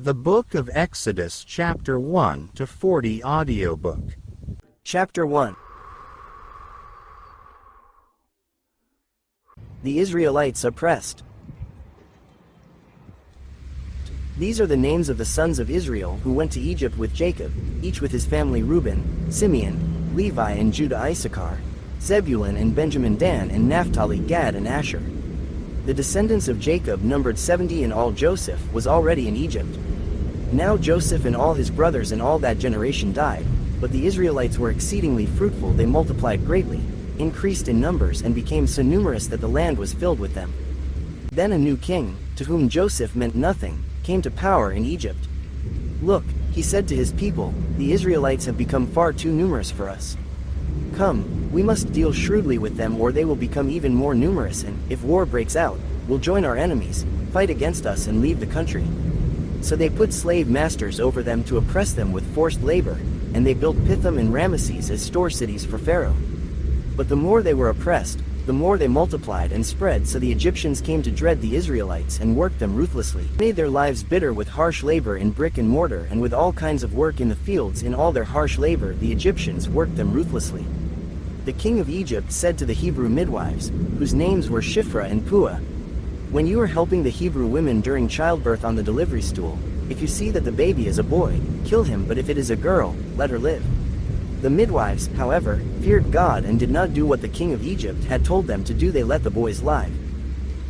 The Book of Exodus, Chapter 1 to 40 Audiobook. Chapter 1. The Israelites oppressed. These are the names of the sons of Israel who went to Egypt with Jacob, each with his family: Reuben, Simeon, Levi and Judah, Issachar, Zebulun and Benjamin, Dan and Naphtali, Gad and Asher. The descendants of Jacob numbered 70 in all. Joseph was already in Egypt. Now Joseph and all his brothers and all that generation died, but the Israelites were exceedingly fruitful. They multiplied greatly, increased in numbers, and became so numerous that the land was filled with them. Then a new king, to whom Joseph meant nothing, came to power in Egypt. Look, he said to his people, the Israelites have become far too numerous for us. Come, we must deal shrewdly with them, or they will become even more numerous, and, if war breaks out, will join our enemies, fight against us and leave the country. So they put slave masters over them to oppress them with forced labor, and they built Pithom and Ramesses as store cities for Pharaoh. But the more they were oppressed, the more they multiplied and spread, so the Egyptians came to dread the Israelites and worked them ruthlessly. They made their lives bitter with harsh labor in brick and mortar and with all kinds of work in the fields. In all their harsh labor the Egyptians worked them ruthlessly. The king of Egypt said to the Hebrew midwives, whose names were Shiphrah and Puah, when you are helping the Hebrew women during childbirth on the delivery stool, if you see that the baby is a boy, kill him, but if it is a girl, let her live. The midwives, however, feared God and did not do what the king of Egypt had told them to do. They let the boys live.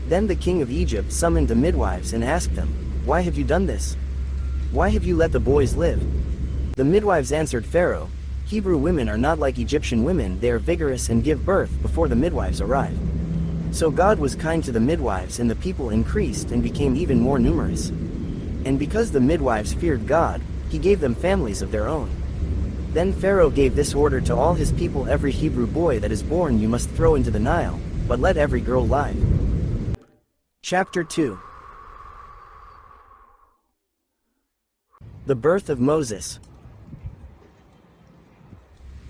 Then the king of Egypt summoned the midwives and asked them, why have you done this? Why have you let the boys live? The midwives answered Pharaoh, Hebrew women are not like Egyptian women, they are vigorous and give birth before the midwives arrive. So God was kind to the midwives, and the people increased and became even more numerous. And because the midwives feared God, he gave them families of their own. Then Pharaoh gave this order to all his people, every Hebrew boy that is born you must throw into the Nile, but let every girl live. Chapter 2. The birth of Moses.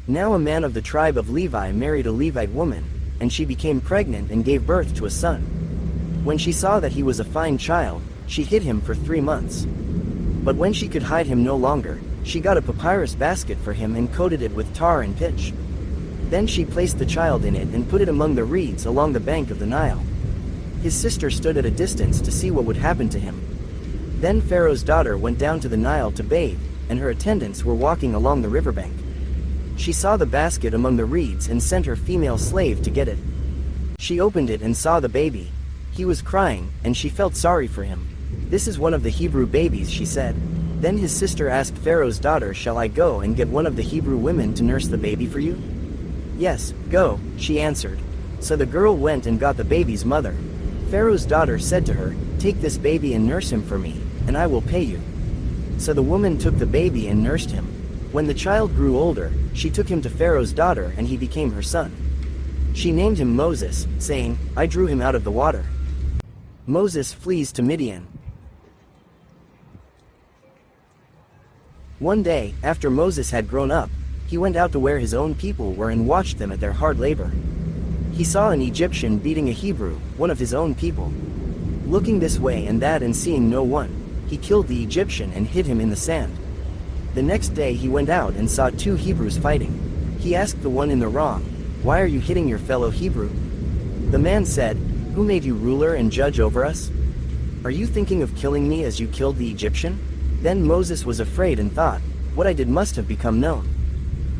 Now a man of the tribe of Levi married a Levite woman, and she became pregnant and gave birth to a son. When she saw that he was a fine child, she hid him for 3 months. But when she could hide him no longer, she got a papyrus basket for him and coated it with tar and pitch. Then she placed the child in it and put it among the reeds along the bank of the Nile. His sister stood at a distance to see what would happen to him. Then Pharaoh's daughter went down to the Nile to bathe, and her attendants were walking along the riverbank. She saw the basket among the reeds and sent her female slave to get it. She opened it and saw the baby. He was crying, and she felt sorry for him. This is one of the Hebrew babies, she said. Then his sister asked Pharaoh's daughter, shall I go and get one of the Hebrew women to nurse the baby for you? Yes, go, she answered. So the girl went and got the baby's mother. Pharaoh's daughter said to her, take this baby and nurse him for me, and I will pay you. So the woman took the baby and nursed him. When the child grew older, she took him to Pharaoh's daughter, and he became her son. She named him Moses, saying, I drew him out of the water. Moses flees to Midian. One day, after Moses had grown up, he went out to where his own people were and watched them at their hard labor. He saw an Egyptian beating a Hebrew, one of his own people. Looking this way and that and seeing no one, he killed the Egyptian and hid him in the sand. The next day he went out and saw 2 Hebrews fighting. He asked the one in the wrong, why are you hitting your fellow Hebrew? The man said, who made you ruler and judge over us? Are you thinking of killing me as you killed the Egyptian? Then Moses was afraid and thought, what I did must have become known.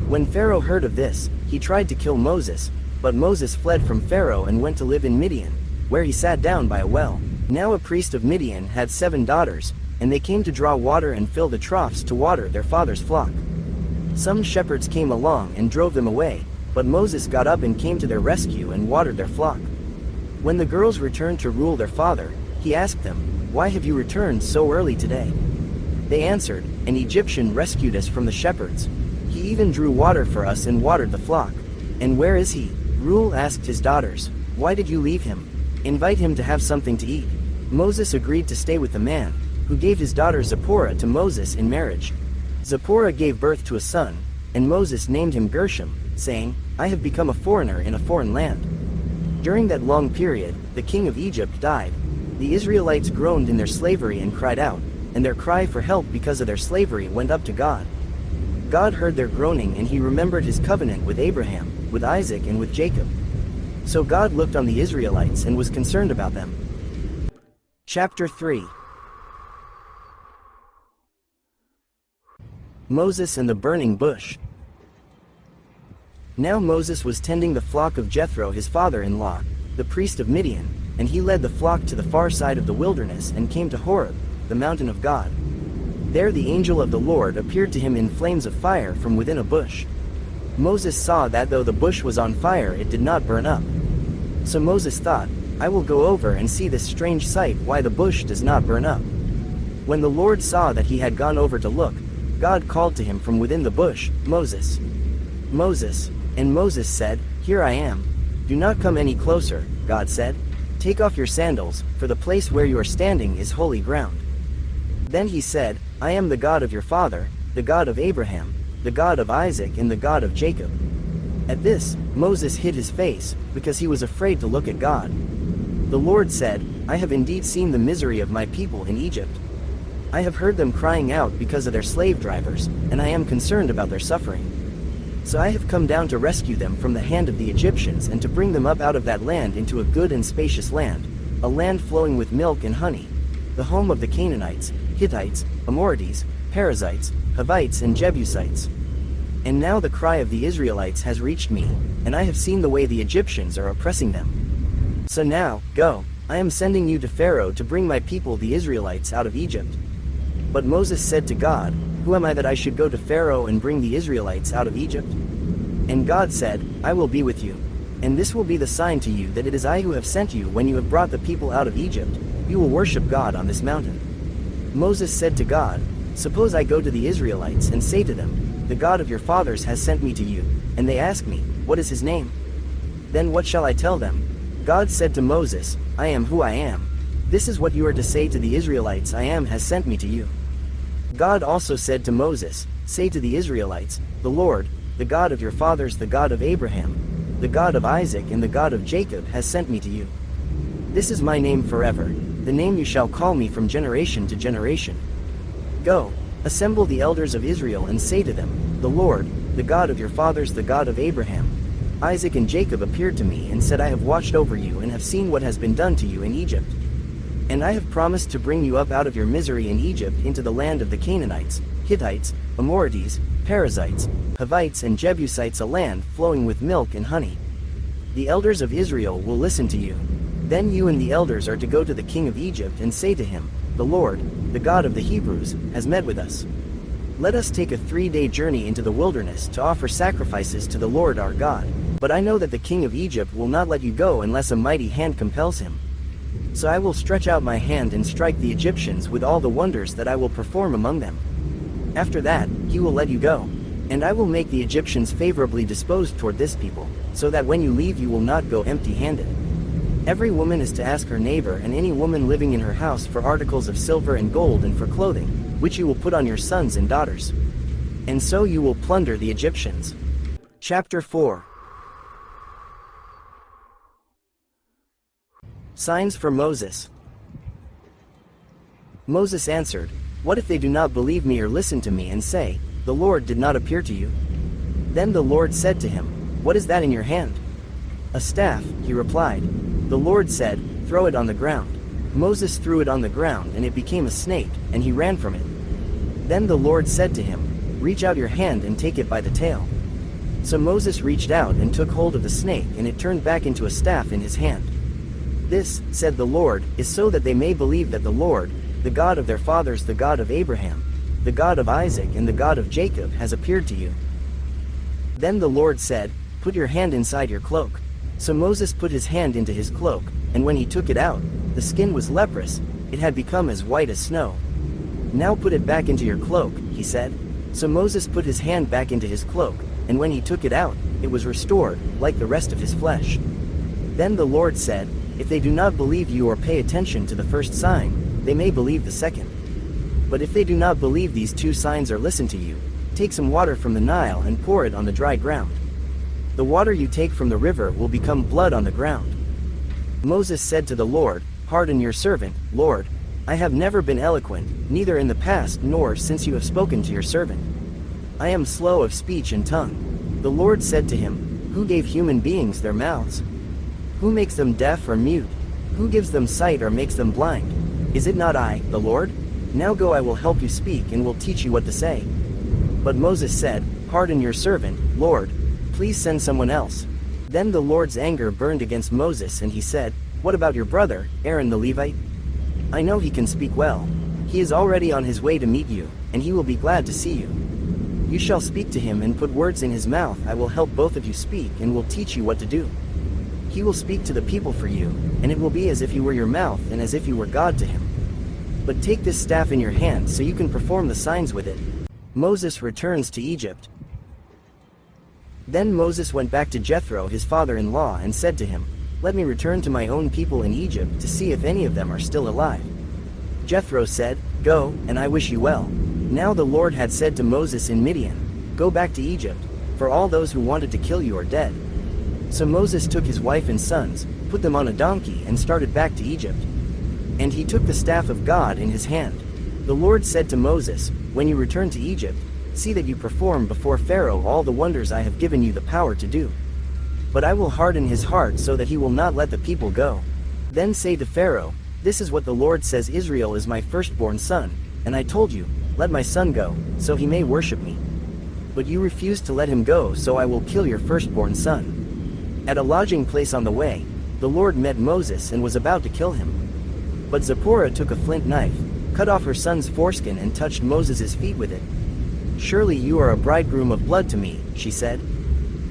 When Pharaoh heard of this, he tried to kill Moses, but Moses fled from Pharaoh and went to live in Midian, where he sat down by a well. Now a priest of Midian had 7 daughters, and they came to draw water and fill the troughs to water their father's flock. Some shepherds came along and drove them away, but Moses got up and came to their rescue and watered their flock. When the girls returned to rule their father, he asked them, why have you returned so early today? They answered, an Egyptian rescued us from the shepherds. He even drew water for us and watered the flock. And where is he? Reuel asked his daughters, why did you leave him? Invite him to have something to eat. Moses agreed to stay with the man, who gave his daughter Zipporah to Moses in marriage. Zipporah gave birth to a son, and Moses named him Gershom, saying, I have become a foreigner in a foreign land. During that long period, the king of Egypt died. The Israelites groaned in their slavery and cried out, and their cry for help because of their slavery went up to God. God heard their groaning, and he remembered his covenant with Abraham, with Isaac, and with Jacob. So God looked on the Israelites and was concerned about them. Chapter 3. Moses and the burning bush. Now Moses was tending the flock of Jethro his father-in-law, the priest of Midian, and he led the flock to the far side of the wilderness and came to Horeb, the mountain of God. There the angel of the Lord appeared to him in flames of fire from within a bush. Moses saw that though the bush was on fire, it did not burn up. So Moses thought, I will go over and see this strange sight, why the bush does not burn up. When the Lord saw that he had gone over to look, God called to him from within the bush, Moses. Moses. And Moses said, Here I am. Do not come any closer, God said. Take off your sandals, for the place where you are standing is holy ground. Then he said, I am the God of your father, the God of Abraham, the God of Isaac, and the God of Jacob. At this, Moses hid his face, because he was afraid to look at God. The Lord said, I have indeed seen the misery of my people in Egypt. I have heard them crying out because of their slave drivers, and I am concerned about their suffering. So I have come down to rescue them from the hand of the Egyptians and to bring them up out of that land into a good and spacious land, a land flowing with milk and honey, the home of the Canaanites, Hittites, Amorites, Perizzites, Hivites, and Jebusites. And now the cry of the Israelites has reached me, and I have seen the way the Egyptians are oppressing them. So now, go, I am sending you to Pharaoh to bring my people the Israelites out of Egypt. But Moses said to God, Who am I that I should go to Pharaoh and bring the Israelites out of Egypt? And God said, I will be with you. And this will be the sign to you that it is I who have sent you. When you have brought the people out of Egypt, you will worship God on this mountain. Moses said to God, Suppose I go to the Israelites and say to them, The God of your fathers has sent me to you, and they ask me, What is his name? Then what shall I tell them? God said to Moses, I am who I am. This is what you are to say to the Israelites, I am has sent me to you. God also said to Moses, Say to the Israelites, The Lord, the God of your fathers, the God of Abraham, the God of Isaac, and the God of Jacob has sent me to you. This is my name forever, the name you shall call me from generation to generation. Go, assemble the elders of Israel and say to them, The Lord, the God of your fathers, the God of Abraham, Isaac, and Jacob appeared to me and said, I have watched over you and have seen what has been done to you in Egypt. And I have promised to bring you up out of your misery in Egypt into the land of the Canaanites, Hittites, Amorites, Perizzites, Hivites, and Jebusites, a land flowing with milk and honey. The elders of Israel will listen to you. Then you and the elders are to go to the king of Egypt and say to him, The Lord, the God of the Hebrews, has met with us. Let us take a 3-day journey into the wilderness to offer sacrifices to the Lord our God. But I know that the king of Egypt will not let you go unless a mighty hand compels him. So I will stretch out my hand and strike the Egyptians with all the wonders that I will perform among them. After that, he will let you go. And I will make the Egyptians favorably disposed toward this people, so that when you leave you will not go empty-handed. Every woman is to ask her neighbor and any woman living in her house for articles of silver and gold and for clothing, which you will put on your sons and daughters. And so you will plunder the Egyptians. Chapter 4. Signs for Moses. Moses answered, What if they do not believe me or listen to me and say, The Lord did not appear to you? Then the Lord said to him, What is that in your hand? A staff, he replied. The Lord said, Throw it on the ground. Moses threw it on the ground, and it became a snake, and he ran from it. Then the Lord said to him, Reach out your hand and take it by the tail. So Moses reached out and took hold of the snake, and it turned back into a staff in his hand. This, said the Lord, is so that they may believe that the Lord, the God of their fathers, the God of Abraham, the God of Isaac, and the God of Jacob, has appeared to you. Then the Lord said, Put your hand inside your cloak. So Moses put his hand into his cloak, and when he took it out, the skin was leprous, it had become as white as snow. Now put it back into your cloak, he said. So Moses put his hand back into his cloak, and when he took it out, it was restored, like the rest of his flesh. Then the Lord said, If they do not believe you or pay attention to the first sign, they may believe the second. But if they do not believe these 2 signs or listen to you, take some water from the Nile and pour it on the dry ground. The water you take from the river will become blood on the ground. Moses said to the Lord, Pardon your servant, Lord. I have never been eloquent, neither in the past nor since you have spoken to your servant. I am slow of speech and tongue. The Lord said to him, Who gave human beings their mouths? Who makes them deaf or mute? Who gives them sight or makes them blind? Is it not I, the Lord? Now go, I will help you speak and will teach you what to say. But Moses said, Pardon your servant, Lord. Please send someone else. Then the Lord's anger burned against Moses and he said, What about your brother, Aaron the Levite? I know he can speak well. He is already on his way to meet you, and he will be glad to see you. You shall speak to him and put words in his mouth. I will help both of you speak and will teach you what to do. He will speak to the people for you, and it will be as if you were your mouth and as if you were God to him. But take this staff in your hand so you can perform the signs with it. Moses returns to Egypt. Then Moses went back to Jethro his father-in-law and said to him, Let me return to my own people in Egypt to see if any of them are still alive. Jethro said, Go, and I wish you well. Now the Lord had said to Moses in Midian, Go back to Egypt, for all those who wanted to kill you are dead. So Moses took his wife and sons, put them on a donkey and started back to Egypt. And he took the staff of God in his hand. The Lord said to Moses, When you return to Egypt, see that you perform before Pharaoh all the wonders I have given you the power to do. But I will harden his heart so that he will not let the people go. Then say to Pharaoh, This is what the Lord says, Israel is my firstborn son, and I told you, Let my son go, so he may worship me. But you refused to let him go, so I will kill your firstborn son. At a lodging place on the way, the Lord met Moses and was about to kill him. But Zipporah took a flint knife, cut off her son's foreskin and touched Moses' feet with it. Surely you are a bridegroom of blood to me, she said.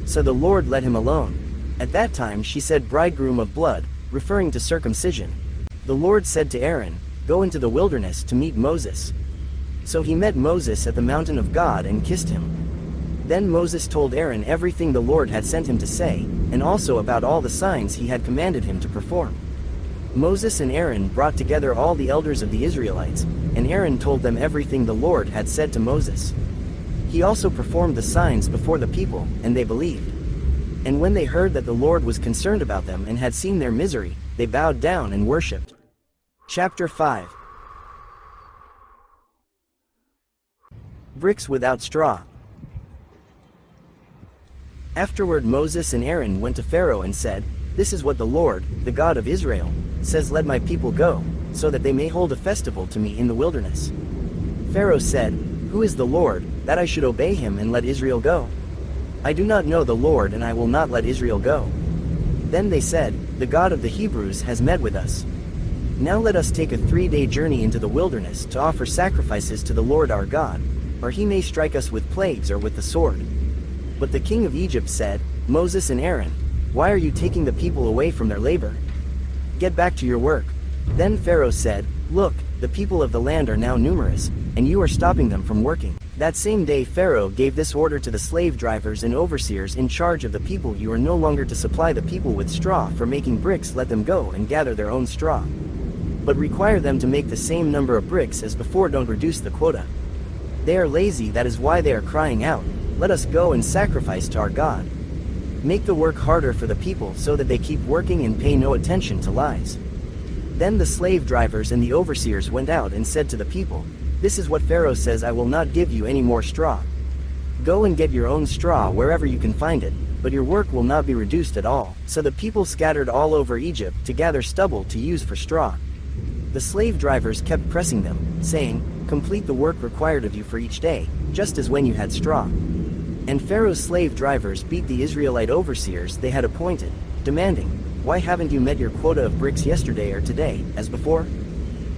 So the Lord let him alone. At that time she said bridegroom of blood, referring to circumcision. The Lord said to Aaron, Go into the wilderness to meet Moses. So he met Moses at the mountain of God and kissed him. Then Moses told Aaron everything the Lord had sent him to say, and also about all the signs he had commanded him to perform. Moses and Aaron brought together all the elders of the Israelites, and Aaron told them everything the Lord had said to Moses. He also performed the signs before the people, and they believed. And when they heard that the Lord was concerned about them and had seen their misery, they bowed down and worshipped. Chapter 5. Bricks without straw. Afterward Moses and Aaron went to Pharaoh and said, This is what the Lord, the God of Israel, says, Let my people go, so that they may hold a festival to me in the wilderness. Pharaoh said, Who is the Lord, that I should obey him and let Israel go? I do not know the Lord, and I will not let Israel go. Then they said, The God of the Hebrews has met with us. Now let us take a 3-day journey into the wilderness to offer sacrifices to the Lord our God, or he may strike us with plagues or with the sword. But the king of Egypt said, Moses and Aaron, why are you taking the people away from their labor? Get back to your work. Then Pharaoh said, Look, the people of the land are now numerous, and you are stopping them from working. That same day Pharaoh gave this order to the slave drivers and overseers in charge of the people, You are no longer to supply the people with straw for making bricks, let them go and gather their own straw. But require them to make the same number of bricks as before, don't reduce the quota. They are lazy, that is why they are crying out, Let us go and sacrifice to our God. Make the work harder for the people so that they keep working and pay no attention to lies. Then the slave drivers and the overseers went out and said to the people, This is what Pharaoh says, I will not give you any more straw. Go and get your own straw wherever you can find it, but your work will not be reduced at all. So the people scattered all over Egypt to gather stubble to use for straw. The slave drivers kept pressing them, saying, Complete the work required of you for each day, just as when you had straw. And Pharaoh's slave drivers beat the Israelite overseers they had appointed, demanding, Why haven't you met your quota of bricks yesterday or today, as before?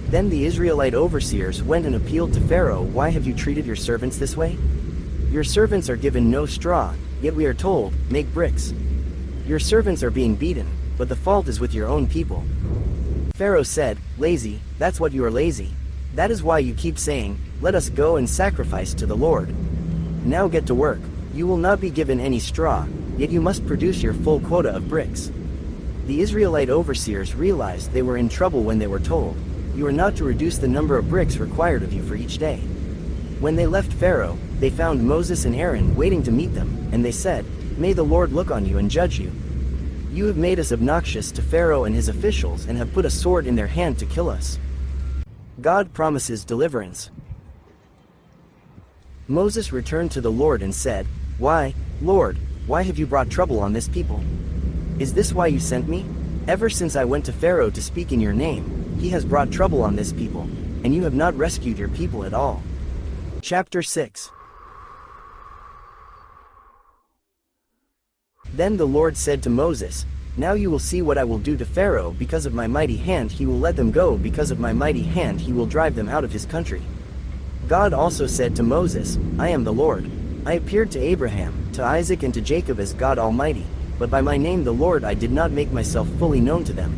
Then the Israelite overseers went and appealed to Pharaoh, Why have you treated your servants this way? Your servants are given no straw, yet we are told, Make bricks. Your servants are being beaten, but the fault is with your own people. Pharaoh said, Lazy, that's what you are, lazy. That is why you keep saying, Let us go and sacrifice to the Lord. Now get to work. You will not be given any straw, yet you must produce your full quota of bricks. The Israelite overseers realized they were in trouble when they were told, You are not to reduce the number of bricks required of you for each day. When they left Pharaoh, they found Moses and Aaron waiting to meet them, and they said, May the Lord look on you and judge you. You have made us obnoxious to Pharaoh and his officials and have put a sword in their hand to kill us. God promises deliverance. Moses returned to the Lord and said, "Why, Lord, why have you brought trouble on this people? Is this why you sent me? Ever since I went to Pharaoh to speak in your name, he has brought trouble on this people, and you have not rescued your people at all." Chapter 6. Then the Lord said to Moses, "Now you will see what I will do to Pharaoh. Because of my mighty hand he will let them go, because of my mighty hand he will drive them out of his country." God also said to Moses, "I am the Lord. I appeared to Abraham, to Isaac and to Jacob as God Almighty, but by my name the Lord I did not make myself fully known to them.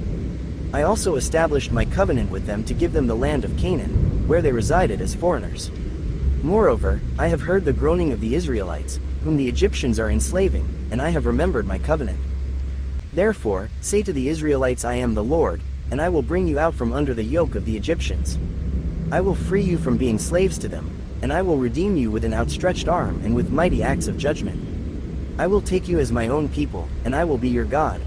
I also established my covenant with them to give them the land of Canaan, where they resided as foreigners. Moreover, I have heard the groaning of the Israelites, whom the Egyptians are enslaving, and I have remembered my covenant. Therefore, say to the Israelites, I am the Lord, and I will bring you out from under the yoke of the Egyptians. I will free you from being slaves to them, and I will redeem you with an outstretched arm and with mighty acts of judgment. I will take you as my own people, and I will be your God.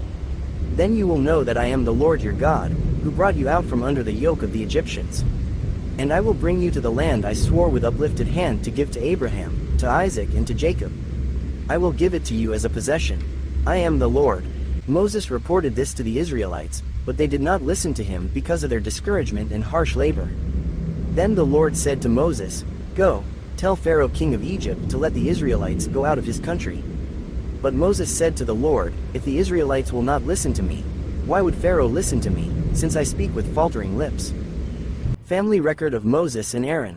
Then you will know that I am the Lord your God, who brought you out from under the yoke of the Egyptians. And I will bring you to the land I swore with uplifted hand to give to Abraham, to Isaac and to Jacob. I will give it to you as a possession. I am the Lord." Moses reported this to the Israelites, but they did not listen to him because of their discouragement and harsh labor. Then the Lord said to Moses, "Go, tell Pharaoh king of Egypt to let the Israelites go out of his country." But Moses said to the Lord, "If the Israelites will not listen to me, why would Pharaoh listen to me, since I speak with faltering lips?" Family record of Moses and Aaron.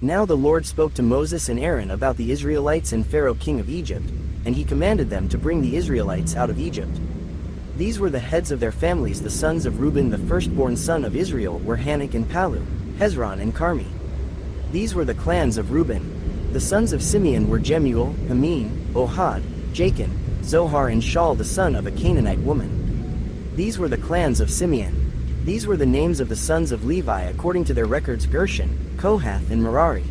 Now the Lord spoke to Moses and Aaron about the Israelites and Pharaoh king of Egypt, and he commanded them to bring the Israelites out of Egypt. These were the heads of their families. The sons of Reuben, the firstborn son of Israel, were Hanok and Palu, Hezron and Carmi. These were the clans of Reuben. The sons of Simeon were Jemuel, Hamin, Ohad, Jachin, Zohar and Shaul the son of a Canaanite woman. These were the clans of Simeon. These were the names of the sons of Levi according to their records: Gershon, Kohath and Merari.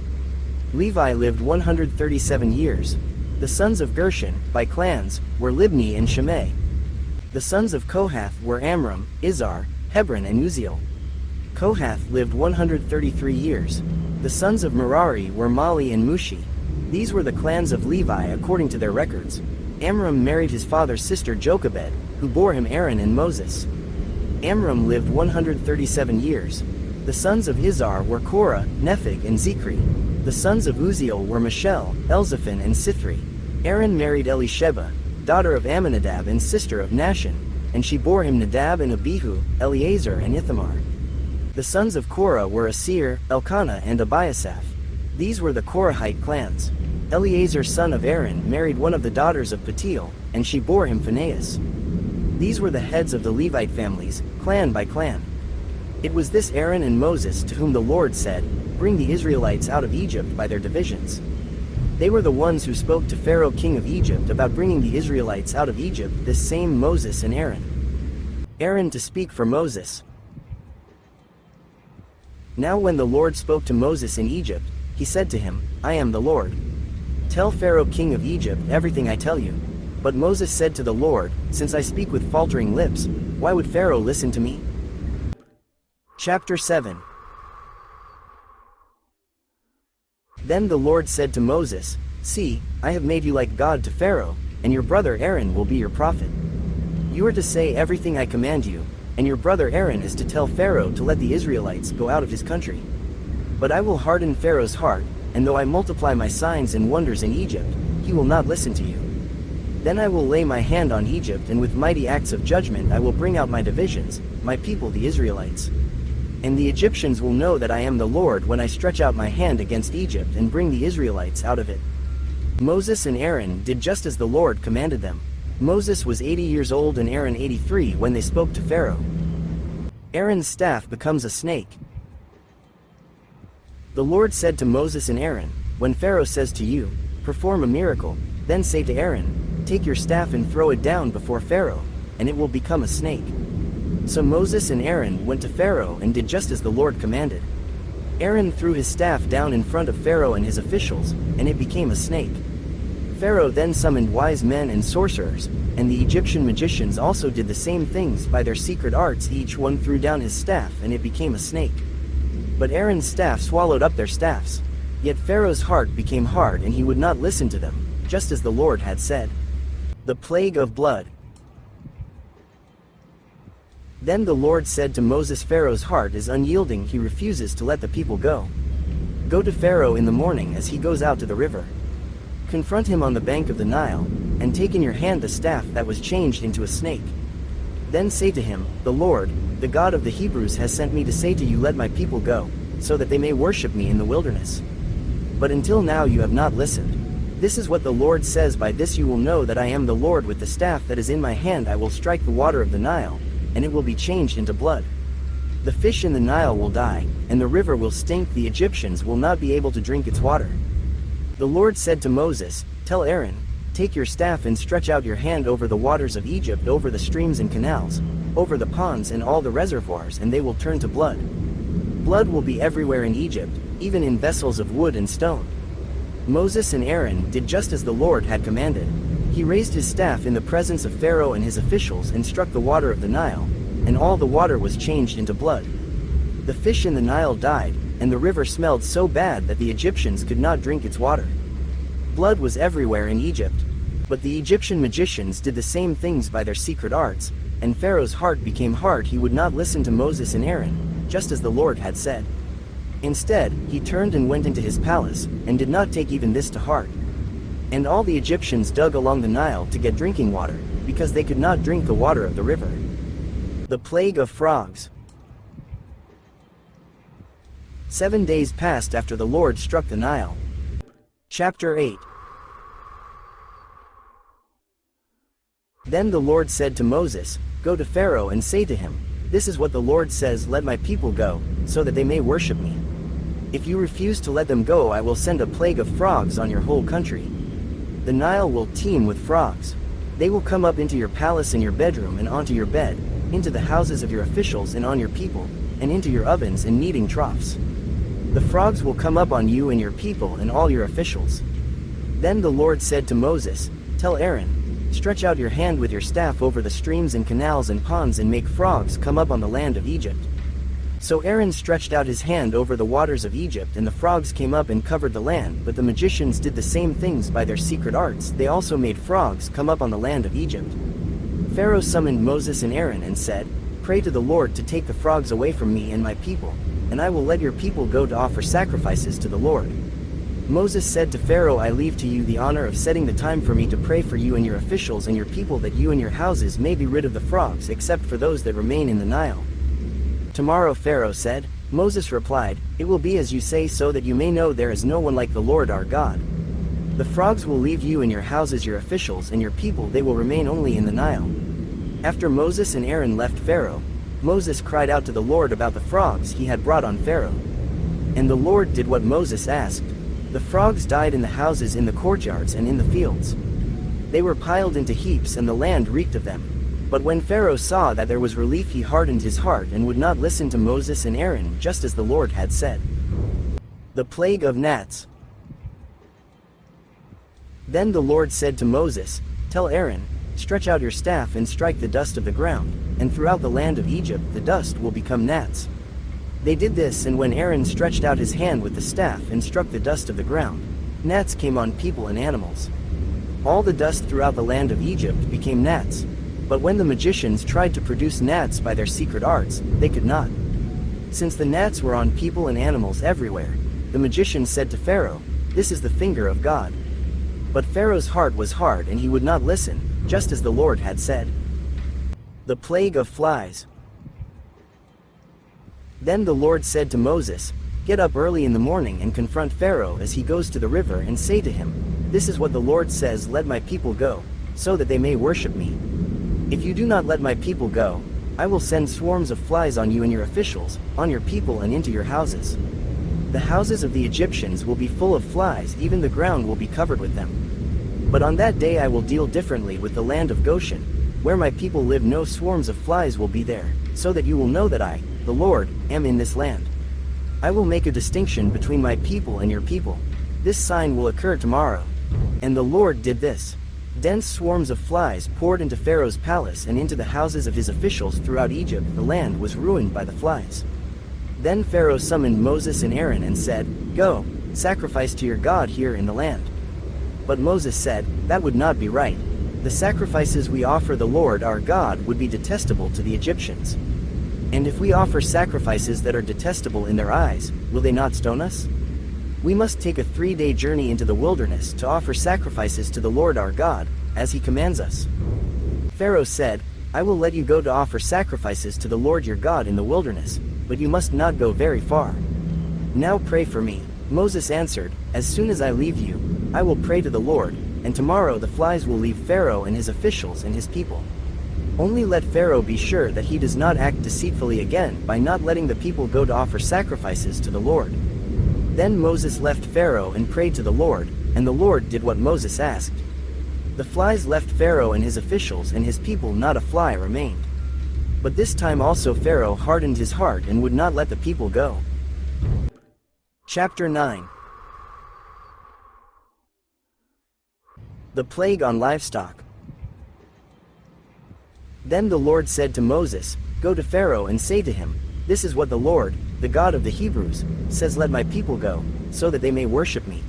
Levi lived 137 years. The sons of Gershon, by clans, were Libni and Shimei. The sons of Kohath were Amram, Izhar, Hebron and Uzziel. Kohath lived 133 years. The sons of Merari were Mali and Mushi. These were the clans of Levi according to their records. Amram married his father's sister Jochebed, who bore him Aaron and Moses. Amram lived 137 years. The sons of Izhar were Korah, Nepheg and Zikri. The sons of Uzziel were Michelle, Elzaphan and Sithri. Aaron married Elisheba, daughter of Amminadab and sister of Nahshon, and she bore him Nadab and Abihu, Eleazar and Ithamar. The sons of Korah were Asir, Elkanah and Abiasaph. These were the Korahite clans. Eleazar son of Aaron married one of the daughters of Patiel, and she bore him Phinehas. These were the heads of the Levite families, clan by clan. It was this Aaron and Moses to whom the Lord said, "Bring the Israelites out of Egypt by their divisions." They were the ones who spoke to Pharaoh king of Egypt about bringing the Israelites out of Egypt, this same Moses and Aaron. Aaron to speak for Moses. Now when the Lord spoke to Moses in Egypt, he said to him, "I am the Lord. Tell Pharaoh king of Egypt everything I tell you." But Moses said to the Lord, "Since I speak with faltering lips, why would Pharaoh listen to me?" Chapter 7. Then the Lord said to Moses, "See, I have made you like God to Pharaoh, and your brother Aaron will be your prophet. You are to say everything I command you, and your brother Aaron is to tell Pharaoh to let the Israelites go out of his country. But I will harden Pharaoh's heart, and though I multiply my signs and wonders in Egypt, he will not listen to you. Then I will lay my hand on Egypt, and with mighty acts of judgment I will bring out my divisions, my people the Israelites. And the Egyptians will know that I am the Lord when I stretch out my hand against Egypt and bring the Israelites out of it." Moses and Aaron did just as the Lord commanded them. Moses was 80 years old and Aaron 83 when they spoke to Pharaoh. Aaron's staff becomes a snake. The Lord said to Moses and Aaron, "When Pharaoh says to you, 'Perform a miracle,' then say to Aaron, 'Take your staff and throw it down before Pharaoh, and it will become a snake.'" So Moses and Aaron went to Pharaoh and did just as the Lord commanded. Aaron threw his staff down in front of Pharaoh and his officials, and it became a snake. Pharaoh then summoned wise men and sorcerers, and the Egyptian magicians also did the same things by their secret arts. Each one threw down his staff and it became a snake. But Aaron's staff swallowed up their staffs. Yet Pharaoh's heart became hard and he would not listen to them, just as the Lord had said. The plague of blood. Then the Lord said to Moses, Pharaoh's heart is unyielding, he refuses to let the people go. Go to Pharaoh in the morning as he goes out to the river. Confront him on the bank of the Nile, and take in your hand the staff that was changed into a snake. Then say to him, the Lord, the God of the Hebrews has sent me to say to you, let my people go, so that they may worship me in the wilderness. But until now you have not listened. This is what the Lord says, by this you will know that I am the Lord. With the staff that is in my hand I will strike the water of the Nile, and it will be changed into blood. The fish in the Nile will die, and the river will stink, the Egyptians will not be able to drink its water. The Lord said to Moses, tell Aaron, take your staff and stretch out your hand over the waters of Egypt, over the streams and canals, over the ponds and all the reservoirs, and they will turn to blood. Blood will be everywhere in Egypt, even in vessels of wood and stone. Moses and Aaron did just as the Lord had commanded. He raised his staff in the presence of Pharaoh and his officials and struck the water of the Nile, and all the water was changed into blood. The fish in the Nile died, and the river smelled so bad that the Egyptians could not drink its water. Blood was everywhere in Egypt. But the Egyptian magicians did the same things by their secret arts, and Pharaoh's heart became hard, he would not listen to Moses and Aaron, just as the Lord had said. Instead, he turned and went into his palace, and did not take even this to heart. And all the Egyptians dug along the Nile to get drinking water, because they could not drink the water of the river. The plague of frogs. 7 days passed after the Lord struck the Nile. Chapter 8. Then the Lord said to Moses, go to Pharaoh and say to him, this is what the Lord says, let my people go, so that they may worship me. If you refuse to let them go, I will send a plague of frogs on your whole country. The Nile will teem with frogs. They will come up into your palace and your bedroom and onto your bed, into the houses of your officials and on your people, and into your ovens and kneading troughs. The frogs will come up on you and your people and all your officials. Then the Lord said to Moses, tell Aaron, stretch out your hand with your staff over the streams and canals and ponds and make frogs come up on the land of Egypt. So Aaron stretched out his hand over the waters of Egypt, and the frogs came up and covered the land. But the magicians did the same things by their secret arts, they also made frogs come up on the land of Egypt. Pharaoh summoned Moses and Aaron and said, pray to the Lord to take the frogs away from me and my people, and I will let your people go to offer sacrifices to the Lord. Moses said to Pharaoh, I leave to you the honor of setting the time for me to pray for you and your officials and your people, that you and your houses may be rid of the frogs, except for those that remain in the Nile. Tomorrow, Pharaoh said. Moses replied, it will be as you say, so that you may know there is no one like the Lord our God. The frogs will leave you and your houses, your officials and your people, they will remain only in the Nile. After Moses and Aaron left Pharaoh, Moses cried out to the Lord about the frogs he had brought on Pharaoh. And the Lord did what Moses asked. The frogs died in the houses, in the courtyards and in the fields. They were piled into heaps and the land reeked of them. But when Pharaoh saw that there was relief, he hardened his heart and would not listen to Moses and Aaron, just as the Lord had said. The plague of gnats. Then the Lord said to Moses, tell Aaron, stretch out your staff and strike the dust of the ground, and throughout the land of Egypt the dust will become gnats. They did this, and when Aaron stretched out his hand with the staff and struck the dust of the ground, gnats came on people and animals. All the dust throughout the land of Egypt became gnats. But when the magicians tried to produce gnats by their secret arts, they could not. Since the gnats were on people and animals everywhere, the magicians said to Pharaoh, this is the finger of God. But Pharaoh's heart was hard and he would not listen, just as the Lord had said. The plague of flies. Then the Lord said to Moses, get up early in the morning and confront Pharaoh as he goes to the river, and say to him, this is what the Lord says, let my people go, so that they may worship me. If you do not let my people go, I will send swarms of flies on you and your officials, on your people and into your houses. The houses of the Egyptians will be full of flies, even the ground will be covered with them. But on that day I will deal differently with the land of Goshen. Where my people live, no swarms of flies will be there, so that you will know that I, the Lord, am in this land. I will make a distinction between my people and your people. This sign will occur tomorrow, And the Lord did this. Dense swarms of flies poured into Pharaoh's palace and into the houses of his officials throughout Egypt. The land was ruined by the flies. Then Pharaoh summoned Moses and Aaron and said, "Go, sacrifice to your God here in the land." But Moses said, "That would not be right. The sacrifices we offer the Lord our God would be detestable to the Egyptians. And if we offer sacrifices that are detestable in their eyes, will they not stone us? We must take a 3-day journey into the wilderness to offer sacrifices to the Lord our God, as he commands us." Pharaoh said, "I will let you go to offer sacrifices to the Lord your God in the wilderness, but you must not go very far. Now pray for me." Moses answered, "As soon as I leave you, I will pray to the Lord, and tomorrow the flies will leave Pharaoh and his officials and his people. Only let Pharaoh be sure that he does not act deceitfully again by not letting the people go to offer sacrifices to the Lord." Then Moses left Pharaoh and prayed to the Lord, and the Lord did what Moses asked. The flies left Pharaoh and his officials and his people, not a fly remained. But this time also Pharaoh hardened his heart and would not let the people go. Chapter 9. The plague on livestock. Then the Lord said to Moses, "Go to Pharaoh and say to him, 'This is what the Lord, the God of the Hebrews, says: Let my people go, so that they may worship me.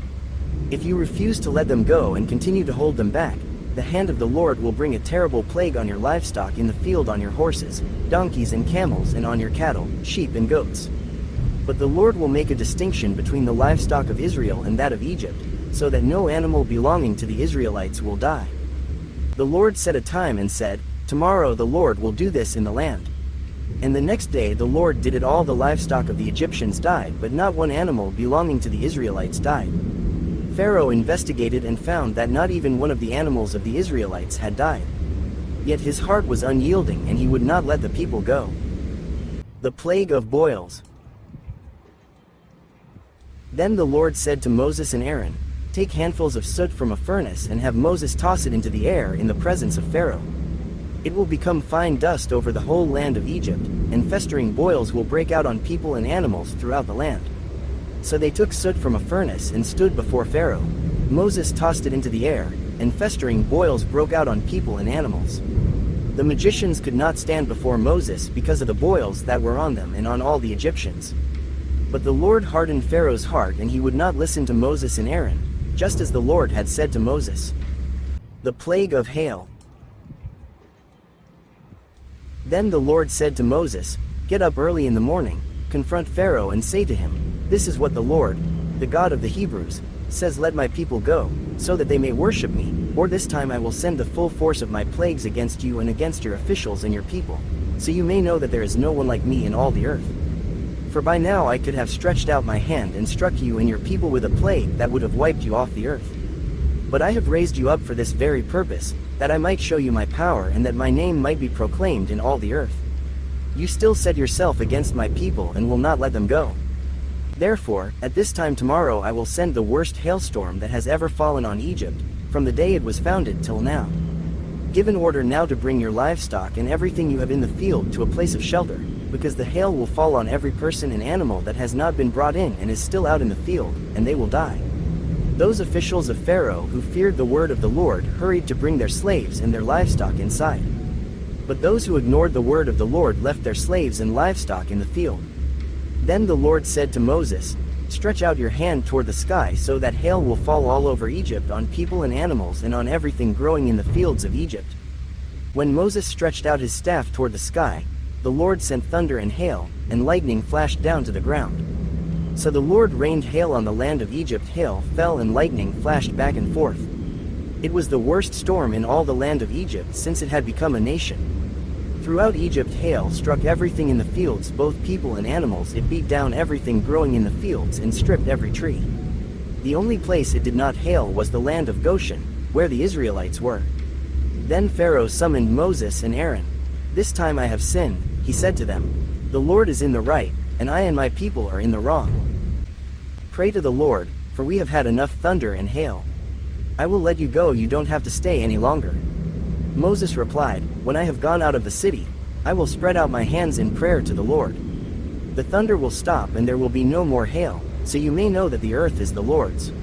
If you refuse to let them go and continue to hold them back, the hand of the Lord will bring a terrible plague on your livestock in the field, on your horses, donkeys and camels, and on your cattle, sheep and goats. But the Lord will make a distinction between the livestock of Israel and that of Egypt, so that no animal belonging to the Israelites will die." The Lord set a time and said, "Tomorrow the Lord will do this in the land." And the next day the Lord did it. All the livestock of the Egyptians died, but not one animal belonging to the Israelites died. Pharaoh investigated and found that not even one of the animals of the Israelites had died. Yet his heart was unyielding and he would not let the people go. The plague of boils. Then the Lord said to Moses and Aaron, "Take handfuls of soot from a furnace and have Moses toss it into the air in the presence of Pharaoh. It will become fine dust over the whole land of Egypt, and festering boils will break out on people and animals throughout the land." So they took soot from a furnace and stood before Pharaoh. Moses tossed it into the air, and festering boils broke out on people and animals. The magicians could not stand before Moses because of the boils that were on them and on all the Egyptians. But the Lord hardened Pharaoh's heart, and he would not listen to Moses and Aaron, just as the Lord had said to Moses. The plague of hail. Then the Lord said to Moses, "Get up early in the morning, confront Pharaoh and say to him, 'This is what the Lord, the God of the Hebrews, says: Let my people go, so that they may worship me, or this time I will send the full force of my plagues against you and against your officials and your people, so you may know that there is no one like me in all the earth. For by now I could have stretched out my hand and struck you and your people with a plague that would have wiped you off the earth. But I have raised you up for this very purpose, that I might show you my power and that my name might be proclaimed in all the earth. You still set yourself against my people and will not let them go. Therefore, at this time tomorrow I will send the worst hailstorm that has ever fallen on Egypt, from the day it was founded till now. Give an order now to bring your livestock and everything you have in the field to a place of shelter, because the hail will fall on every person and animal that has not been brought in and is still out in the field, and they will die." Those officials of Pharaoh who feared the word of the Lord hurried to bring their slaves and their livestock inside. But those who ignored the word of the Lord left their slaves and livestock in the field. Then the Lord said to Moses, "Stretch out your hand toward the sky so that hail will fall all over Egypt, on people and animals and on everything growing in the fields of Egypt." When Moses stretched out his staff toward the sky, the Lord sent thunder and hail, and lightning flashed down to the ground. So the Lord rained hail on the land of Egypt. Hail fell and lightning flashed back and forth. It was the worst storm in all the land of Egypt since it had become a nation. Throughout Egypt hail struck everything in the fields, both people and animals. It beat down everything growing in the fields and stripped every tree. The only place it did not hail was the land of Goshen, where the Israelites were. Then Pharaoh summoned Moses and Aaron. "This time I have sinned," he said to them. "The Lord is in the right, and I and my people are in the wrong. Pray to the Lord, for we have had enough thunder and hail. I will let you go. You don't have to stay any longer." Moses replied, "When I have gone out of the city, I will spread out my hands in prayer to the Lord. The thunder will stop and there will be no more hail, so you may know that the earth is the Lord's."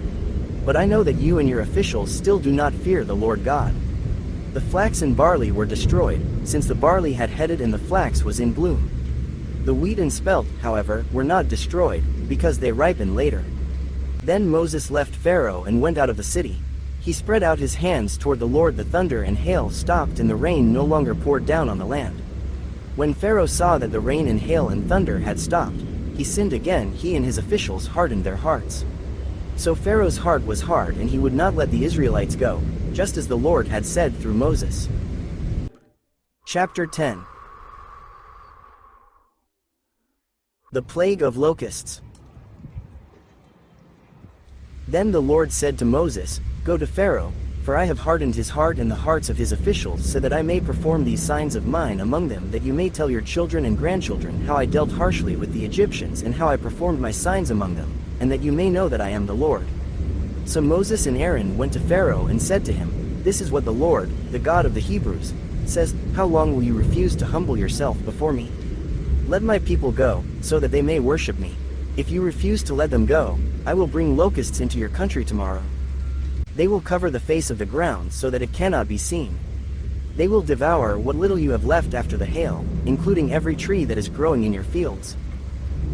But I know that you and your officials still do not fear the Lord God. The flax and barley were destroyed, since the barley had headed and the flax was in bloom. The wheat and spelt, however, were not destroyed, because they ripened later. Then Moses left Pharaoh and went out of the city. He spread out his hands toward the Lord. The thunder and hail stopped and the rain no longer poured down on the land. When Pharaoh saw that the rain and hail and thunder had stopped, he sinned again. He and his officials hardened their hearts. So Pharaoh's heart was hard and he would not let the Israelites go, just as the Lord had said through Moses. Chapter 10. The Plague of Locusts. Then the Lord said to Moses, "Go to Pharaoh, for I have hardened his heart and the hearts of his officials, so that I may perform these signs of mine among them, that you may tell your children and grandchildren how I dealt harshly with the Egyptians and how I performed my signs among them, and that you may know that I am the Lord." So Moses and Aaron went to Pharaoh and said to him, "This is what the Lord, the God of the Hebrews, says, how long will you refuse to humble yourself before me? Let my people go, so that they may worship me. If you refuse to let them go, I will bring locusts into your country tomorrow. They will cover the face of the ground so that it cannot be seen. They will devour what little you have left after the hail, including every tree that is growing in your fields.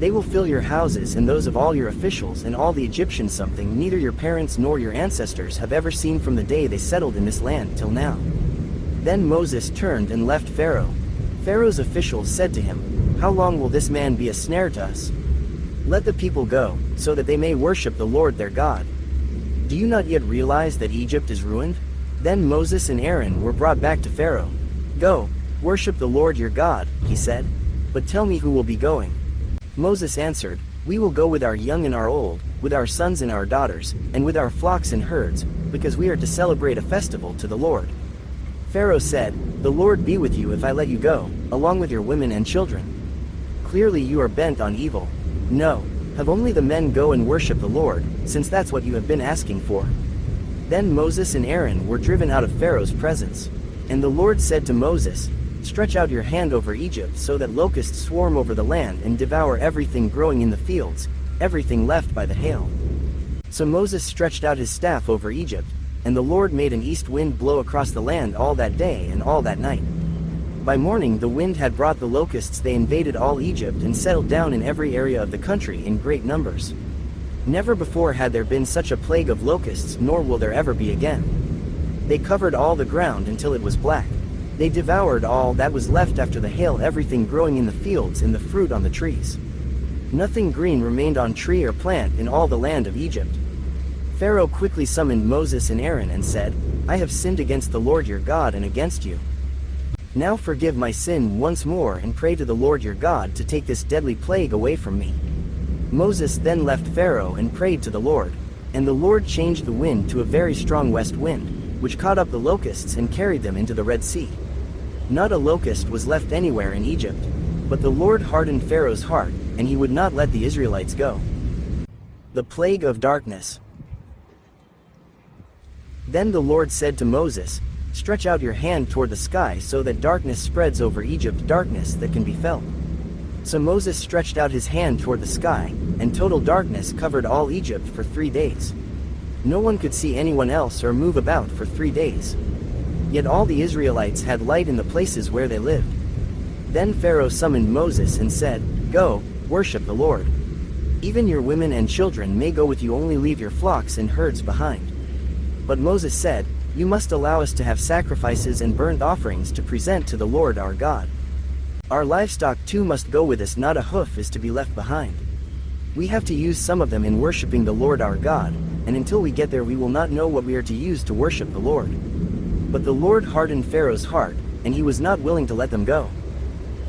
They will fill your houses and those of all your officials and all the Egyptians, something neither your parents nor your ancestors have ever seen from the day they settled in this land till now." Then Moses turned and left Pharaoh. Pharaoh's officials said to him, "How long will this man be a snare to us? Let the people go, so that they may worship the Lord their God. Do you not yet realize that Egypt is ruined?" Then Moses and Aaron were brought back to Pharaoh. "Go, worship the Lord your God," he said. "But tell me who will be going." Moses answered, "We will go with our young and our old, with our sons and our daughters, and with our flocks and herds, because we are to celebrate a festival to the Lord." Pharaoh said, "The Lord be with you if I let you go, along with your women and children. Clearly you are bent on evil. No, have only the men go and worship the Lord, since that's what you have been asking for." Then Moses and Aaron were driven out of Pharaoh's presence. And the Lord said to Moses, "Stretch out your hand over Egypt so that locusts swarm over the land and devour everything growing in the fields, everything left by the hail." So Moses stretched out his staff over Egypt, and the Lord made an east wind blow across the land all that day and all that night. By morning the wind had brought the locusts. They invaded all Egypt and settled down in every area of the country in great numbers. Never before had there been such a plague of locusts, nor will there ever be again. They covered all the ground until it was black. They devoured all that was left after the hail, everything growing in the fields and the fruit on the trees. Nothing green remained on tree or plant in all the land of Egypt. Pharaoh quickly summoned Moses and Aaron and said, "I have sinned against the Lord your God and against you. Now forgive my sin once more and pray to the Lord your God to take this deadly plague away from me." Moses then left Pharaoh and prayed to the Lord, and the Lord changed the wind to a very strong west wind, which caught up the locusts and carried them into the Red Sea. Not a locust was left anywhere in Egypt, but the Lord hardened Pharaoh's heart, and he would not let the Israelites go. The Plague of Darkness. Then the Lord said to Moses, "Stretch out your hand toward the sky so that darkness spreads over Egypt, darkness that can be felt." So Moses stretched out his hand toward the sky, and total darkness covered all Egypt for 3 days. No one could see anyone else or move about for 3 days. Yet all the Israelites had light in the places where they lived. Then Pharaoh summoned Moses and said, "Go, worship the Lord. Even your women and children may go with you, only leave your flocks and herds behind." But Moses said, "You must allow us to have sacrifices and burnt offerings to present to the Lord our God. Our livestock too must go with us, not a hoof is to be left behind. We have to use some of them in worshiping the Lord our God, and until we get there we will not know what we are to use to worship the Lord." But the Lord hardened Pharaoh's heart, and he was not willing to let them go.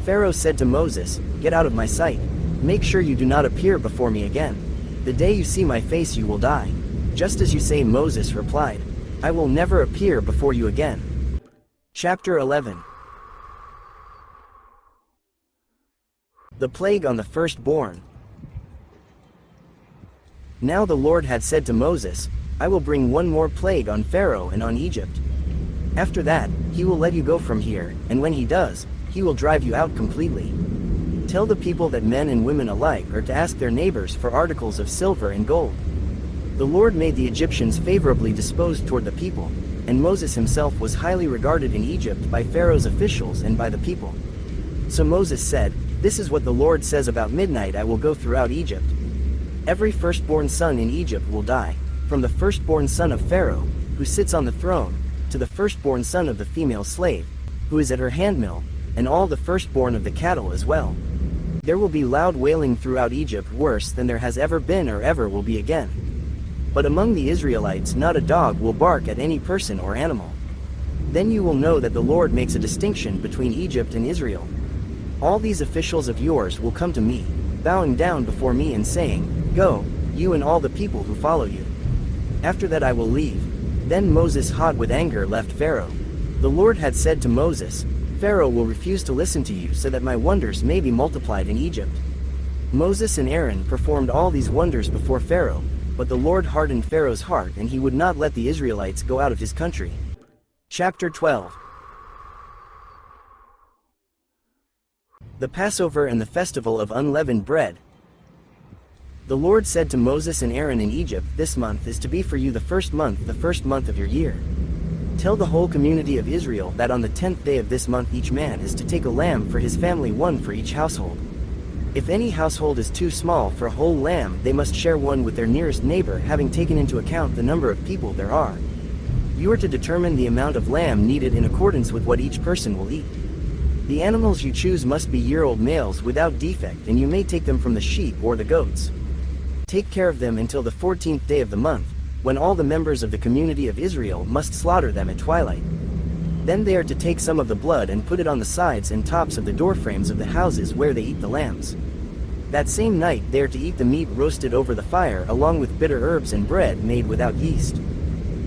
Pharaoh said to Moses, "Get out of my sight. Make sure you do not appear before me again. The day you see my face you will die." "Just as you say," Moses replied. "I will never appear before you again." Chapter 11. The Plague on the Firstborn. Now the Lord had said to Moses, "I will bring one more plague on Pharaoh and on Egypt. After that, he will let you go from here, and when he does, he will drive you out completely. Tell the people that men and women alike are to ask their neighbors for articles of silver and gold. The Lord made the Egyptians favorably disposed toward the people, and Moses himself was highly regarded in Egypt by Pharaoh's officials and by the people. So Moses said, "This is what the Lord says about midnight: I will go throughout Egypt. Every firstborn son in Egypt will die, from the firstborn son of Pharaoh, who sits on the throne, to the firstborn son of the female slave, who is at her handmill, and all the firstborn of the cattle as well. There will be loud wailing throughout Egypt, worse than there has ever been or ever will be again. But among the Israelites not a dog will bark at any person or animal. Then you will know that the Lord makes a distinction between Egypt and Israel. All these officials of yours will come to me, bowing down before me and saying, 'Go, you and all the people who follow you.' After that I will leave." Then Moses, hot with anger, left Pharaoh. The Lord had said to Moses, "Pharaoh will refuse to listen to you so that my wonders may be multiplied in Egypt." Moses and Aaron performed all these wonders before Pharaoh, but the Lord hardened Pharaoh's heart and he would not let the Israelites go out of his country. Chapter 12. The Passover and the Festival of Unleavened Bread. The Lord said to Moses and Aaron in Egypt, "This month is to be for you the first month of your year. Tell the whole community of Israel that on the 10th day of this month each man is to take a lamb for his family, one for each household. If any household is too small for a whole lamb, they must share one with their nearest neighbor, having taken into account the number of people there are. You are to determine the amount of lamb needed in accordance with what each person will eat. The animals you choose must be year-old males without defect, and you may take them from the sheep or the goats. Take care of them until the 14th day of the month, when all the members of the community of Israel must slaughter them at twilight. Then they are to take some of the blood and put it on the sides and tops of the doorframes of the houses where they eat the lambs. That same night they are to eat the meat roasted over the fire along with bitter herbs and bread made without yeast.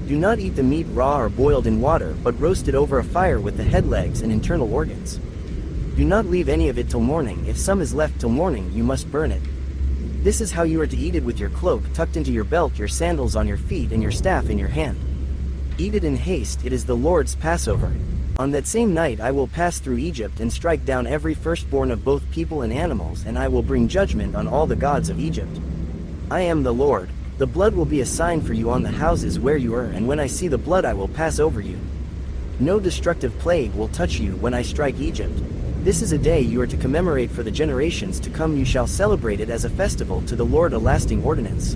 Do not eat the meat raw or boiled in water, but roast it over a fire with the head, legs, and internal organs. Do not leave any of it till morning. If some is left till morning, you must burn it. This is how you are to eat it: with your cloak tucked into your belt, your sandals on your feet, and your staff in your hand. Eat it in haste, it is the Lord's Passover. On that same night I will pass through Egypt and strike down every firstborn of both people and animals, and I will bring judgment on all the gods of Egypt. I am the Lord. The blood will be a sign for you on the houses where you are, and when I see the blood I will pass over you. No destructive plague will touch you when I strike Egypt. This is a day you are to commemorate for the generations to come. You shall celebrate it as a festival to the Lord, a lasting ordinance.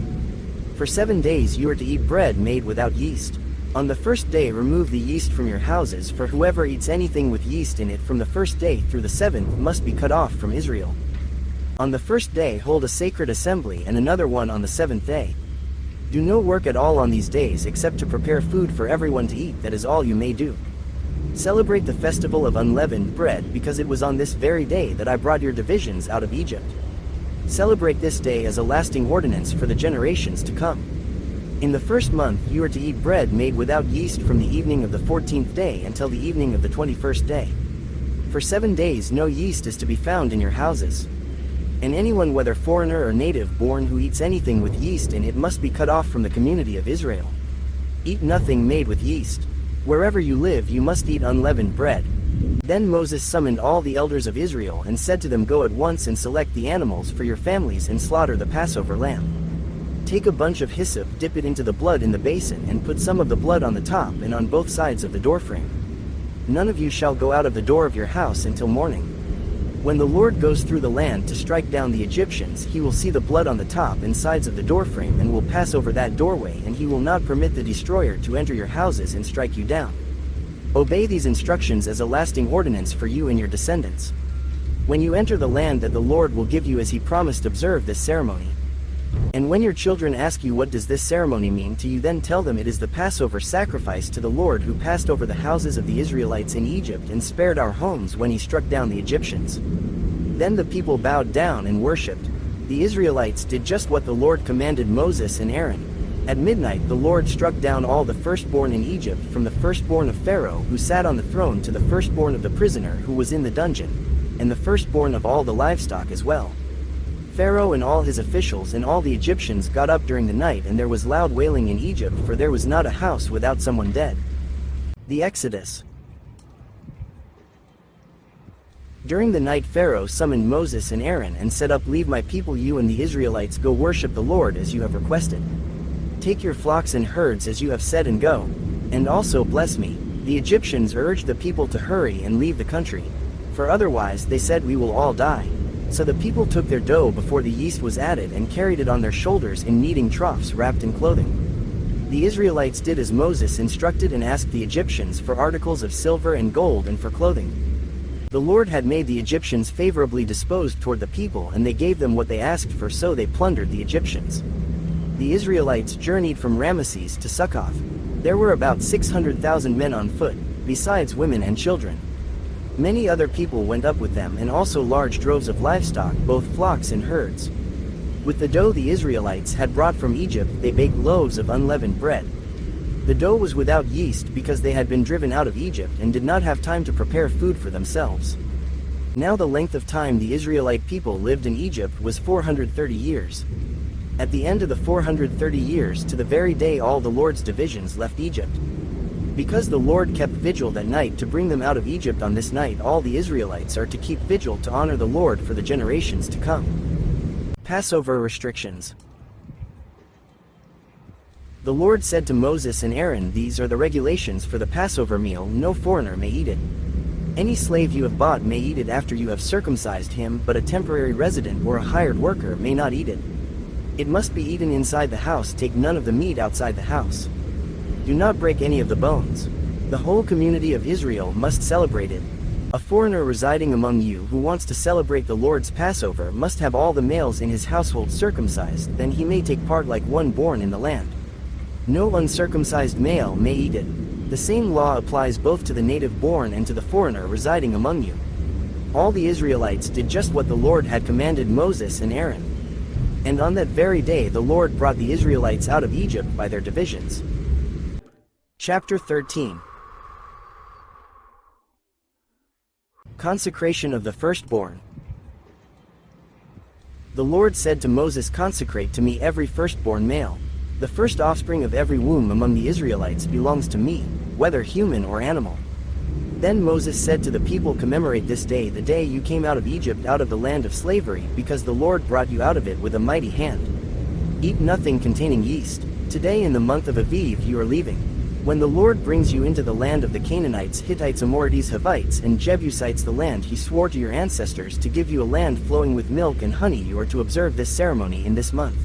For 7 days you are to eat bread made without yeast. On the first day remove the yeast from your houses, for whoever eats anything with yeast in it from the first day through the 7th must be cut off from Israel. On the first day hold a sacred assembly, and another one on the 7th day. Do no work at all on these days except to prepare food for everyone to eat. That is all you may do. Celebrate the festival of unleavened bread, because it was on this very day that I brought your divisions out of Egypt. Celebrate this day as a lasting ordinance for the generations to come. In the first month you are to eat bread made without yeast from the evening of the 14th day until the evening of the 21st day. For 7 days no yeast is to be found in your houses. And anyone, whether foreigner or native born, who eats anything with yeast in it must be cut off from the community of Israel. Eat nothing made with yeast. Wherever you live you must eat unleavened bread. Then Moses summoned all the elders of Israel and said to them, "Go at once and select the animals for your families and slaughter the Passover lamb. Take a bunch of hyssop, dip it into the blood in the basin, and put some of the blood on the top and on both sides of the doorframe. None of you shall go out of the door of your house until morning. When the Lord goes through the land to strike down the Egyptians, he will see the blood on the top and sides of the doorframe and will pass over that doorway, and he will not permit the destroyer to enter your houses and strike you down. Obey these instructions as a lasting ordinance for you and your descendants. When you enter the land that the Lord will give you as he promised, observe this ceremony. And when your children ask you, what does this ceremony mean to you, then tell them it is the Passover sacrifice to the Lord, who passed over the houses of the Israelites in Egypt and spared our homes when he struck down the Egyptians." Then the people bowed down and worshipped. The Israelites did just what the Lord commanded Moses and Aaron. At midnight the Lord struck down all the firstborn in Egypt, from the firstborn of Pharaoh who sat on the throne to the firstborn of the prisoner who was in the dungeon, and the firstborn of all the livestock as well. Pharaoh and all his officials and all the Egyptians got up during the night, and there was loud wailing in Egypt, for there was not a house without someone dead. The Exodus. During the night Pharaoh summoned Moses and Aaron and said, "Up, leave my people, you and the Israelites, go worship the Lord as you have requested. Take your flocks and herds as you have said and go, and also bless me." The Egyptians urged the people to hurry and leave the country, for otherwise they said we will all die. So the people took their dough before the yeast was added and carried it on their shoulders in kneading troughs wrapped in clothing. The Israelites did as Moses instructed and asked the Egyptians for articles of silver and gold and for clothing. The Lord had made the Egyptians favorably disposed toward the people, and they gave them what they asked for, so they plundered the Egyptians. The Israelites journeyed from Ramesses to Succoth. There were about 600,000 men on foot, besides women and children. Many other people went up with them, and also large droves of livestock, both flocks and herds. With the dough the Israelites had brought from Egypt, they baked loaves of unleavened bread. The dough was without yeast because they had been driven out of Egypt and did not have time to prepare food for themselves. Now the length of time the Israelite people lived in Egypt was 430 years. At the end of the 430 years, to the very day all the Lord's divisions left Egypt. Because the Lord kept vigil that night to bring them out of Egypt, on this night all the Israelites are to keep vigil to honor the Lord for the generations to come. Passover restrictions. The Lord said to Moses and Aaron, "These are the regulations for the Passover meal. No foreigner may eat it. Any slave you have bought may eat it after you have circumcised him, but a temporary resident or a hired worker may not eat it. It must be eaten inside the house. Take none of the meat outside the house. Do not break any of the bones. The whole community of Israel must celebrate it. A foreigner residing among you who wants to celebrate the Lord's Passover must have all the males in his household circumcised, then he may take part like one born in the land. No uncircumcised male may eat it. The same law applies both to the native born and to the foreigner residing among you." All the Israelites did just what the Lord had commanded Moses and Aaron. And on that very day the Lord brought the Israelites out of Egypt by their divisions. Chapter 13. Consecration of the Firstborn. The Lord said to Moses, "Consecrate to me every firstborn male. The first offspring of every womb among the Israelites belongs to me, whether human or animal." Then Moses said to the people, "Commemorate this day, the day you came out of Egypt, out of the land of slavery, because the Lord brought you out of it with a mighty hand. Eat nothing containing yeast. Today in the month of Aviv you are leaving. When the Lord brings you into the land of the Canaanites, Hittites, Amorites, Hivites, and Jebusites, the land he swore to your ancestors to give you, a land flowing with milk and honey, you are to observe this ceremony in this month.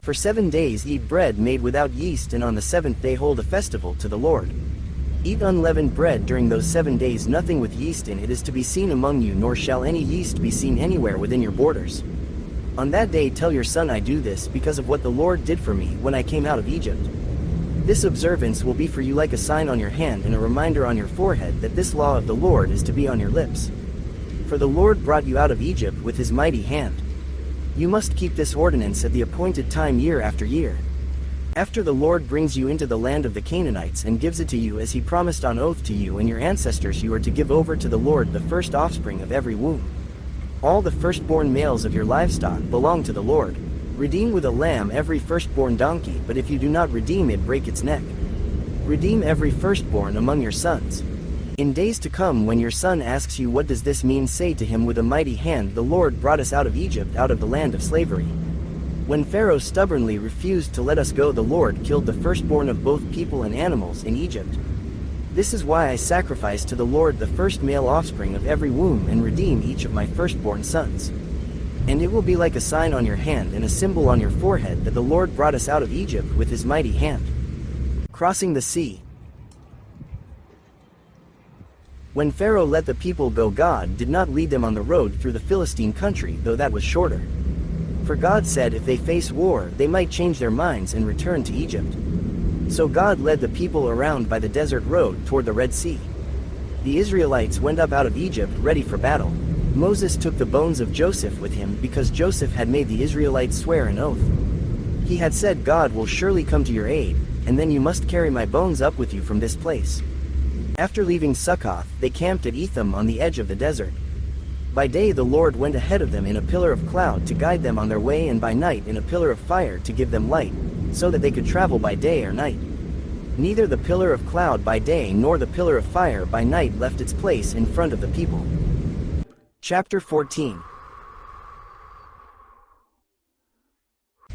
For 7 days eat bread made without yeast, and on the 7th day hold a festival to the Lord. Eat unleavened bread during those 7 days, nothing with yeast in it is to be seen among you, nor shall any yeast be seen anywhere within your borders. On that day tell your son, I do this because of what the Lord did for me when I came out of Egypt. This observance will be for you like a sign on your hand and a reminder on your forehead that this law of the Lord is to be on your lips. For the Lord brought you out of Egypt with his mighty hand. You must keep this ordinance at the appointed time year after year. After the Lord brings you into the land of the Canaanites and gives it to you as he promised on oath to you and your ancestors, you are to give over to the Lord the first offspring of every womb. All the firstborn males of your livestock belong to the Lord. Redeem with a lamb every firstborn donkey, but if you do not redeem it, break its neck. Redeem every firstborn among your sons. In days to come, when your son asks you, what does this mean, say to him, with a mighty hand the Lord brought us out of Egypt, out of the land of slavery. When Pharaoh stubbornly refused to let us go, the Lord killed the firstborn of both people and animals in Egypt. This is why I sacrifice to the Lord the first male offspring of every womb and redeem each of my firstborn sons. And it will be like a sign on your hand and a symbol on your forehead that the Lord brought us out of Egypt with his mighty hand. Crossing the sea. When Pharaoh let the people go, God did not lead them on the road through the Philistine country, though that was shorter. For God said if they face war, they might change their minds and return to Egypt. So God led the people around by the desert road toward the Red Sea. The Israelites went up out of Egypt ready for battle. Moses took the bones of Joseph with him because Joseph had made the Israelites swear an oath. He had said, God will surely come to your aid, and then you must carry my bones up with you from this place. After leaving Succoth, they camped at Etham on the edge of the desert. By day the Lord went ahead of them in a pillar of cloud to guide them on their way, and by night in a pillar of fire to give them light, so that they could travel by day or night. Neither the pillar of cloud by day nor the pillar of fire by night left its place in front of the people. Chapter 14.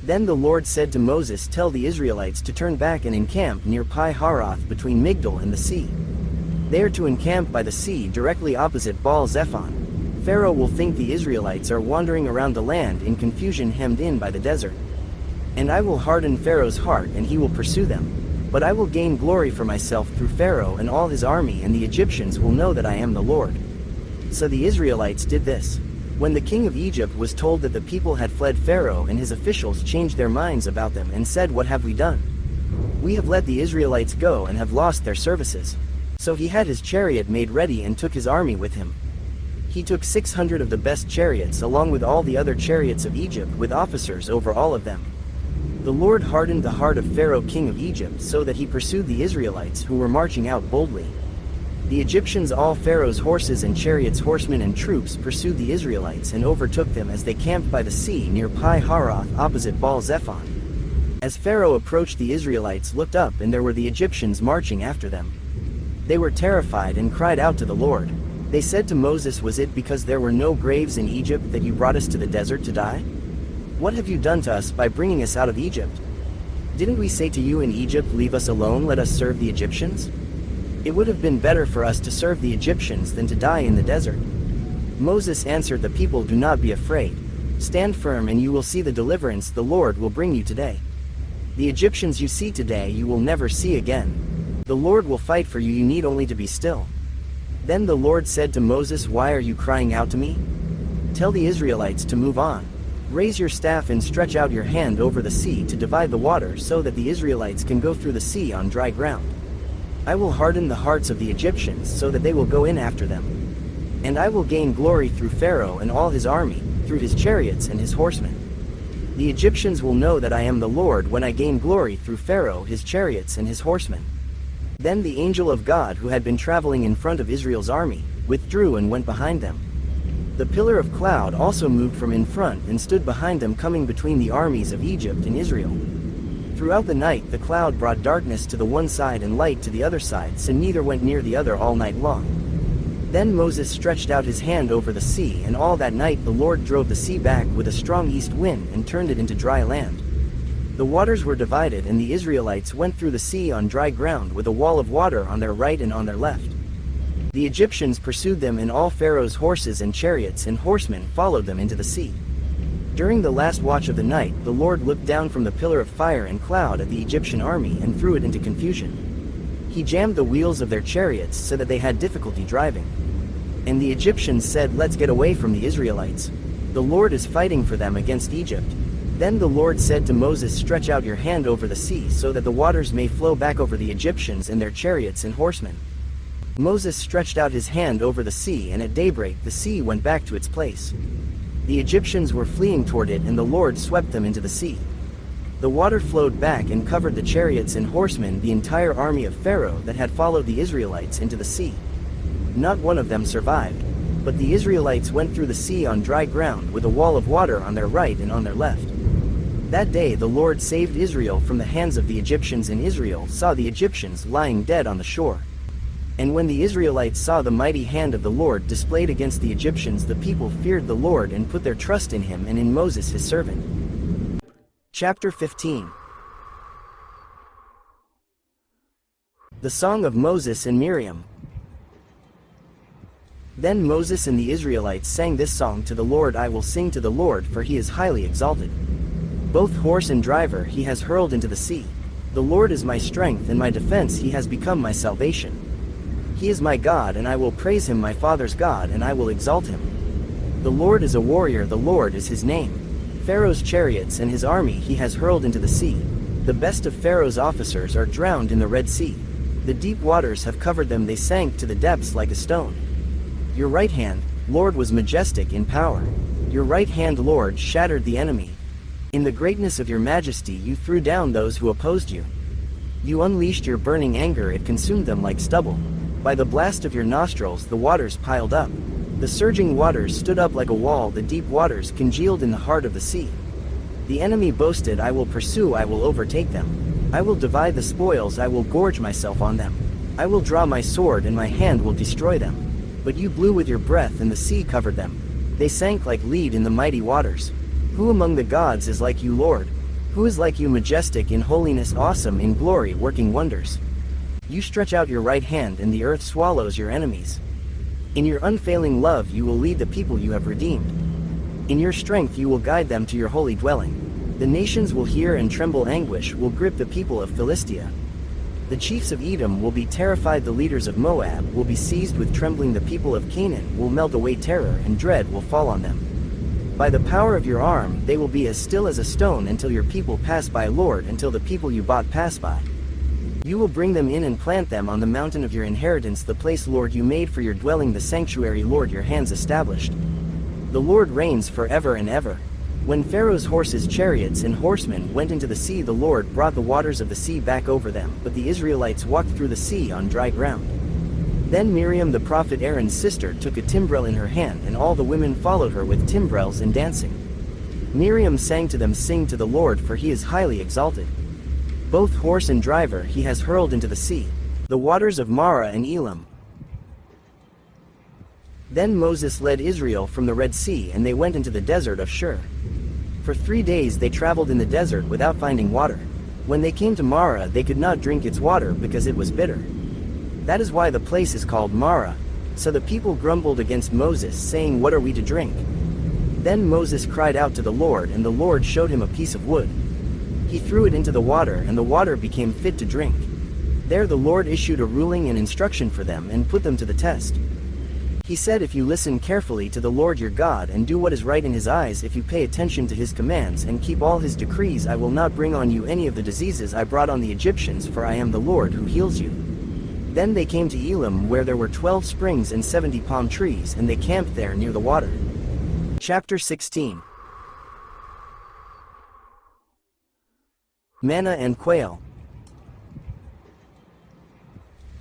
Then the Lord said to Moses, "Tell the Israelites to turn back and encamp near Pi-haroth between Migdol and the sea. They are to encamp by the sea directly opposite Baal-zephon. Pharaoh will think the Israelites are wandering around the land in confusion, hemmed in by the desert. And I will harden Pharaoh's heart and he will pursue them. But I will gain glory for myself through Pharaoh and all his army, and the Egyptians will know that I am the Lord." So the Israelites did this. When the king of Egypt was told that the people had fled, Pharaoh and his officials changed their minds about them and said, "What have we done? We have let the Israelites go and have lost their services." So he had his chariot made ready and took his army with him. He took 600 of the best chariots along with all the other chariots of Egypt, with officers over all of them. The Lord hardened the heart of Pharaoh king of Egypt so that he pursued the Israelites who were marching out boldly. The Egyptians, all Pharaoh's horses and chariots, horsemen and troops, pursued the Israelites and overtook them as they camped by the sea near Pi-haroth opposite Baal-zephon. As Pharaoh approached, the Israelites looked up, and there were the Egyptians marching after them. They were terrified and cried out to the Lord. They said to Moses, "Was it because there were no graves in Egypt that you brought us to the desert to die? What have you done to us by bringing us out of Egypt? Didn't we say to you in Egypt, 'Leave us alone, let us serve the Egyptians'? It would have been better for us to serve the Egyptians than to die in the desert." Moses answered the people, "Do not be afraid. Stand firm and you will see the deliverance the Lord will bring you today. The Egyptians you see today you will never see again. The Lord will fight for you, you need only to be still." Then the Lord said to Moses, "Why are you crying out to me? Tell the Israelites to move on. Raise your staff and stretch out your hand over the sea to divide the water so that the Israelites can go through the sea on dry ground. I will harden the hearts of the Egyptians so that they will go in after them. And I will gain glory through Pharaoh and all his army, through his chariots and his horsemen. The Egyptians will know that I am the Lord when I gain glory through Pharaoh, his chariots and his horsemen." Then the angel of God, who had been traveling in front of Israel's army, withdrew and went behind them. The pillar of cloud also moved from in front and stood behind them, coming between the armies of Egypt and Israel. Throughout the night the cloud brought darkness to the one side and light to the other side, so neither went near the other all night long. Then Moses stretched out his hand over the sea, and all that night the Lord drove the sea back with a strong east wind and turned it into dry land. The waters were divided, and the Israelites went through the sea on dry ground with a wall of water on their right and on their left. The Egyptians pursued them, and all Pharaoh's horses and chariots and horsemen followed them into the sea. During the last watch of the night, the Lord looked down from the pillar of fire and cloud at the Egyptian army and threw it into confusion. He jammed the wheels of their chariots so that they had difficulty driving. And the Egyptians said, "Let's get away from the Israelites. The Lord is fighting for them against Egypt." Then the Lord said to Moses, "Stretch out your hand over the sea so that the waters may flow back over the Egyptians and their chariots and horsemen." Moses stretched out his hand over the sea, and at daybreak the sea went back to its place. The Egyptians were fleeing toward it, and the Lord swept them into the sea. The water flowed back and covered the chariots and horsemen, the entire army of Pharaoh that had followed the Israelites into the sea. Not one of them survived, but the Israelites went through the sea on dry ground with a wall of water on their right and on their left. That day the Lord saved Israel from the hands of the Egyptians, and Israel saw the Egyptians lying dead on the shore. And when the Israelites saw the mighty hand of the Lord displayed against the Egyptians, the people feared the Lord and put their trust in him and in Moses his servant. Chapter 15. The Song of Moses and Miriam. Then Moses and the Israelites sang this song to the Lord: "I will sing to the Lord, for he is highly exalted. Both horse and driver he has hurled into the sea. The Lord is my strength and my defense, he has become my salvation. He is my God, and I will praise him, my father's God, and I will exalt him. The Lord is a warrior, the Lord is his name. Pharaoh's chariots and his army he has hurled into the sea. The best of Pharaoh's officers are drowned in the Red Sea. The deep waters have covered them, they sank to the depths like a stone. Your right hand, Lord, was majestic in power. Your right hand, Lord, shattered the enemy. In the greatness of your majesty you threw down those who opposed you. You unleashed your burning anger, it consumed them like stubble. By the blast of your nostrils the waters piled up. The surging waters stood up like a wall, the deep waters congealed in the heart of the sea. The enemy boasted, I will pursue, I will overtake them. I will divide the spoils, I will gorge myself on them. I will draw my sword and my hand will destroy them. But you blew with your breath and the sea covered them. They sank like lead in the mighty waters. Who among the gods is like you, Lord? Who is like you, majestic in holiness, awesome in glory, working wonders? You stretch out your right hand and the earth swallows your enemies. In your unfailing love you will lead the people you have redeemed. In your strength you will guide them to your holy dwelling. The nations will hear and tremble, anguish will grip the people of Philistia. The chiefs of Edom will be terrified, the leaders of Moab will be seized with trembling, the people of Canaan will melt away, terror and dread will fall on them. By the power of your arm they will be as still as a stone until your people pass by, Lord, until the people you bought pass by. You will bring them in and plant them on the mountain of your inheritance, the place, Lord, you made for your dwelling, the sanctuary, Lord, your hands established. The Lord reigns forever and ever. When Pharaoh's horses, chariots, and horsemen went into the sea, the Lord brought the waters of the sea back over them, but the Israelites walked through the sea on dry ground. Then Miriam the prophet, Aaron's sister, took a timbrel in her hand, and all the women followed her with timbrels and dancing. Miriam sang to them, sing to the Lord, for he is highly exalted. Both horse and driver he has hurled into the sea, the waters of Marah and Elam. Then Moses led Israel from the Red Sea, and they went into the desert of Shur. For 3 days they traveled in the desert without finding water. When they came to Marah they could not drink its water because it was bitter. That is why the place is called Marah. So the people grumbled against Moses, saying, what are we to drink? Then Moses cried out to the Lord, and the Lord showed him a piece of wood. He threw it into the water, and the water became fit to drink. There the Lord issued a ruling and instruction for them and put them to the test. He said, if you listen carefully to the Lord your God and do what is right in his eyes, if you pay attention to his commands and keep all his decrees, I will not bring on you any of the diseases I brought on the Egyptians, for I am the Lord who heals you. Then they came to Elim, where there were 12 springs and 70 palm trees, and they camped there near the water. Chapter 16. Manna and Quail.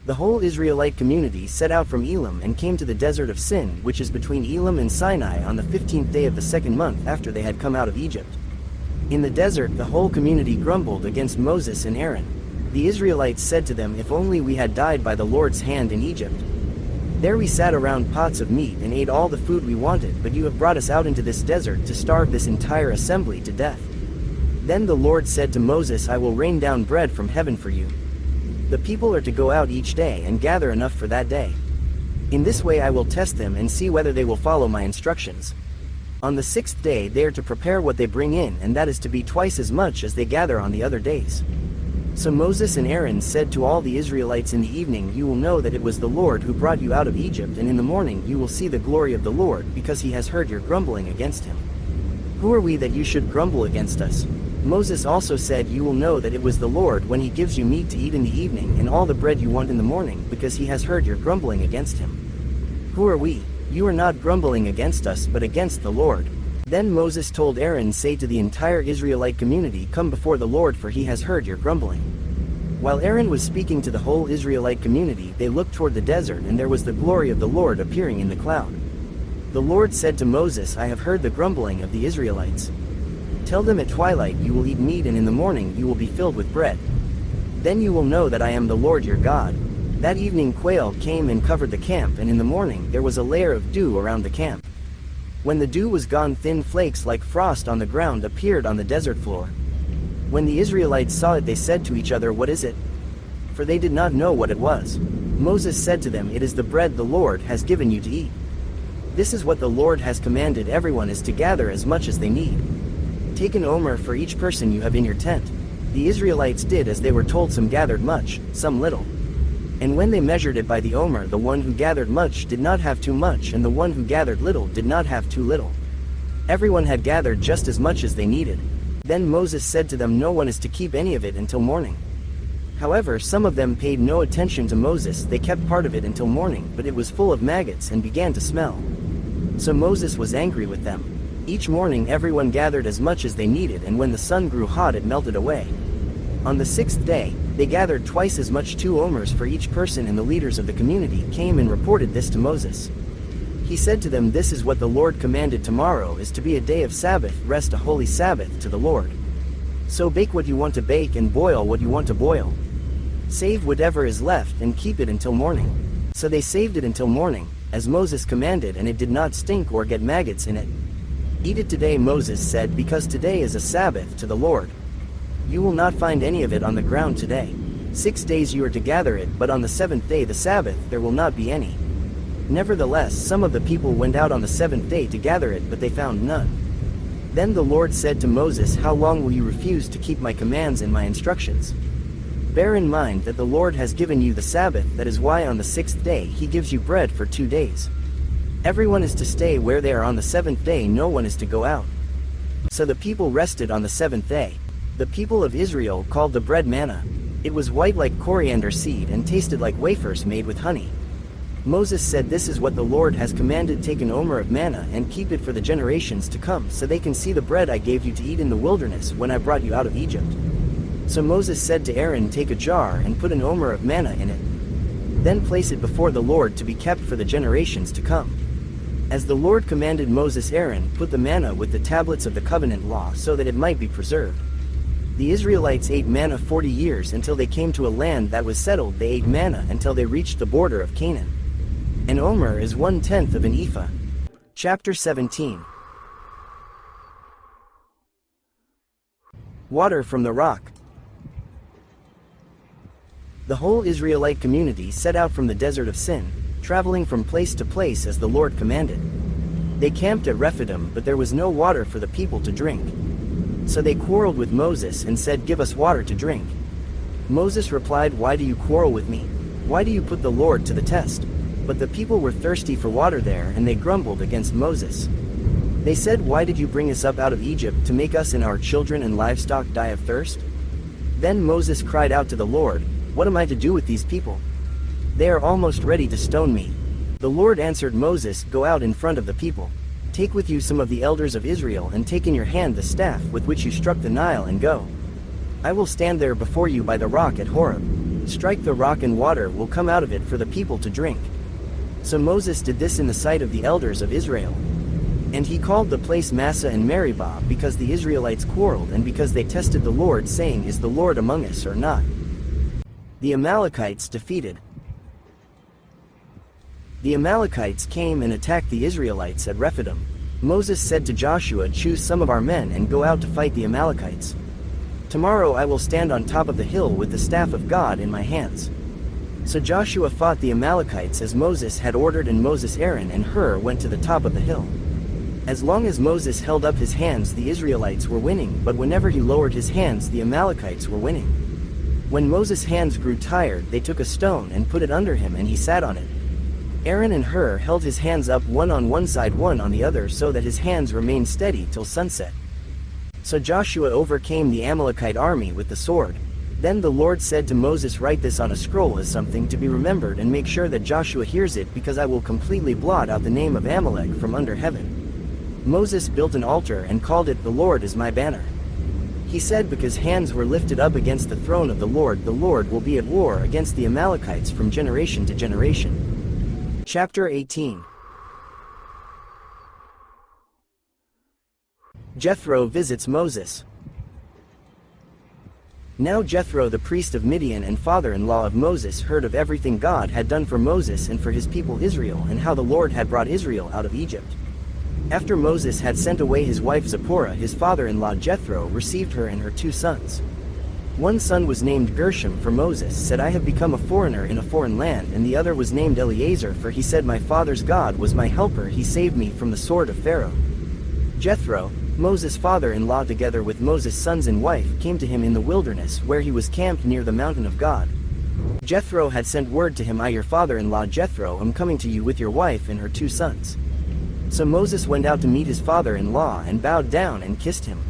The whole Israelite community set out from Elim and came to the desert of Sin, which is between Elim and Sinai, on the 15th day of the 2nd month after they had come out of Egypt. In the desert the whole community grumbled against Moses and Aaron. The Israelites said to them, if only we had died by the Lord's hand in Egypt. There we sat around pots of meat and ate all the food we wanted, but you have brought us out into this desert to starve this entire assembly to death. Then the Lord said to Moses, I will rain down bread from heaven for you. The people are to go out each day and gather enough for that day. In this way I will test them and see whether they will follow my instructions. On the 6th day they are to prepare what they bring in, and that is to be twice as much as they gather on the other days. So Moses and Aaron said to all the Israelites, in the evening you will know that it was the Lord who brought you out of Egypt, and in the morning you will see the glory of the Lord, because he has heard your grumbling against him. Who are we that you should grumble against us? Moses also said, you will know that it was the Lord when he gives you meat to eat in the evening and all the bread you want in the morning, because he has heard your grumbling against him. Who are we? You are not grumbling against us, but against the Lord. Then Moses told Aaron, say to the entire Israelite community, come before the Lord, for he has heard your grumbling. While Aaron was speaking to the whole Israelite community, they looked toward the desert, and there was the glory of the Lord appearing in the cloud. The Lord said to Moses, I have heard the grumbling of the Israelites. Tell them at twilight you will eat meat, and in the morning you will be filled with bread. Then you will know that I am the Lord your God. That evening quail came and covered the camp, and in the morning there was a layer of dew around the camp. When the dew was gone, thin flakes like frost on the ground appeared on the desert floor. When the Israelites saw it, they said to each other, what is it? For they did not know what it was. Moses said to them, it is the bread the Lord has given you to eat. This is what the Lord has commanded everyone is to gather as much as they need. Take an omer for each person you have in your tent. The Israelites did as they were told, some gathered much, some little. And when they measured it by the omer, the one who gathered much did not have too much, and the one who gathered little did not have too little. Everyone had gathered just as much as they needed. Then Moses said to them, no one is to keep any of it until morning. However, some of them paid no attention to Moses. They kept part of it until morning, but it was full of maggots and began to smell. So Moses was angry with them. Each morning everyone gathered as much as they needed, and when the sun grew hot it melted away. On the 6th day, they gathered twice as much, 2 omers for each person, and the leaders of the community came and reported this to Moses. He said to them, this is what the Lord commanded, tomorrow is to be a day of Sabbath, rest, a holy Sabbath to the Lord. So bake what you want to bake and boil what you want to boil. Save whatever is left and keep it until morning. So they saved it until morning, as Moses commanded, and it did not stink or get maggots in it. Eat it today, Moses said, because today is a Sabbath to the Lord. You will not find any of it on the ground today. 6 days you are to gather it, but on the 7th day, the Sabbath, there will not be any. Nevertheless, some of the people went out on the 7th day to gather it, but they found none. Then the Lord said to Moses, how long will you refuse to keep my commands and my instructions? Bear in mind that the Lord has given you the Sabbath, that is why on the 6th day he gives you bread for 2 days. Everyone is to stay where they are on the 7th day, no one is to go out. So the people rested on the 7th day. The people of Israel called the bread manna. It was white like coriander seed and tasted like wafers made with honey. Moses said, this is what the Lord has commanded, take an omer of manna and keep it for the generations to come, so they can see the bread I gave you to eat in the wilderness when I brought you out of Egypt. So Moses said to Aaron, take a jar and put an omer of manna in it. Then place it before the Lord to be kept for the generations to come. As the Lord commanded Moses, Aaron put the manna with the tablets of the covenant law so that it might be preserved. The Israelites ate manna 40 years until they came to a land that was settled. They ate manna until they reached the border of Canaan. An omer is 1/10 of an ephah. Chapter 17. Water from the rock. The whole Israelite community set out from the desert of Sin, traveling from place to place as the Lord commanded. They camped at Rephidim, but there was no water for the people to drink. So they quarreled with Moses and said, give us water to drink. Moses replied, why do you quarrel with me? Why do you put the Lord to the test? But the people were thirsty for water there, and they grumbled against Moses. They said, why did you bring us up out of Egypt to make us and our children and livestock die of thirst? Then Moses cried out to the Lord, what am I to do with these people? They are almost ready to stone me. The Lord answered Moses, go out in front of the people. Take with you some of the elders of Israel, and take in your hand the staff with which you struck the Nile, and go. I will stand there before you by the rock at Horeb. Strike the rock and water will come out of it for the people to drink. So Moses did this in the sight of the elders of Israel. And he called the place Massah and Meribah, because the Israelites quarreled and because they tested the Lord, saying, is the Lord among us or not? The Amalekites defeated. The Amalekites came and attacked the Israelites at Rephidim. Moses said to Joshua, choose some of our men and go out to fight the Amalekites. Tomorrow I will stand on top of the hill with the staff of God in my hands. So Joshua fought the Amalekites as Moses had ordered, and Moses, Aaron, and Hur went to the top of the hill. As long as Moses held up his hands, the Israelites were winning, but whenever he lowered his hands, the Amalekites were winning. When Moses' hands grew tired, they took a stone and put it under him, and he sat on it. Aaron and Hur held his hands up, one on one side, one on the other, so that his hands remained steady till sunset. So Joshua overcame the Amalekite army with the sword. Then the Lord said to Moses, write this on a scroll as something to be remembered, and make sure that Joshua hears it, because I will completely blot out the name of Amalek from under heaven. Moses built an altar and called it, the Lord is my banner. He said, because hands were lifted up against the throne of the Lord will be at war against the Amalekites from generation to generation. Chapter 18. Jethro visits Moses. Now Jethro the priest of Midian and father-in-law of Moses heard of everything God had done for Moses and for his people Israel, and how the Lord had brought Israel out of Egypt. After Moses had sent away his wife Zipporah, his father-in-law Jethro received her and her 2 sons. One son was named Gershom, for Moses said, I have become a foreigner in a foreign land, and the other was named Eleazar, for he said, my father's God was my helper, he saved me from the sword of Pharaoh. Jethro, Moses' father-in-law, together with Moses' sons and wife, came to him in the wilderness, where he was camped near the mountain of God. Jethro had sent word to him, I, your father-in-law Jethro, am coming to you with your wife and her 2 sons. So Moses went out to meet his father-in-law and bowed down and kissed him.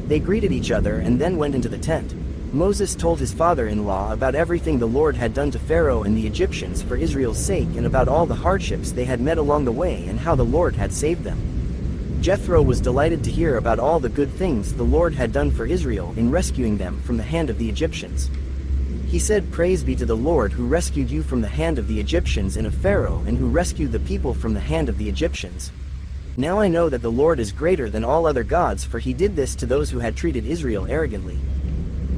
They greeted each other and then went into the tent. Moses told his father-in-law about everything the Lord had done to Pharaoh and the Egyptians for Israel's sake, and about all the hardships they had met along the way and how the Lord had saved them. Jethro was delighted to hear about all the good things the Lord had done for Israel in rescuing them from the hand of the Egyptians. He said, praise be to the Lord who rescued you from the hand of the Egyptians and of Pharaoh, and who rescued the people from the hand of the Egyptians. Now I know that the Lord is greater than all other gods, for he did this to those who had treated Israel arrogantly.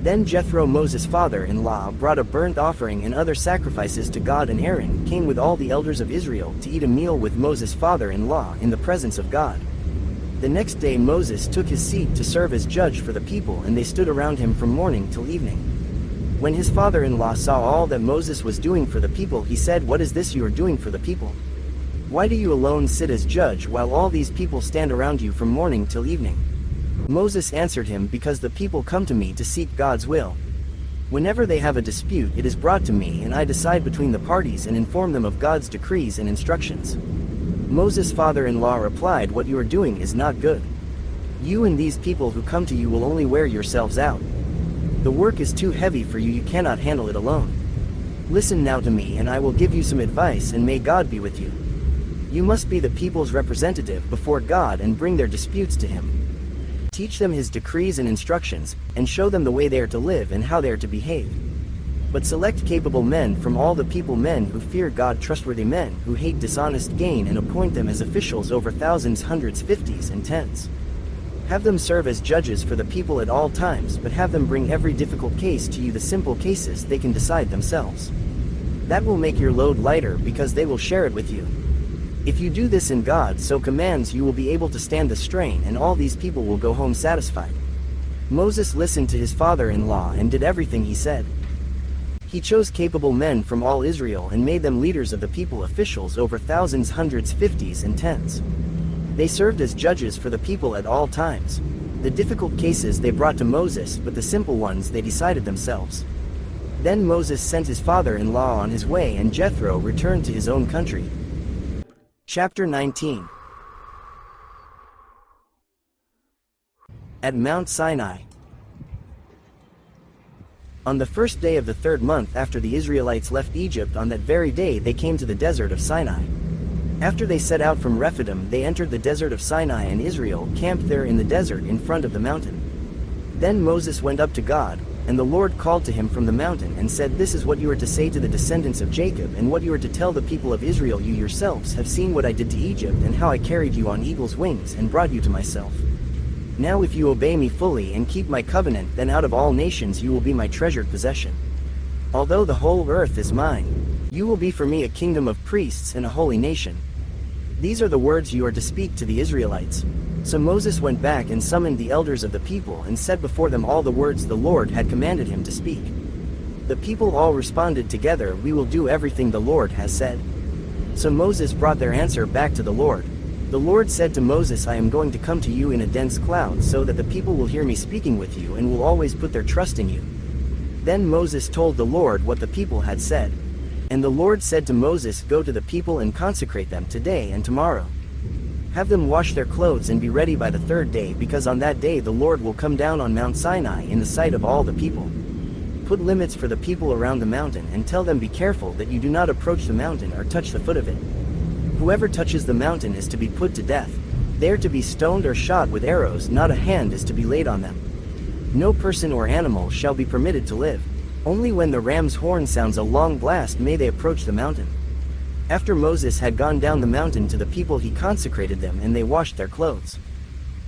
Then Jethro, Moses' father-in-law, brought a burnt offering and other sacrifices to God, and Aaron came with all the elders of Israel to eat a meal with Moses' father-in-law in the presence of God. The next day Moses took his seat to serve as judge for the people, and they stood around him from morning till evening. When his father-in-law saw all that Moses was doing for the people, he said, "What is this you are doing for the people? Why do you alone sit as judge while all these people stand around you from morning till evening?" Moses answered him, "Because the people come to me to seek God's will. Whenever they have a dispute, it is brought to me, and I decide between the parties and inform them of God's decrees and instructions." Moses' father-in-law replied, "What you are doing is not good. You and these people who come to you will only wear yourselves out. The work is too heavy for you, you cannot handle it alone. Listen now to me, and I will give you some advice, and may God be with you. You must be the people's representative before God and bring their disputes to him. Teach them his decrees and instructions, and show them the way they are to live and how they are to behave. But select capable men from all the people, men who fear God, trustworthy men who hate dishonest gain, and appoint them as officials over thousands, hundreds, fifties, and tens. Have them serve as judges for the people at all times, but have them bring every difficult case to you, the simple cases they can decide themselves. That will make your load lighter, because they will share it with you. If you do this in God so commands, you will be able to stand the strain, and all these people will go home satisfied." Moses listened to his father-in-law and did everything he said. He chose capable men from all Israel and made them leaders of the people, officials over thousands, hundreds, fifties, and tens. They served as judges for the people at all times. The difficult cases they brought to Moses, but the simple ones they decided themselves. Then Moses sent his father-in-law on his way, and Jethro returned to his own country. Chapter 19. At Mount Sinai. On the first day of the third month after the Israelites left Egypt, on that very day they came to the desert of Sinai. After they set out from Rephidim, they entered the desert of Sinai, and Israel camped there in the desert in front of the mountain. Then Moses went up to God, and the Lord called to him from the mountain and said, "This is what you are to say to the descendants of Jacob, and what you are to tell the people of Israel. You yourselves have seen what I did to Egypt, and how I carried you on eagle's wings and brought you to myself. Now if you obey me fully and keep my covenant, then out of all nations you will be my treasured possession. Although the whole earth is mine, you will be for me a kingdom of priests and a holy nation. These are the words you are to speak to the Israelites." So Moses went back and summoned the elders of the people and said before them all the words the Lord had commanded him to speak. The people all responded together, "We will do everything the Lord has said." So Moses brought their answer back to the Lord. The Lord said to Moses, "I am going to come to you in a dense cloud, so that the people will hear me speaking with you and will always put their trust in you." Then Moses told the Lord what the people had said. And the Lord said to Moses, "Go to the people and consecrate them today and tomorrow. Have them wash their clothes and be ready by the third day, because on that day the Lord will come down on Mount Sinai in the sight of all the people. Put limits for the people around the mountain, and tell them, be careful that you do not approach the mountain or touch the foot of it. Whoever touches the mountain is to be put to death. They are to be stoned or shot with arrows, not a hand is to be laid on them. No person or animal shall be permitted to live. Only when the ram's horn sounds a long blast may they approach the mountain." After Moses had gone down the mountain to the people, he consecrated them, and they washed their clothes.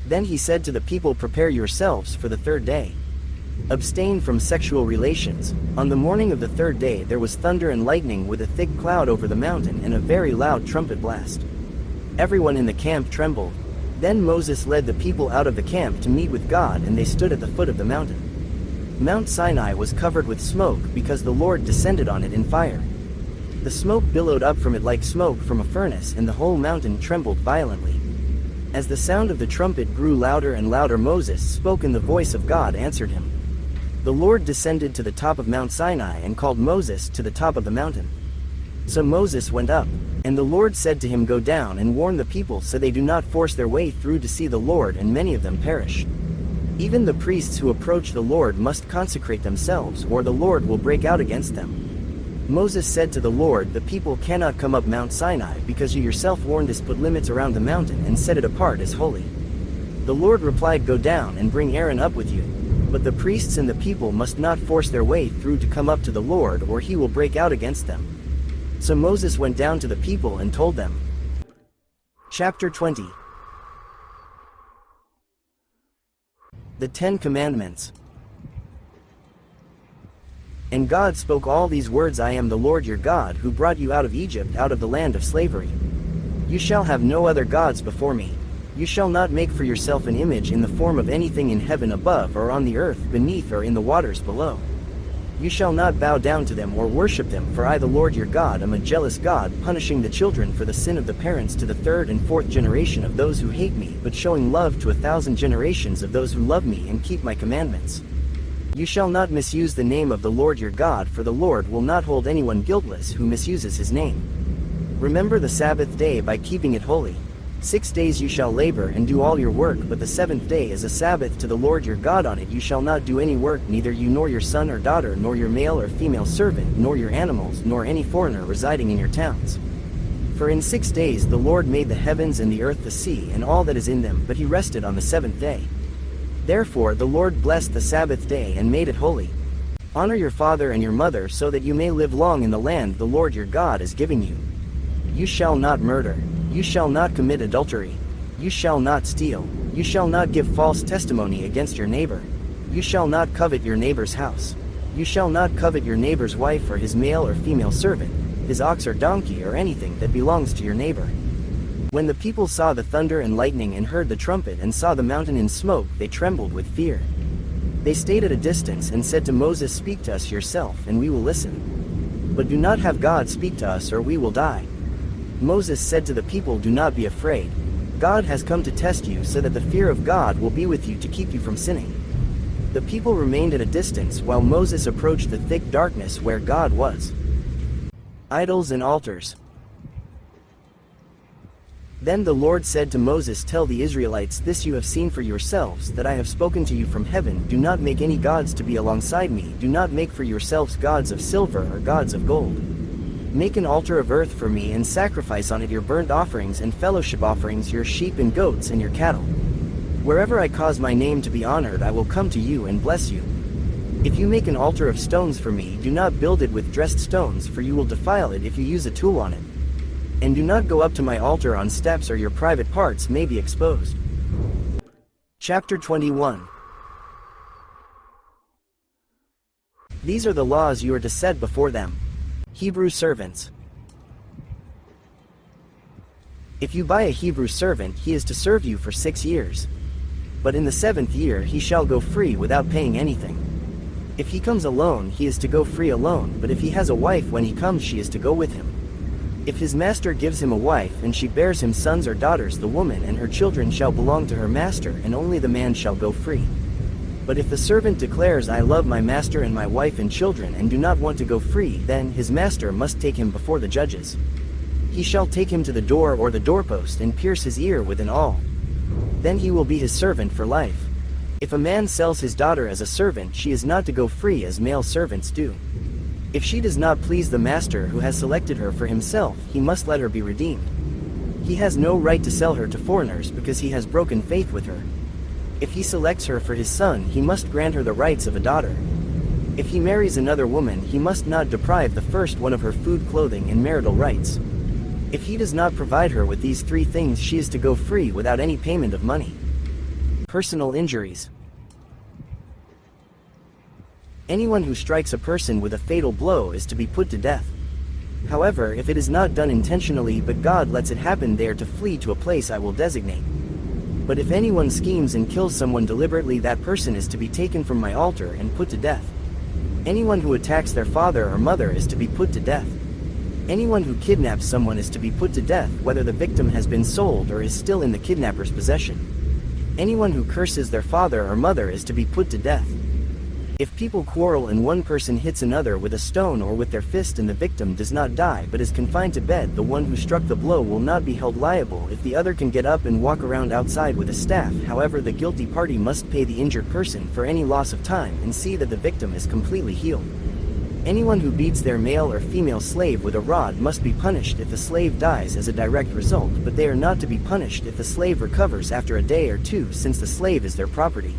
Then he said to the people, "Prepare yourselves for the third day. Abstain from sexual relations." On the morning of the third day there was thunder and lightning with a thick cloud over the mountain, and a very loud trumpet blast. Everyone in the camp trembled. Then Moses led the people out of the camp to meet with God, and they stood at the foot of the mountain. Mount Sinai was covered with smoke, because the Lord descended on it in fire. The smoke billowed up from it like smoke from a furnace, and the whole mountain trembled violently. As the sound of the trumpet grew louder and louder, Moses spoke, and the voice of God answered him. The Lord descended to the top of Mount Sinai and called Moses to the top of the mountain. So Moses went up, and the Lord said to him, "Go down and warn the people, so they do not force their way through to see the Lord, and many of them perish. Even the priests who approach the Lord must consecrate themselves, or the Lord will break out against them." Moses said to the Lord, "The people cannot come up Mount Sinai, because you yourself warned us, put limits around the mountain and set it apart as holy." The Lord replied, "Go down and bring Aaron up with you. But the priests and the people must not force their way through to come up to the Lord, or he will break out against them." So Moses went down to the people and told them. Chapter 20. The Ten Commandments. And God spoke all these words, "I am the Lord your God, who brought you out of Egypt, out of the land of slavery. You shall have no other gods before me. You shall not make for yourself an image in the form of anything in heaven above or on the earth beneath or in the waters below. You shall not bow down to them or worship them, for I the Lord your God am a jealous God, punishing the children for the sin of the parents to the third and fourth generation of those who hate me, but showing love to 1,000 generations of those who love me and keep my commandments. You shall not misuse the name of the Lord your God, for the Lord will not hold anyone guiltless who misuses his name. Remember the Sabbath day by keeping it holy. 6 days you shall labor and do all your work, but the seventh day is a Sabbath to the Lord your God. On it you shall not do any work, neither you nor your son or daughter, nor your male or female servant, nor your animals, nor any foreigner residing in your towns. For in 6 days the Lord made the heavens and the earth, the sea, and all that is in them, but he rested on the seventh day. Therefore the Lord blessed the Sabbath day and made it holy. Honor your father and your mother, so that you may live long in the land the Lord your God is giving you. You shall not murder. You shall not commit adultery. You shall not steal. You shall not give false testimony against your neighbor. You shall not covet your neighbor's house. You shall not covet your neighbor's wife or his male or female servant, his ox or donkey, or anything that belongs to your neighbor. When the people saw the thunder and lightning and heard the trumpet and saw the mountain in smoke, they trembled with fear. They stayed at a distance and said to Moses, "Speak to us yourself, and we will listen. But do not have God speak to us, or we will die." Moses said to the people, "Do not be afraid. God has come to test you, so that the fear of God will be with you to keep you from sinning." The people remained at a distance while Moses approached the thick darkness where God was. Idols and altars. Then the Lord said to Moses, "Tell the Israelites, this you have seen for yourselves, that I have spoken to you from heaven. Do not make any gods to be alongside me. Do not make for yourselves gods of silver or gods of gold. Make an altar of earth for me and sacrifice on it your burnt offerings and fellowship offerings, your sheep and goats and your cattle. Wherever I cause my name to be honored, I will come to you and bless you. If you make an altar of stones for me, do not build it with dressed stones, for you will defile it if you use a tool on it. And do not go up to my altar on steps, or your private parts may be exposed." Chapter 21. These are the laws you are to set before them. Hebrew servants. If you buy a Hebrew servant, he is to serve you for 6 years. But in the 7th year he shall go free without paying anything. If he comes alone, he is to go free alone, but if he has a wife when he comes, she is to go with him. If his master gives him a wife, and she bears him sons or daughters, the woman and her children shall belong to her master, and only the man shall go free. But if the servant declares, "I love my master and my wife and children," and do not want to go free, then his master must take him before the judges. He shall take him to the door or the doorpost and pierce his ear with an awl. Then he will be his servant for life. If a man sells his daughter as a servant, she is not to go free as male servants do. If she does not please the master who has selected her for himself, he must let her be redeemed. He has no right to sell her to foreigners because he has broken faith with her. If he selects her for his son, he must grant her the rights of a daughter. If he marries another woman, he must not deprive the first one of her food, clothing, and marital rights. If he does not provide her with these 3 things, she is to go free without any payment of money. Personal injuries. Anyone who strikes a person with a fatal blow is to be put to death. However, if it is not done intentionally but God lets it happen, they are to flee to a place I will designate. But if anyone schemes and kills someone deliberately, that person is to be taken from my altar and put to death. Anyone who attacks their father or mother is to be put to death. Anyone who kidnaps someone is to be put to death, whether the victim has been sold or is still in the kidnapper's possession. Anyone who curses their father or mother is to be put to death. If people quarrel and one person hits another with a stone or with their fist and the victim does not die but is confined to bed, the one who struck the blow will not be held liable if the other can get up and walk around outside with a staff. However, the guilty party must pay the injured person for any loss of time and see that the victim is completely healed. Anyone who beats their male or female slave with a rod must be punished if the slave dies as a direct result, but they are not to be punished if the slave recovers after a day or 2, since the slave is their property.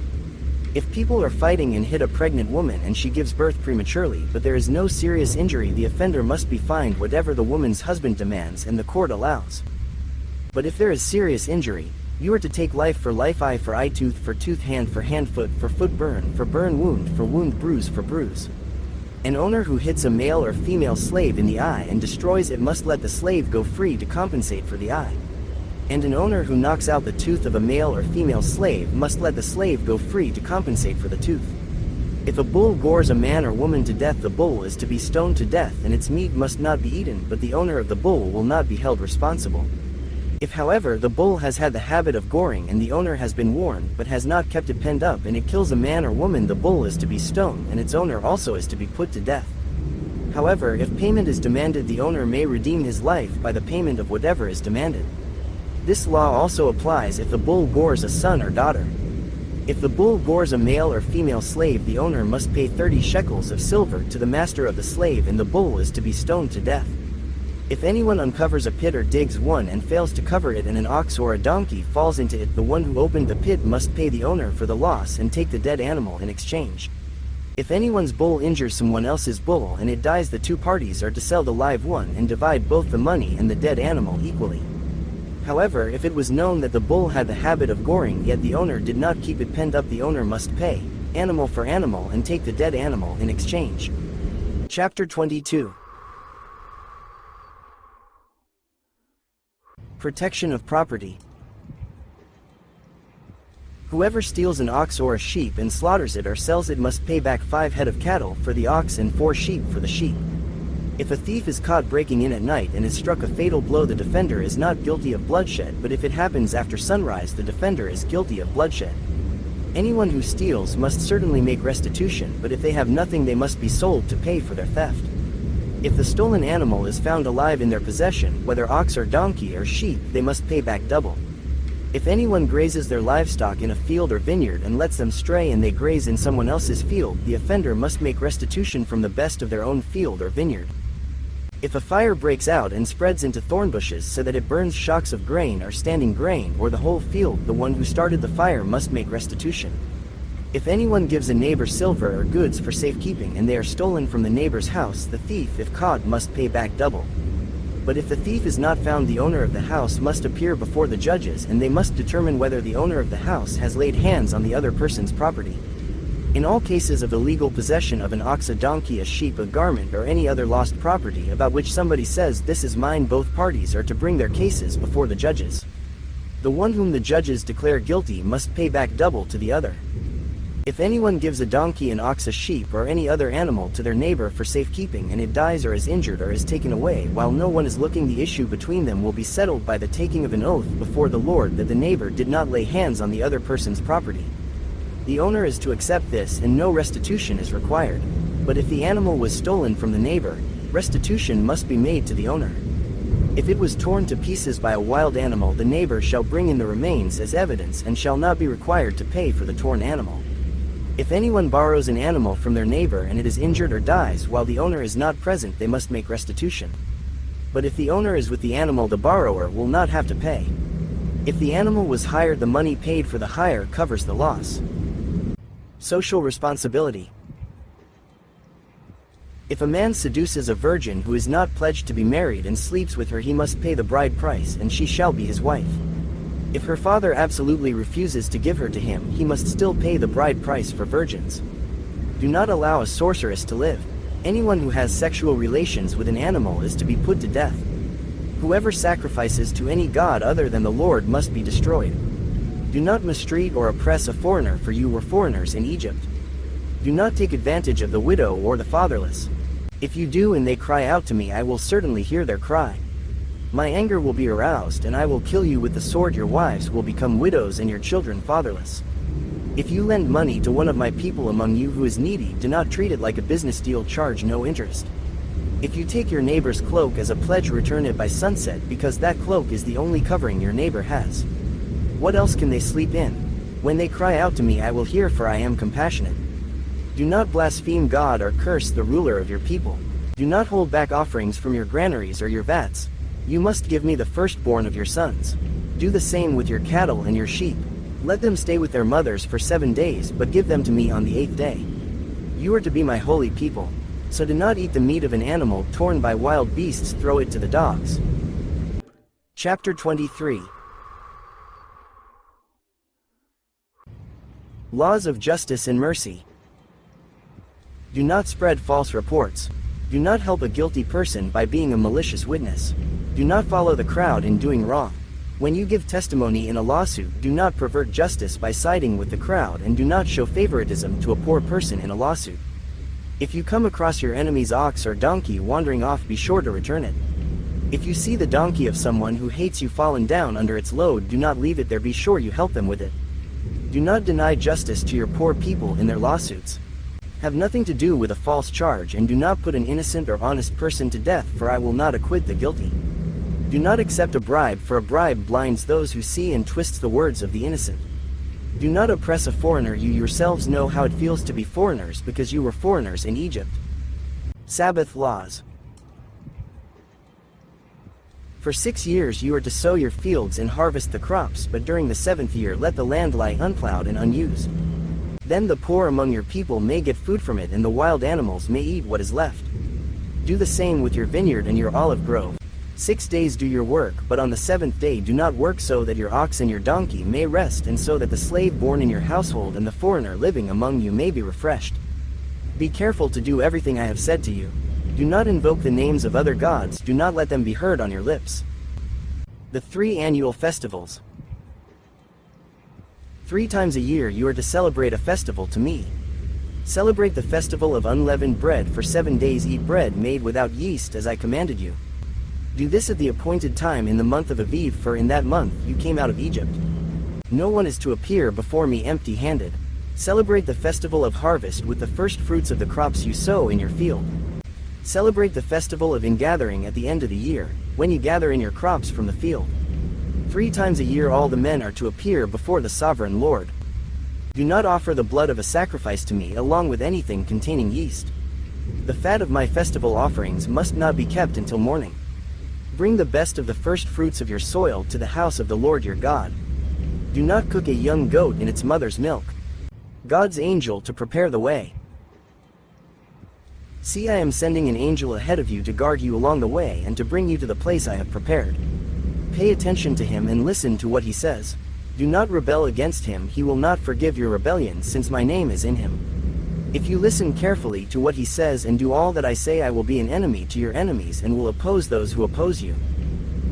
If people are fighting and hit a pregnant woman and she gives birth prematurely but there is no serious injury, the offender must be fined whatever the woman's husband demands and the court allows. But if there is serious injury, you are to take life for life, eye for eye, tooth for tooth, hand for hand, foot for foot, burn for burn, wound for wound, bruise for bruise. An owner who hits a male or female slave in the eye and destroys it must let the slave go free to compensate for the eye. And an owner who knocks out the tooth of a male or female slave must let the slave go free to compensate for the tooth. If a bull gores a man or woman to death, the bull is to be stoned to death, and its meat must not be eaten, but the owner of the bull will not be held responsible. If, however, the bull has had the habit of goring and the owner has been warned but has not kept it penned up and it kills a man or woman, the bull is to be stoned and its owner also is to be put to death. However, if payment is demanded, the owner may redeem his life by the payment of whatever is demanded. This law also applies if the bull gores a son or daughter. If the bull gores a male or female slave, the owner must pay 30 shekels of silver to the master of the slave, and the bull is to be stoned to death. If anyone uncovers a pit or digs one and fails to cover it and an ox or a donkey falls into it, the one who opened the pit must pay the owner for the loss and take the dead animal in exchange. If anyone's bull injures someone else's bull and it dies, the two parties are to sell the live one and divide both the money and the dead animal equally. However, if it was known that the bull had the habit of goring yet the owner did not keep it penned up, the owner must pay, animal for animal, and take the dead animal in exchange. Chapter 22. Protection of property. Whoever steals an ox or a sheep and slaughters it or sells it must pay back 5 head of cattle for the ox and 4 sheep for the sheep. If a thief is caught breaking in at night and is struck a fatal blow, the defender is not guilty of bloodshed, but if it happens after sunrise, the defender is guilty of bloodshed. Anyone who steals must certainly make restitution, but if they have nothing, they must be sold to pay for their theft. If the stolen animal is found alive in their possession, whether ox or donkey or sheep, they must pay back double. If anyone grazes their livestock in a field or vineyard and lets them stray and they graze in someone else's field, the offender must make restitution from the best of their own field or vineyard. If a fire breaks out and spreads into thorn bushes so that it burns shocks of grain or standing grain or the whole field, the one who started the fire must make restitution. If anyone gives a neighbor silver or goods for safekeeping and they are stolen from the neighbor's house, the thief, if caught, must pay back double. But if the thief is not found, the owner of the house must appear before the judges, and they must determine whether the owner of the house has laid hands on the other person's property. In all cases of illegal possession of an ox, a donkey, a sheep, a garment, or any other lost property about which somebody says, "This is mine," both parties are to bring their cases before the judges. The one whom the judges declare guilty must pay back double to the other. If anyone gives a donkey, an ox, a sheep, or any other animal to their neighbor for safekeeping and it dies or is injured or is taken away while no one is looking, the issue between them will be settled by the taking of an oath before the Lord that the neighbor did not lay hands on the other person's property. The owner is to accept this and no restitution is required. But if the animal was stolen from the neighbor, restitution must be made to the owner. If it was torn to pieces by a wild animal, the neighbor shall bring in the remains as evidence and shall not be required to pay for the torn animal. If anyone borrows an animal from their neighbor and it is injured or dies while the owner is not present, they must make restitution. But if the owner is with the animal, the borrower will not have to pay. If the animal was hired, the money paid for the hire covers the loss. Social responsibility. If a man seduces a virgin who is not pledged to be married and sleeps with her, he must pay the bride price, and she shall be his wife. If her father absolutely refuses to give her to him, he must still pay the bride price for virgins. Do not allow a sorceress to live. Anyone who has sexual relations with an animal is to be put to death. Whoever sacrifices to any god other than the Lord must be destroyed. Do not mistreat or oppress a foreigner, for you were foreigners in Egypt. Do not take advantage of the widow or the fatherless. If you do and they cry out to me, I will certainly hear their cry. My anger will be aroused, and I will kill you with the sword. Your wives will become widows and your children fatherless. If you lend money to one of my people among you who is needy, do not treat it like a business deal. Charge no interest. If you take your neighbor's cloak as a pledge, return it by sunset, because that cloak is the only covering your neighbor has. What else can they sleep in? When they cry out to me, I will hear, for I am compassionate. Do not blaspheme God or curse the ruler of your people. Do not hold back offerings from your granaries or your vats. You must give me the firstborn of your sons. Do the same with your cattle and your sheep. Let them stay with their mothers for 7 days, but give them to me on the 8th day. You are to be my holy people. So do not eat the meat of an animal torn by wild beasts. Throw it to the dogs. Chapter 23. Laws of justice and mercy. Do not spread false reports. Do not help a guilty person by being a malicious witness. Do not follow the crowd in doing wrong. When you give testimony in a lawsuit, do not pervert justice by siding with the crowd, and do not show favoritism to a poor person in a lawsuit. If you come across your enemy's ox or donkey wandering off, be sure to return it. If you see the donkey of someone who hates you fallen down under its load, do not leave it there, be sure you help them with it. Do not deny justice to your poor people in their lawsuits. Have nothing to do with a false charge, and do not put an innocent or honest person to death, for I will not acquit the guilty. Do not accept a bribe, for a bribe blinds those who see and twists the words of the innocent. Do not oppress a foreigner. You yourselves know how it feels to be foreigners, because you were foreigners in Egypt. Sabbath laws. For 6 years you are to sow your fields and harvest the crops, but during the 7th year let the land lie unplowed and unused. Then the poor among your people may get food from it, and the wild animals may eat what is left. Do the same with your vineyard and your olive grove. 6 days do your work, but on the 7th day do not work, so that your ox and your donkey may rest, and so that the slave born in your household and the foreigner living among you may be refreshed. Be careful to do everything I have said to you. Do not invoke the names of other gods, do not let them be heard on your lips. The 3 annual festivals. 3 times a year you are to celebrate a festival to me. Celebrate the festival of unleavened bread. For 7 days eat bread made without yeast, as I commanded you. Do this at the appointed time in the month of Aviv, for in that month you came out of Egypt. No one is to appear before me empty-handed. Celebrate the festival of harvest with the first fruits of the crops you sow in your field. Celebrate the festival of ingathering at the end of the year, when you gather in your crops from the field. 3 times a year all the men are to appear before the sovereign Lord. Do not offer the blood of a sacrifice to me along with anything containing yeast. The fat of my festival offerings must not be kept until morning. Bring the best of the first fruits of your soil to the house of the Lord your God. Do not cook a young goat in its mother's milk. God's angel to prepare the way. See, I am sending an angel ahead of you to guard you along the way and to bring you to the place I have prepared. Pay attention to him and listen to what he says. Do not rebel against him, he will not forgive your rebellion, since my name is in him. If you listen carefully to what he says and do all that I say, I will be an enemy to your enemies and will oppose those who oppose you.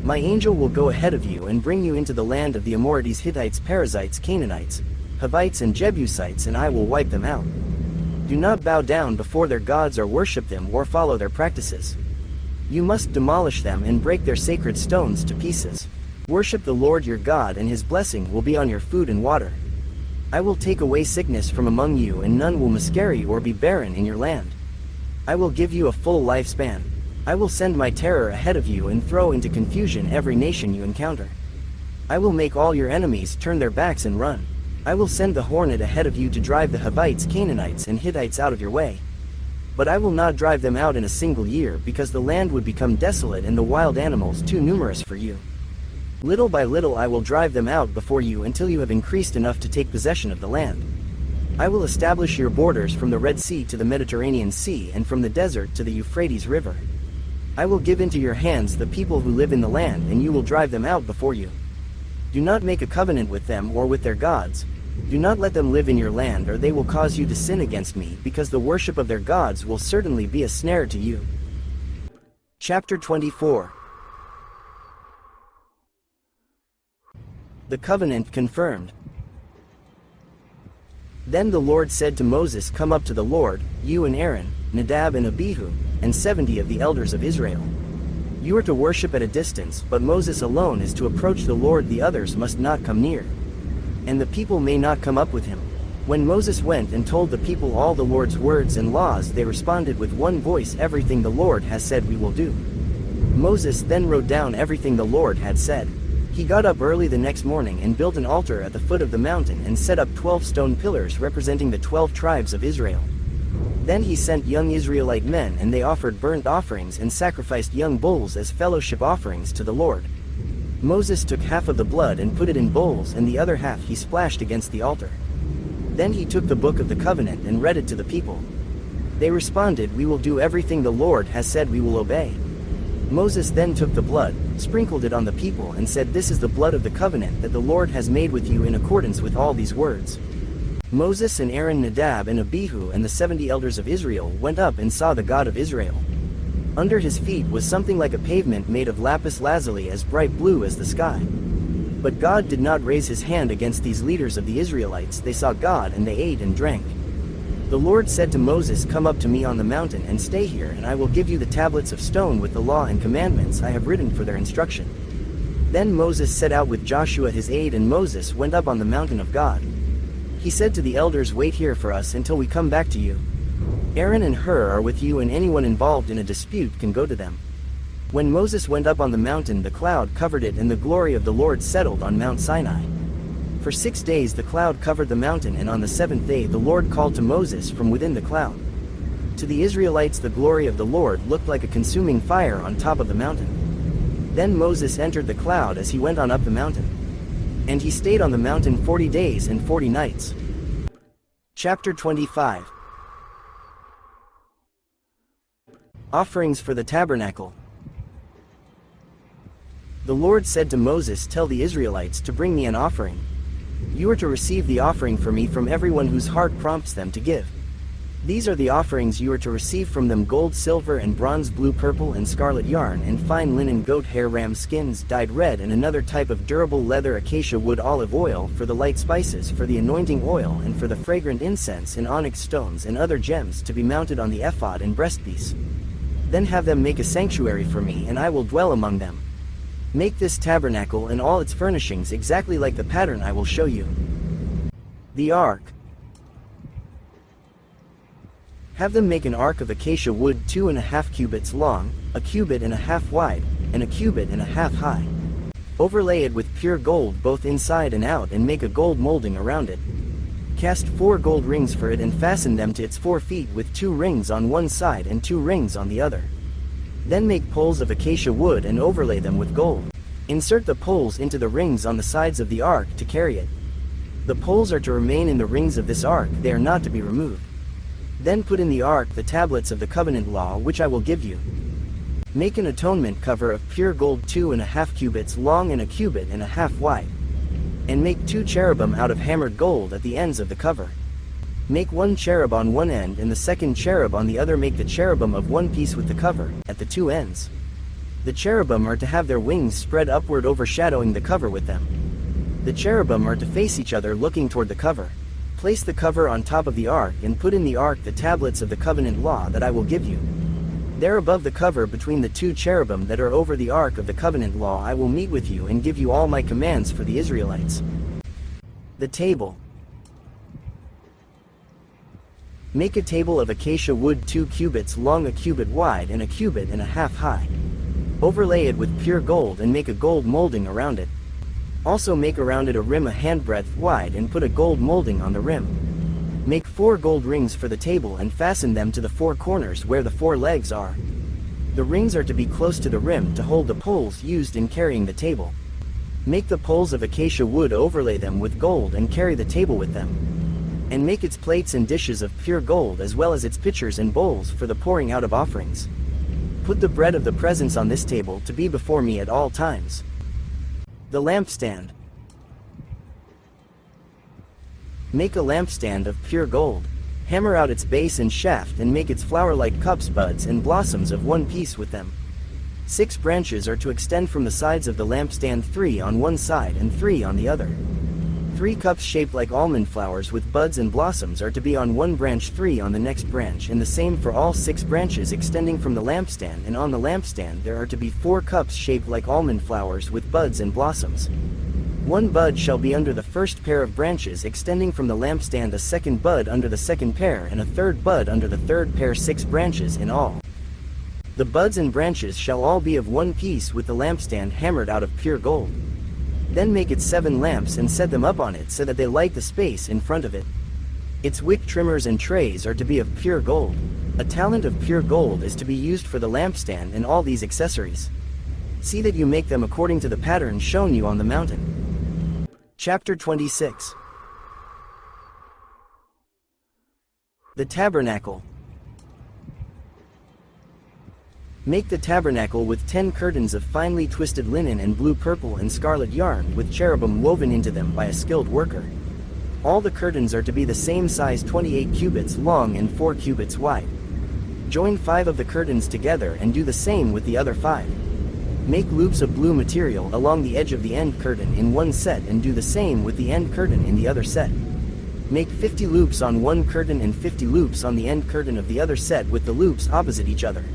My angel will go ahead of you and bring you into the land of the Amorites, Hittites, Perizzites, Canaanites, Hivites and Jebusites, and I will wipe them out. Do not bow down before their gods or worship them or follow their practices. You must demolish them and break their sacred stones to pieces. Worship the Lord your God, and his blessing will be on your food and water. I will take away sickness from among you, and none will miscarry or be barren in your land. I will give you a full lifespan. I will send my terror ahead of you and throw into confusion every nation you encounter. I will make all your enemies turn their backs and run. I will send the hornet ahead of you to drive the Hivites, Canaanites, and Hittites out of your way. But I will not drive them out in a single year, because the land would become desolate and the wild animals too numerous for you. Little by little I will drive them out before you until you have increased enough to take possession of the land. I will establish your borders from the Red Sea to the Mediterranean Sea, and from the desert to the Euphrates River. I will give into your hands the people who live in the land, and you will drive them out before you. Do not make a covenant with them or with their gods. Do not let them live in your land, or they will cause you to sin against me, because the worship of their gods will certainly be a snare to you. Chapter 24. The covenant confirmed. Then the Lord said to Moses, Come up to the Lord, you and Aaron, Nadab and Abihu, and 70 of the elders of Israel. You are to worship at a distance, but Moses alone is to approach the Lord, the others must not come near. And the people may not come up with him. When Moses went and told the people all the Lord's words and laws, they responded with one voice, Everything the Lord has said we will do. Moses then wrote down everything the Lord had said. He got up early the next morning and built an altar at the foot of the mountain and set up 12 stone pillars representing the 12 tribes of Israel. Then he sent young Israelite men, and they offered burnt offerings and sacrificed young bulls as fellowship offerings to the Lord. Moses took half of the blood and put it in bowls, and the other half he splashed against the altar. Then he took the book of the covenant and read it to the people. They responded, We will do everything the Lord has said, we will obey. Moses then took the blood, sprinkled it on the people, and said, This is the blood of the covenant that the Lord has made with you in accordance with all these words. Moses and Aaron, Nadab and Abihu, and the 70 elders of Israel went up and saw the God of Israel. Under his feet was something like a pavement made of lapis lazuli, as bright blue as the sky. But God did not raise his hand against these leaders of the Israelites. They saw God and they ate and drank. The Lord said to Moses, "Come up to me on the mountain and stay here, and I will give you the tablets of stone with the law and commandments I have written for their instruction." Then Moses set out with Joshua his aide, and Moses went up on the mountain of God. He said to the elders, "Wait here for us until we come back to you. Aaron and Hur are with you, and anyone involved in a dispute can go to them." When Moses went up on the mountain, the cloud covered it, and the glory of the Lord settled on Mount Sinai. For 6 days the cloud covered the mountain, and on the 7th day the Lord called to Moses from within the cloud. To the Israelites the glory of the Lord looked like a consuming fire on top of the mountain. Then Moses entered the cloud as he went on up the mountain. And he stayed on the mountain 40 days and 40 nights. Chapter 25. Offerings for the Tabernacle. The Lord said to Moses, "Tell the Israelites to bring me an offering. You are to receive the offering for me from everyone whose heart prompts them to give. These are the offerings you are to receive from them: gold, silver, and bronze, blue, purple, and scarlet yarn, and fine linen, goat hair, ram skins dyed red, and another type of durable leather, acacia wood, olive oil for the light spices, for the anointing oil, and for the fragrant incense, and onyx stones and other gems to be mounted on the ephod and breastpiece. Then have them make a sanctuary for me, and I will dwell among them. Make this tabernacle and all its furnishings exactly like the pattern I will show you." The ark. Have them make an ark of acacia wood 2.5 cubits long, 1.5 cubits wide, and 1.5 cubits high. Overlay it with pure gold both inside and out, and make a gold molding around it. Cast 4 gold rings for it and fasten them to its 4 feet with 2 rings on one side and 2 rings on the other. Then make poles of acacia wood and overlay them with gold. Insert the poles into the rings on the sides of the ark to carry it. The poles are to remain in the rings of this ark, they are not to be removed. Then put in the ark the tablets of the covenant law which I will give you. Make an atonement cover of pure gold 2.5 cubits long and 1.5 cubits wide. And make 2 cherubim out of hammered gold at the ends of the cover. Make 1 cherub on one end and the second cherub on the other. Make the cherubim of one piece with the cover, at the 2 ends. The cherubim are to have their wings spread upward, overshadowing the cover with them. The cherubim are to face each other, looking toward the cover. Place the cover on top of the ark, and put in the ark the tablets of the covenant law that I will give you. There above the cover, between the 2 cherubim that are over the ark of the covenant law, I will meet with you and give you all my commands for the Israelites. The table. Make a table of acacia wood 2 cubits long, 1 cubit wide, and 1.5 cubits high. Overlay it with pure gold and make a gold molding around it. Also make around it a rim a handbreadth wide, and put a gold molding on the rim. Make 4 gold rings for the table and fasten them to the 4 corners where the 4 legs are. The rings are to be close to the rim to hold the poles used in carrying the table. Make the poles of acacia wood, overlay them with gold, and carry the table with them. And make its plates and dishes of pure gold, as well as its pitchers and bowls for the pouring out of offerings. Put the bread of the presence on this table to be before me at all times. The lampstand. Make a lampstand of pure gold. Hammer out its base and shaft, and make its flower-like cups, buds, and blossoms of one piece with them. 6 branches are to extend from the sides of the lampstand, 3 on one side and 3 on the other. 3 cups shaped like almond flowers with buds and blossoms are to be on one branch, 3 on the next branch, and the same for all 6 branches extending from the lampstand. And on the lampstand there are to be 4 cups shaped like almond flowers with buds and blossoms. 1 bud shall be under the first pair of branches extending from the lampstand, a 2nd bud under the 2nd pair, and a 3rd bud under the 3rd pair, 6 branches in all. The buds and branches shall all be of one piece with the lampstand hammered out of pure gold. Then make it 7 lamps and set them up on it so that they light the space in front of it. Its wick trimmers and trays are to be of pure gold. A talent of pure gold is to be used for the lampstand and all these accessories. See that you make them according to the pattern shown you on the mountain. Chapter 26. The Tabernacle. Make the tabernacle with 10 curtains of finely twisted linen and blue, purple, and scarlet yarn, with cherubim woven into them by a skilled worker. All the curtains are to be the same size, 28 cubits long and 4 cubits wide. Join 5 of the curtains together and do the same with the other 5. Make loops of blue material along the edge of the end curtain in one set and do the same with the end curtain in the other set. Make 50 loops on one curtain and 50 loops on the end curtain of the other set with the loops opposite each other.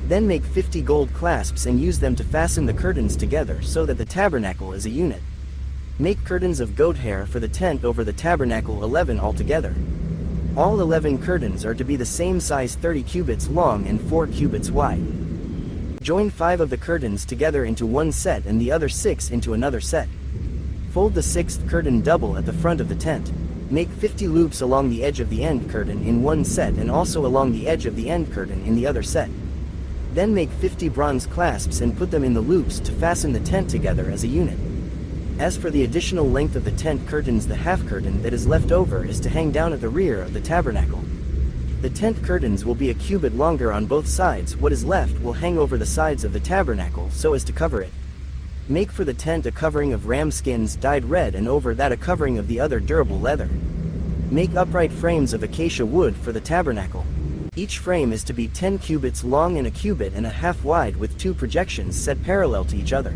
Then make 50 gold clasps and use them to fasten the curtains together so that the tabernacle is a unit. Make curtains of goat hair for the tent over the tabernacle 11 altogether. All 11 curtains are to be the same size, 30 cubits long and 4 cubits wide. Join 5 of the curtains together into one set and the other 6 into another set. Fold the 6th curtain double at the front of the tent. Make 50 loops along the edge of the end curtain in one set and also along the edge of the end curtain in the other set. Then make 50 bronze clasps and put them in the loops to fasten the tent together as a unit. As for the additional length of the tent curtains, the half curtain that is left over is to hang down at the rear of the tabernacle. The tent curtains will be a cubit longer on both sides. What is left will hang over the sides of the tabernacle so as to cover it. Make for the tent a covering of ram skins dyed red and over that a covering of the other durable leather. Make upright frames of acacia wood for the tabernacle. Each frame is to be 10 cubits long and a cubit and a half wide with 2 projections set parallel to each other.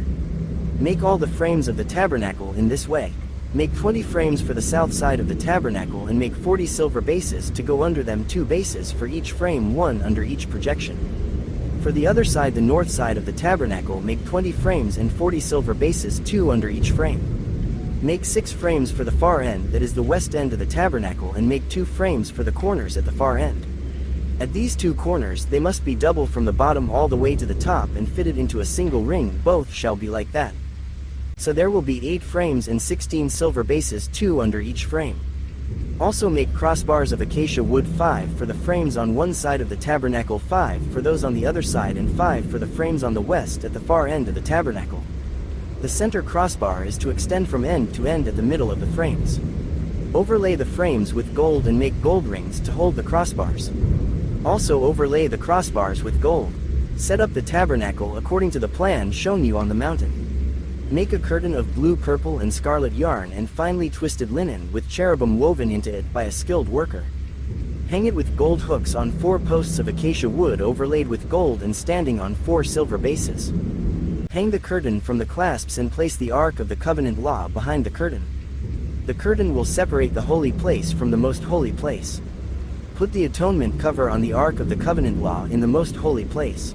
Make all the frames of the tabernacle in this way. Make 20 frames for the south side of the tabernacle and make 40 silver bases to go under them, 2 bases for each frame, 1 under each projection. For the other side, the north side of the tabernacle, make 20 frames and 40 silver bases, 2 under each frame. Make 6 frames for the far end, that is the west end of the tabernacle, and make 2 frames for the corners at the far end. At these 2 corners they must be double from the bottom all the way to the top and fitted into a single ring. Both shall be like that. So there will be 8 frames and 16 silver bases, 2 under each frame. Also make crossbars of acacia wood, 5 for the frames on one side of the tabernacle, 5 for those on the other side, and 5 for the frames on the west at the far end of the tabernacle. The center crossbar is to extend from end to end at the middle of the frames. Overlay the frames with gold and make gold rings to hold the crossbars. Also overlay the crossbars with gold. Set up the tabernacle according to the plan shown you on the mountain. Make a curtain of blue, purple, and scarlet yarn and finely twisted linen with cherubim woven into it by a skilled worker. Hang it with gold hooks on 4 posts of acacia wood overlaid with gold and standing on 4 silver bases. Hang the curtain from the clasps and place the Ark of the Covenant Law behind the curtain. The curtain will separate the holy place from the most holy place. Put the atonement cover on the Ark of the Covenant Law in the most holy place.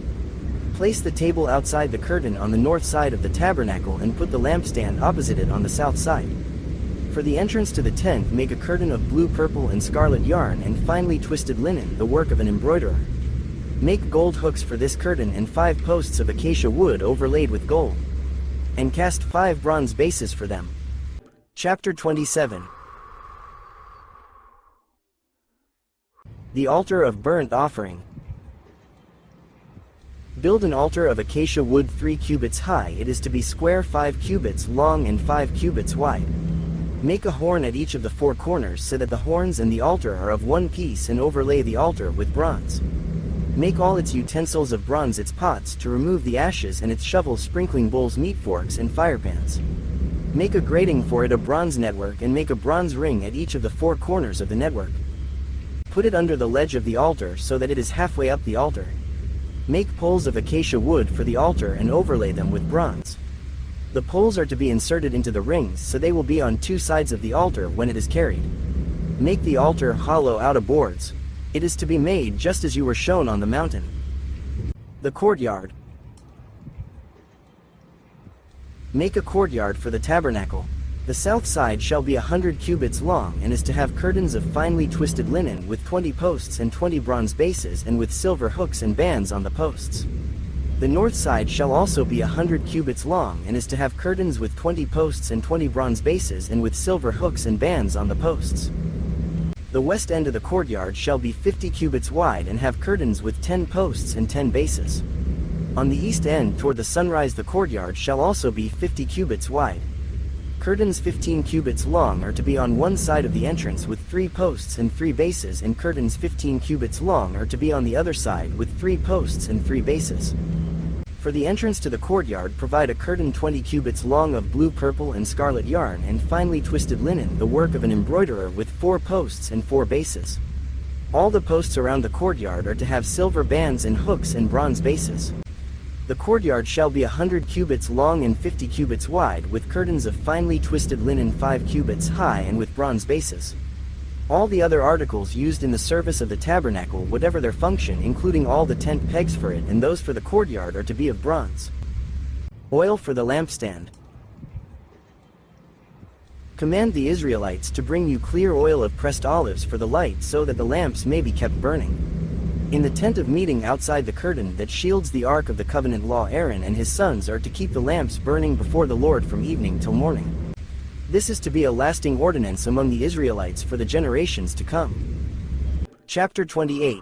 Place the table outside the curtain on the north side of the tabernacle and put the lampstand opposite it on the south side. For the entrance to the tent, make a curtain of blue, purple, and scarlet yarn and finely twisted linen, the work of an embroiderer. Make gold hooks for this curtain and 5 posts of acacia wood overlaid with gold. And cast 5 bronze bases for them. Chapter 27. The altar of burnt offering. Build an altar of acacia wood 3 cubits high. It is to be square, 5 cubits long and 5 cubits wide. Make a horn at each of the 4 corners so that the horns and the altar are of one piece, and overlay the altar with bronze. Make all its utensils of bronze, its pots to remove the ashes, and its shovels, sprinkling bowls, meat forks, and firepans. Make a grating for it, a bronze network, and make a bronze ring at each of the 4 corners of the network. Put it under the ledge of the altar so that it is halfway up the altar. Make poles of acacia wood for the altar and overlay them with bronze. The poles are to be inserted into the rings so they will be on 2 sides of the altar when it is carried. Make the altar hollow out of boards. It is to be made just as you were shown on the mountain. The courtyard. Make a courtyard for the tabernacle. The south side shall be 100 cubits long and is to have curtains of finely twisted linen with 20 posts and 20 bronze bases, and with silver hooks and bands on the posts. The north side shall also be 100 cubits long and is to have curtains with 20 posts and 20 bronze bases, and with silver hooks and bands on the posts. The west end of the courtyard shall be 50 cubits wide and have curtains with 10 posts and 10 bases. On the east end toward the sunrise the courtyard shall also be 50 cubits wide. Curtains 15 cubits long are to be on one side of the entrance with 3 posts and 3 bases, and curtains 15 cubits long are to be on the other side with 3 posts and 3 bases. For the entrance to the courtyard, provide a curtain 20 cubits long of blue, purple, and scarlet yarn and finely twisted linen, the work of an embroiderer, with 4 posts and 4 bases. All the posts around the courtyard are to have silver bands and hooks and bronze bases. The courtyard shall be 100 cubits long and 50 cubits wide, with curtains of finely twisted linen 5 cubits high and with bronze bases. All the other articles used in the service of the tabernacle, whatever their function, including all the tent pegs for it and those for the courtyard, are to be of bronze. Oil for the lampstand. Command the Israelites to bring you clear oil of pressed olives for the light, so that the lamps may be kept burning. In the tent of meeting outside the curtain that shields the ark of the covenant law, Aaron and his sons are to keep the lamps burning before the Lord from evening till morning. This is to be a lasting ordinance among the Israelites for the generations to come. Chapter 28.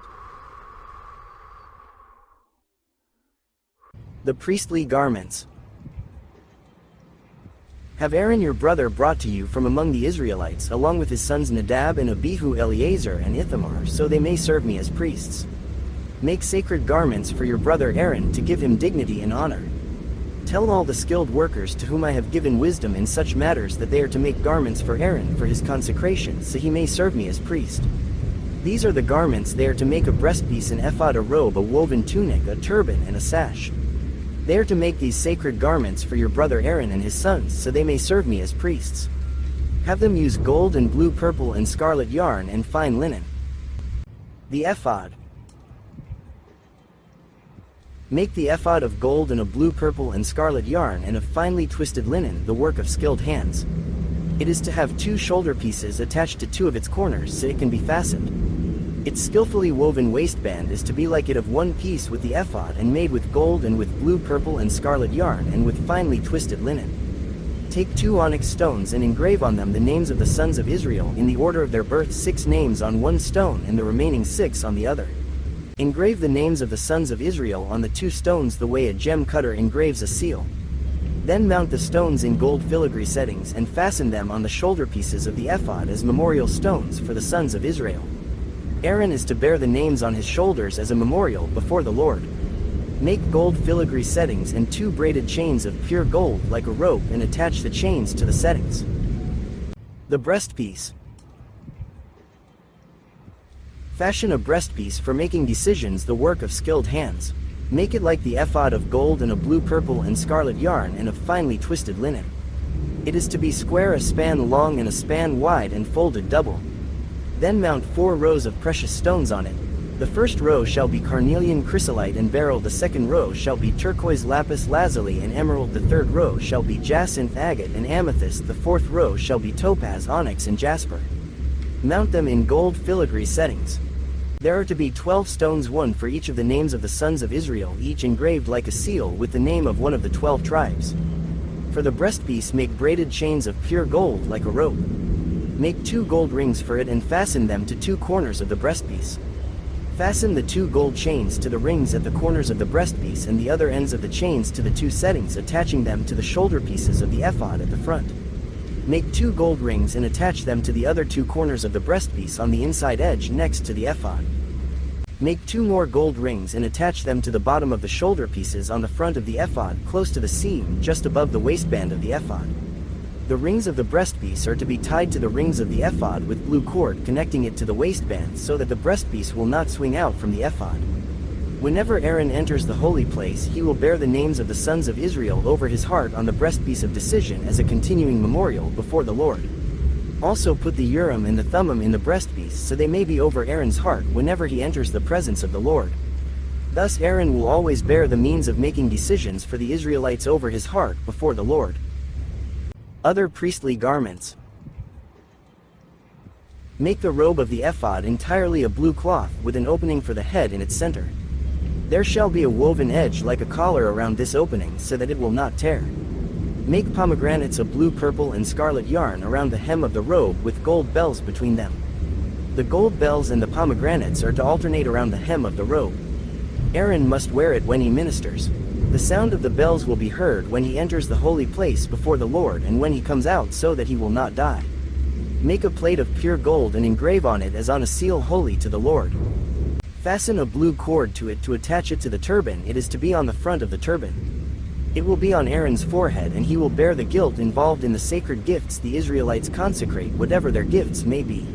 The priestly garments. Have Aaron your brother brought to you from among the Israelites, along with his sons Nadab and Abihu, Eleazar and Ithamar, so they may serve me as priests. Make sacred garments for your brother Aaron to give him dignity and honor. Tell all the skilled workers to whom I have given wisdom in such matters that they are to make garments for Aaron for his consecration, so he may serve me as priest. These are the garments they are to make: a breastpiece, an ephod, a robe, a woven tunic, a turban, and a sash. They are to make these sacred garments for your brother Aaron and his sons, so they may serve me as priests. Have them use gold and blue, purple and scarlet yarn and fine linen. The ephod. Make the ephod of gold and a blue, purple and scarlet yarn and of finely twisted linen, the work of skilled hands. It is to have 2 shoulder pieces attached to 2 of its corners so it can be fastened. Its skillfully woven waistband is to be like it, of one piece with the ephod, and made with gold and with blue, purple and scarlet yarn and with finely twisted linen. Take 2 onyx stones and engrave on them the names of the sons of Israel in the order of their birth, 6 names on one stone and the remaining 6 on the other. Engrave the names of the sons of Israel on the 2 stones the way a gem cutter engraves a seal. Then mount the stones in gold filigree settings and fasten them on the shoulder pieces of the ephod as memorial stones for the sons of Israel. Aaron is to bear the names on his shoulders as a memorial before the Lord. Make gold filigree settings and 2 braided chains of pure gold like a rope, and attach the chains to the settings. The breastpiece. Fashion a breastpiece for making decisions, the work of skilled hands. Make it like the ephod, of gold and a blue, purple and scarlet yarn and of finely twisted linen. It is to be square, a span long and a span wide, and folded double. Then mount 4 rows of precious stones on it. The first row shall be carnelian, chrysolite and beryl, the second row shall be turquoise, lapis lazuli and emerald, the third row shall be jacinth, agate and amethyst, the fourth row shall be topaz, onyx and jasper. Mount them in gold filigree settings. There are to be 12 stones, 1 for each of the names of the sons of Israel, each engraved like a seal with the name of one of the 12 tribes. For the breastpiece make braided chains of pure gold like a rope. Make 2 gold rings for it and fasten them to 2 corners of the breastpiece. Fasten the 2 gold chains to the rings at the corners of the breastpiece and the other ends of the chains to the 2 settings, attaching them to the shoulder pieces of the ephod at the front. Make 2 gold rings and attach them to the other 2 corners of the breastpiece on the inside edge next to the ephod. Make 2 more gold rings and attach them to the bottom of the shoulder pieces on the front of the ephod, close to the seam just above the waistband of the ephod. The rings of the breastpiece are to be tied to the rings of the ephod with blue cord connecting it to the waistband, so that the breastpiece will not swing out from the ephod. Whenever Aaron enters the holy place, he will bear the names of the sons of Israel over his heart on the breastpiece of decision as a continuing memorial before the Lord. Also put the Urim and the Thummim in the breastpiece, so they may be over Aaron's heart whenever he enters the presence of the Lord. Thus Aaron will always bear the means of making decisions for the Israelites over his heart before the Lord. Other priestly garments. Make the robe of the ephod entirely of blue cloth, with an opening for the head in its center. There shall be a woven edge like a collar around this opening, so that it will not tear. Make pomegranates of blue, purple and scarlet yarn around the hem of the robe with gold bells between them. The gold bells and the pomegranates are to alternate around the hem of the robe. Aaron must wear it when he ministers. The sound of the bells will be heard when he enters the holy place before the Lord and when he comes out, so that he will not die. Make a plate of pure gold and engrave on it as on a seal, holy to the Lord. Fasten a blue cord to it to attach it to the turban. It is to be on the front of the turban. It will be on Aaron's forehead, and he will bear the guilt involved in the sacred gifts the Israelites consecrate, whatever their gifts may be.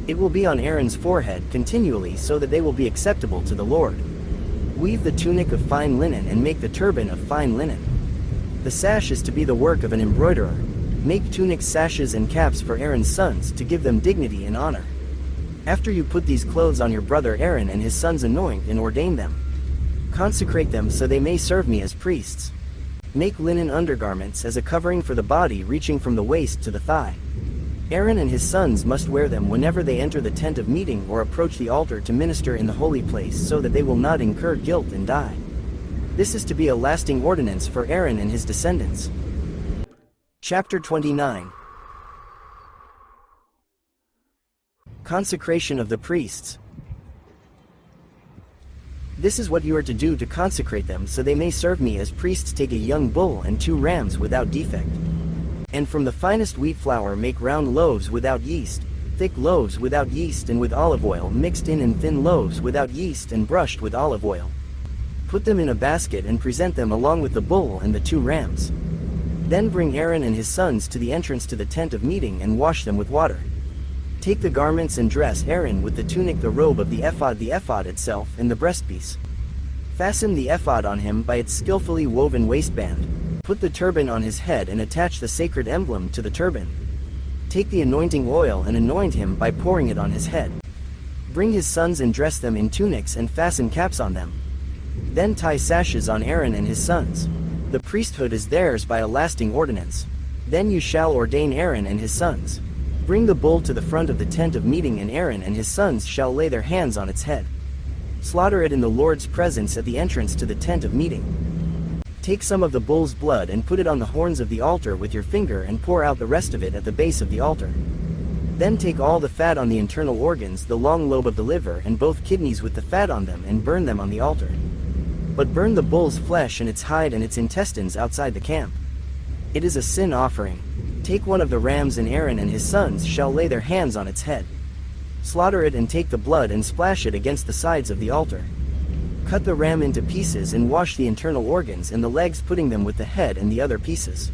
It will be on Aaron's forehead continually, so that they will be acceptable to the Lord. Weave the tunic of fine linen and make the turban of fine linen. The sash is to be the work of an embroiderer. Make tunics, sashes and caps for Aaron's sons to give them dignity and honor. After you put these clothes on your brother Aaron and his sons, anoint and ordain them. Consecrate them so they may serve me as priests. Make linen undergarments as a covering for the body reaching from the waist to the thigh. Aaron and his sons must wear them whenever they enter the tent of meeting or approach the altar to minister in the holy place, so that they will not incur guilt and die. This is to be a lasting ordinance for Aaron and his descendants. Chapter 29. Consecration of the priests. This is what you are to do to consecrate them so they may serve me as priests. Take a young bull and 2 rams without defect. And from the finest wheat flour make round loaves without yeast, thick loaves without yeast and with olive oil mixed in, and thin loaves without yeast and brushed with olive oil. Put them in a basket and present them along with the bull and the 2 rams. Then bring Aaron and his sons to the entrance to the tent of meeting and wash them with water. Take the garments and dress Aaron with the tunic, the robe of the ephod itself, and the breastpiece. Fasten the ephod on him by its skillfully woven waistband. Put the turban on his head and attach the sacred emblem to the turban. Take the anointing oil and anoint him by pouring it on his head. Bring his sons and dress them in tunics and fasten caps on them. Then tie sashes on Aaron and his sons. The priesthood is theirs by a lasting ordinance. Then you shall ordain Aaron and his sons. Bring the bull to the front of the tent of meeting, and Aaron and his sons shall lay their hands on its head. Slaughter it in the Lord's presence at the entrance to the tent of meeting. Take some of the bull's blood and put it on the horns of the altar with your finger, and pour out the rest of it at the base of the altar. Then take all the fat on the internal organs, the long lobe of the liver and both kidneys with the fat on them, and burn them on the altar. But burn the bull's flesh and its hide and its intestines outside the camp. It is a sin offering. Take one of the rams, and Aaron and his sons shall lay their hands on its head. Slaughter it and take the blood and splash it against the sides of the altar. Cut the ram into pieces and wash the internal organs and the legs, putting them with the head and the other pieces.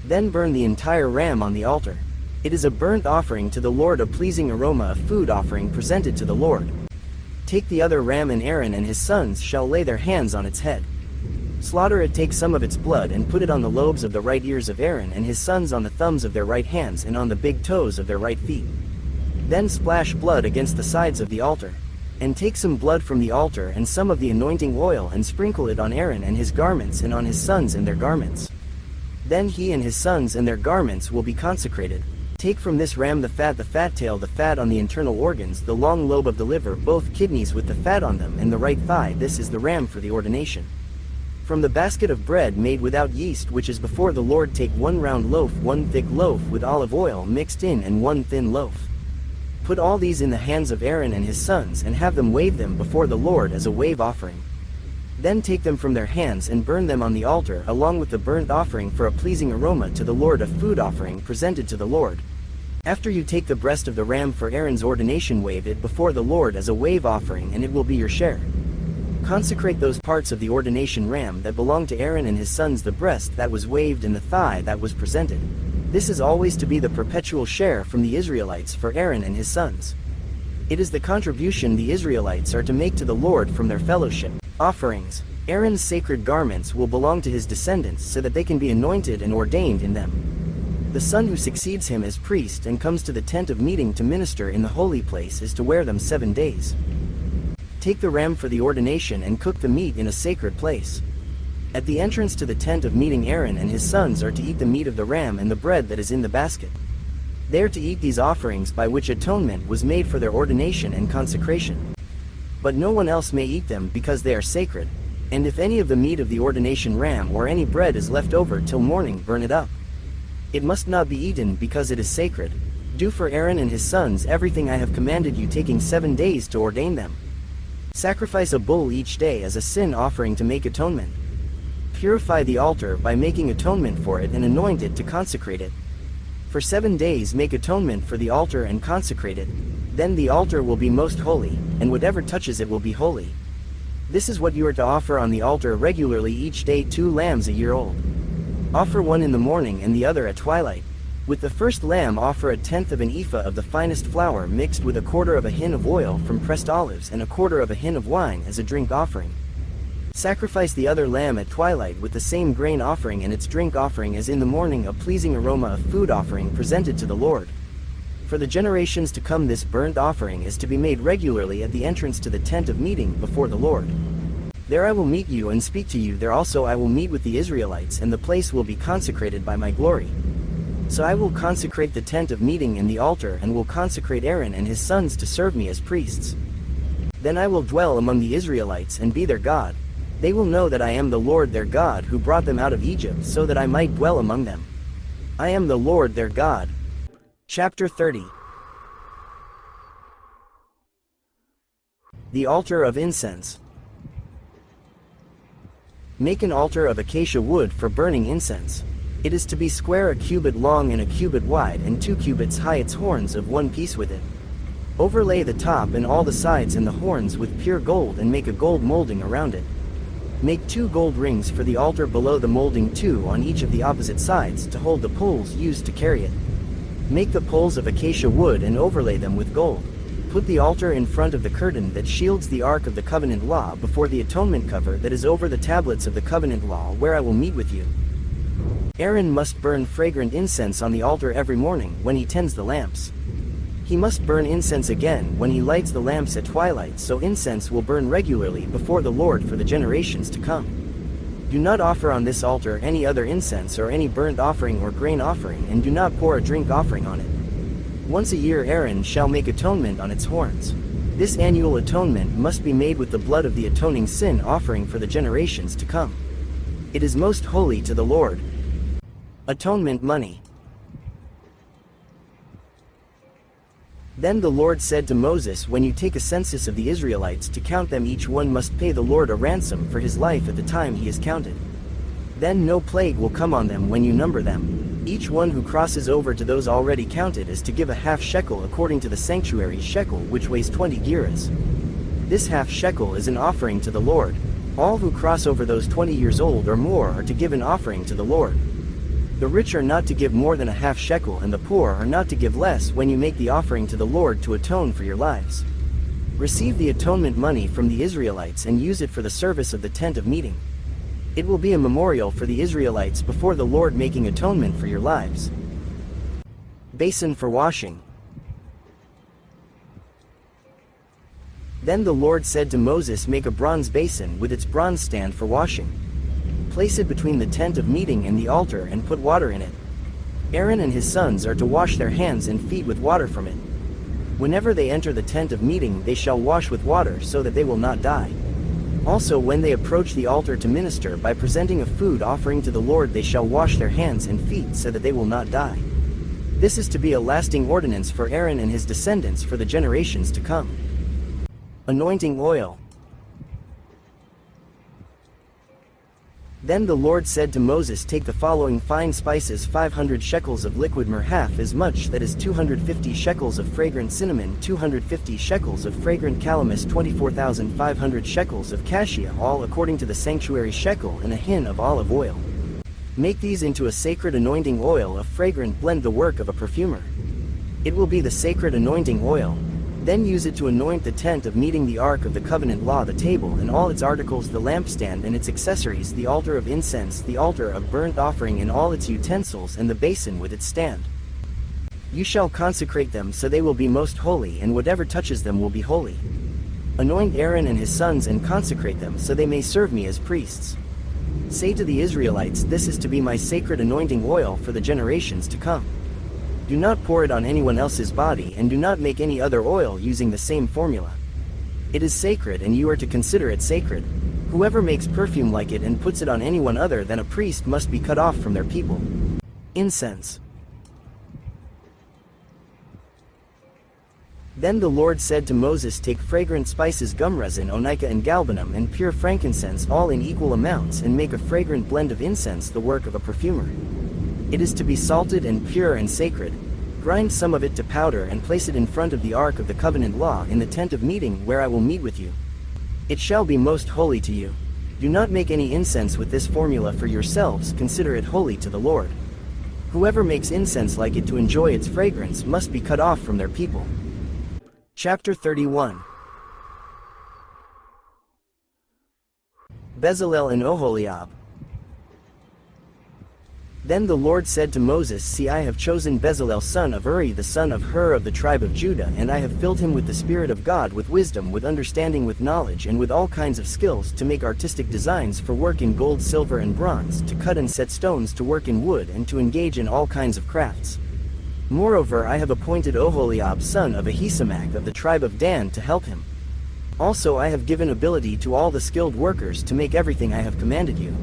Then burn the entire ram on the altar. It is a burnt offering to the Lord, a pleasing aroma, a food offering presented to the Lord. Take the other ram, and Aaron and his sons shall lay their hands on its head. Slaughter it, take some of its blood and put it on the lobes of the right ears of Aaron and his sons, on the thumbs of their right hands and on the big toes of their right feet. Then splash blood against the sides of the altar. And take some blood from the altar and some of the anointing oil and sprinkle it on Aaron and his garments and on his sons and their garments. Then he and his sons and their garments will be consecrated. Take from this ram the fat tail, the fat on the internal organs, the long lobe of the liver, both kidneys with the fat on them, and the right thigh. This is the ram for the ordination. From the basket of bread made without yeast which is before the Lord, take 1 round loaf, 1 thick loaf with olive oil mixed in, and 1 thin loaf. Put all these in the hands of Aaron and his sons and have them wave them before the Lord as a wave offering. Then take them from their hands and burn them on the altar along with the burnt offering for a pleasing aroma to the Lord, a food offering presented to the Lord. After you take the breast of the ram for Aaron's ordination, wave it before the Lord as a wave offering, and it will be your share. Consecrate those parts of the ordination ram that belong to Aaron and his sons, the breast that was waved and the thigh that was presented. This is always to be the perpetual share from the Israelites for Aaron and his sons. It is the contribution the Israelites are to make to the Lord from their fellowship offerings. Aaron's sacred garments will belong to his descendants so that they can be anointed and ordained in them. The son who succeeds him as priest and comes to the tent of meeting to minister in the holy place is to wear them 7 days. Take the ram for the ordination and cook the meat in a sacred place. At the entrance to the tent of meeting, Aaron and his sons are to eat the meat of the ram and the bread that is in the basket. They are to eat these offerings by which atonement was made for their ordination and consecration. But no one else may eat them because they are sacred, and if any of the meat of the ordination ram or any bread is left over till morning, burn it up. It must not be eaten because it is sacred. Do for Aaron and his sons everything I have commanded you, taking 7 days to ordain them. Sacrifice a bull each day as a sin offering to make atonement. Purify the altar by making atonement for it and anoint it to consecrate it. For 7 days make atonement for the altar and consecrate it. Then the altar will be most holy, and whatever touches it will be holy. This is what you are to offer on the altar regularly each day: 2 lambs a year old. Offer one in the morning and the other at twilight. With the first lamb offer a tenth of an ephah of the finest flour mixed with a quarter of a hin of oil from pressed olives and a quarter of a hin of wine as a drink offering. Sacrifice the other lamb at twilight with the same grain offering and its drink offering as in the morning, a pleasing aroma of food offering presented to the Lord. For the generations to come this burnt offering is to be made regularly at the entrance to the tent of meeting before the Lord. There I will meet you and speak to you, there also I will meet with the Israelites, and the place will be consecrated by my glory. So I will consecrate the tent of meeting and the altar, and will consecrate Aaron and his sons to serve me as priests. Then I will dwell among the Israelites and be their God. They will know that I am the Lord their God who brought them out of Egypt so that I might dwell among them. I am the Lord their God. Chapter 30. The altar of incense. Make an altar of acacia wood for burning incense. It is to be square, a cubit long and a cubit wide, and 2 cubits high, its horns of one piece with it. Overlay the top and all the sides and the horns with pure gold, and make a gold molding around it. Make 2 gold rings for the altar below the molding, 2 on each of the opposite sides, to hold the poles used to carry it. Make the poles of acacia wood and overlay them with gold. Put the altar in front of the curtain that shields the Ark of the Covenant Law before the atonement cover that is over the tablets of the covenant law where I will meet with you. Aaron must burn fragrant incense on the altar every morning when he tends the lamps. He must burn incense again when he lights the lamps at twilight, so incense will burn regularly before the Lord for the generations to come. Do not offer on this altar any other incense or any burnt offering or grain offering, and do not pour a drink offering on it. Once a year Aaron shall make atonement on its horns. This annual atonement must be made with the blood of the atoning sin offering for the generations to come. It is most holy to the Lord. Atonement money. Then the Lord said to Moses, when you take a census of the Israelites to count them, each one must pay the Lord a ransom for his life at the time he is counted. Then no plague will come on them when you number them. Each one who crosses over to those already counted is to give a half shekel according to the sanctuary's shekel, which weighs 20 gerahs. This half shekel is an offering to the Lord. All who cross over those 20 years old or more are to give an offering to the Lord. The rich are not to give more than a half shekel, and the poor are not to give less when you make the offering to the Lord to atone for your lives. Receive the atonement money from the Israelites and use it for the service of the tent of meeting. It will be a memorial for the Israelites before the Lord, making atonement for your lives. Basin for washing. Then the Lord said to Moses, make a bronze basin with its bronze stand for washing. Place it between the tent of meeting and the altar and put water in it. Aaron and his sons are to wash their hands and feet with water from it. Whenever they enter the tent of meeting they shall wash with water so that they will not die. Also when they approach the altar to minister by presenting a food offering to the Lord, they shall wash their hands and feet so that they will not die. This is to be a lasting ordinance for Aaron and his descendants for the generations to come. Anointing oil. Then the Lord said to Moses, take the following fine spices: 500 shekels of liquid myrrh, half as much, that is 250 shekels of fragrant cinnamon, 250 shekels of fragrant calamus, 24,500 shekels of cassia, all according to the sanctuary shekel, and a hin of olive oil. Make these into a sacred anointing oil of fragrant blend, the work of a perfumer. It will be the sacred anointing oil. Then use it to anoint the tent of meeting, the ark of the covenant law, the table and all its articles, the lampstand and its accessories, the altar of incense, the altar of burnt offering and all its utensils, and the basin with its stand. You shall consecrate them so they will be most holy, and whatever touches them will be holy. Anoint Aaron and his sons and consecrate them so they may serve me as priests. Say to the Israelites, this is to be my sacred anointing oil for the generations to come. Do not pour it on anyone else's body, and do not make any other oil using the same formula. It is sacred, and you are to consider it sacred. Whoever makes perfume like it and puts it on anyone other than a priest must be cut off from their people. Incense. Then the Lord said to Moses, take fragrant spices, gum resin, onycha and galbanum, and pure frankincense, all in equal amounts, and make a fragrant blend of incense, the work of a perfumer. It is to be salted and pure and sacred. Grind some of it to powder and place it in front of the ark of the covenant law in the tent of meeting where I will meet with you. It shall be most holy to you. Do not make any incense with this formula for yourselves, consider it holy to the Lord. Whoever makes incense like it to enjoy its fragrance must be cut off from their people. Chapter 31. Bezalel and Oholiab. Then the Lord said to Moses, See, I have chosen Bezalel son of Uri the son of Hur of the tribe of Judah, and I have filled him with the Spirit of God, with wisdom, with understanding, with knowledge, and with all kinds of skills, to make artistic designs for work in gold, silver, and bronze, to cut and set stones, to work in wood, and to engage in all kinds of crafts. Moreover, I have appointed Oholiab son of Ahisamach of the tribe of Dan to help him. Also I have given ability to all the skilled workers to make everything I have commanded you.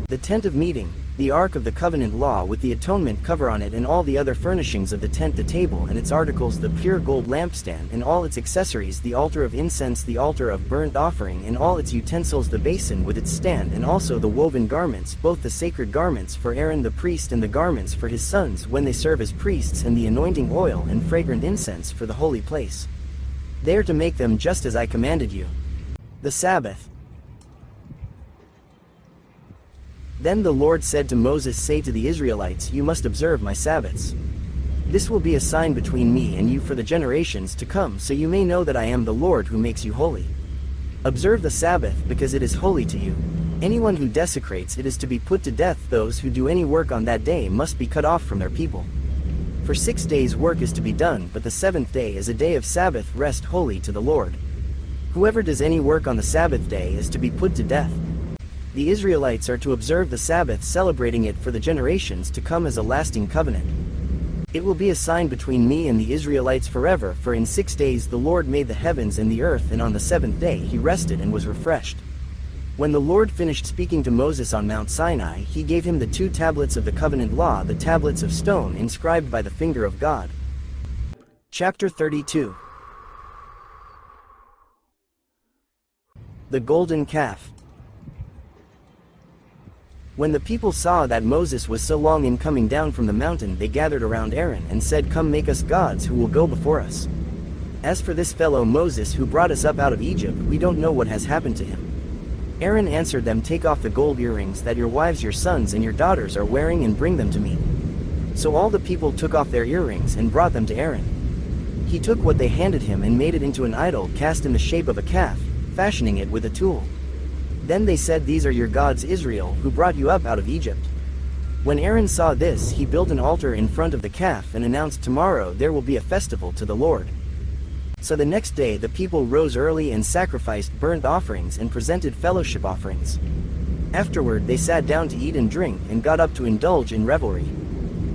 The tent of meeting, the ark of the covenant law with the atonement cover on it, and all the other furnishings of the tent, the table and its articles, the pure gold lampstand and all its accessories, the altar of incense, the altar of burnt offering and all its utensils, the basin with its stand, and also the woven garments, both the sacred garments for Aaron the priest and the garments for his sons when they serve as priests, and the anointing oil and fragrant incense for the holy place. They are to make them just as I commanded you. The Sabbath. Then the Lord said to Moses, Say to the Israelites, You must observe my Sabbaths. This will be a sign between me and you for the generations to come, so you may know that I am the Lord who makes you holy. Observe the Sabbath, because it is holy to you. Anyone who desecrates it is to be put to death. Those who do any work on that day must be cut off from their people. For 6 days work is to be done, but the seventh day is a day of Sabbath rest, holy to the Lord. Whoever does any work on the Sabbath day is to be put to death. The Israelites are to observe the Sabbath, celebrating it for the generations to come as a lasting covenant. It will be a sign between me and the Israelites forever, for in 6 days the Lord made the heavens and the earth, and on the seventh day he rested and was refreshed. When the Lord finished speaking to Moses on Mount Sinai, he gave him the 2 tablets of the covenant law, the tablets of stone inscribed by the finger of God. Chapter 32. The golden calf. When the people saw that Moses was so long in coming down from the mountain, they gathered around Aaron and said, Come, make us gods who will go before us. As for this fellow Moses who brought us up out of Egypt, we don't know what has happened to him. Aaron answered them, Take off the gold earrings that your wives, your sons, and your daughters are wearing, and bring them to me. So all the people took off their earrings and brought them to Aaron. He took what they handed him and made it into an idol cast in the shape of a calf, fashioning it with a tool. Then they said, These are your gods, Israel, who brought you up out of Egypt. When Aaron saw this, he built an altar in front of the calf and announced, Tomorrow there will be a festival to the Lord. So the next day the people rose early and sacrificed burnt offerings and presented fellowship offerings. Afterward they sat down to eat and drink and got up to indulge in revelry.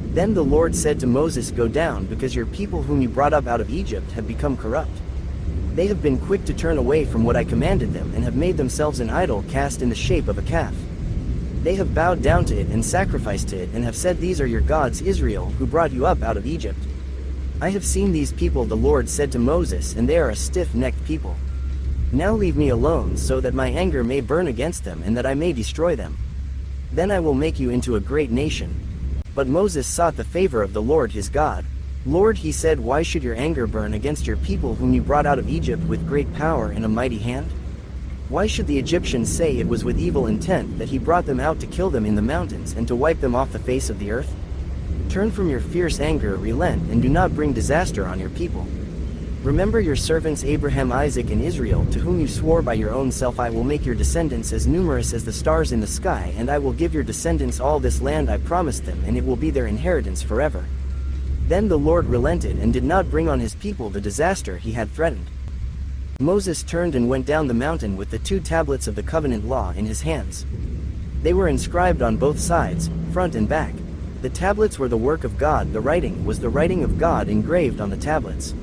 Then the Lord said to Moses, Go down, because your people whom you brought up out of Egypt have become corrupt. They have been quick to turn away from what I commanded them, and have made themselves an idol cast in the shape of a calf. They have bowed down to it and sacrificed to it, and have said, These are your gods, Israel, who brought you up out of Egypt. I have seen these people, the Lord said to Moses, and they are a stiff-necked people. Now leave me alone, so that my anger may burn against them, and that I may destroy them. Then I will make you into a great nation. But Moses sought the favor of the Lord his God. Lord, he said, Why should your anger burn against your people whom you brought out of Egypt with great power and a mighty hand? Why should the Egyptians say it was with evil intent that he brought them out to kill them in the mountains and to wipe them off the face of the earth? Turn from your fierce anger, relent, and do not bring disaster on your people. Remember your servants Abraham, Isaac, and Israel, to whom you swore by your own self, I will make your descendants as numerous as the stars in the sky, and I will give your descendants all this land I promised them, and it will be their inheritance forever. Then the Lord relented and did not bring on his people the disaster he had threatened. Moses turned and went down the mountain with the 2 tablets of the covenant law in his hands. They were inscribed on both sides, front and back. The tablets were the work of God, the writing was the writing of God engraved on the tablets.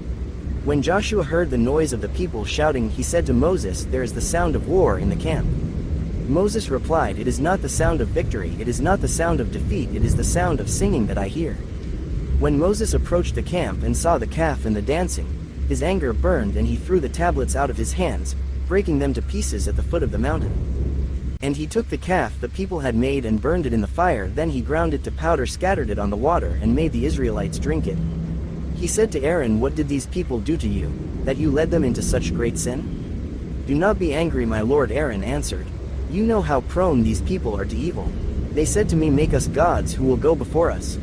When Joshua heard the noise of the people shouting, he said to Moses, There is the sound of war in the camp. Moses replied, It is not the sound of victory, it is not the sound of defeat, it is the sound of singing that I hear. When Moses approached the camp and saw the calf and the dancing, his anger burned, and he threw the tablets out of his hands, breaking them to pieces at the foot of the mountain. And he took the calf the people had made and burned it in the fire. Then he ground it to powder, scattered it on the water, and made the Israelites drink it. He said to Aaron, What did these people do to you, that you led them into such great sin? Do not be angry, my lord. Aaron answered, You know how prone these people are to evil. They said to me, Make us gods who will go before us.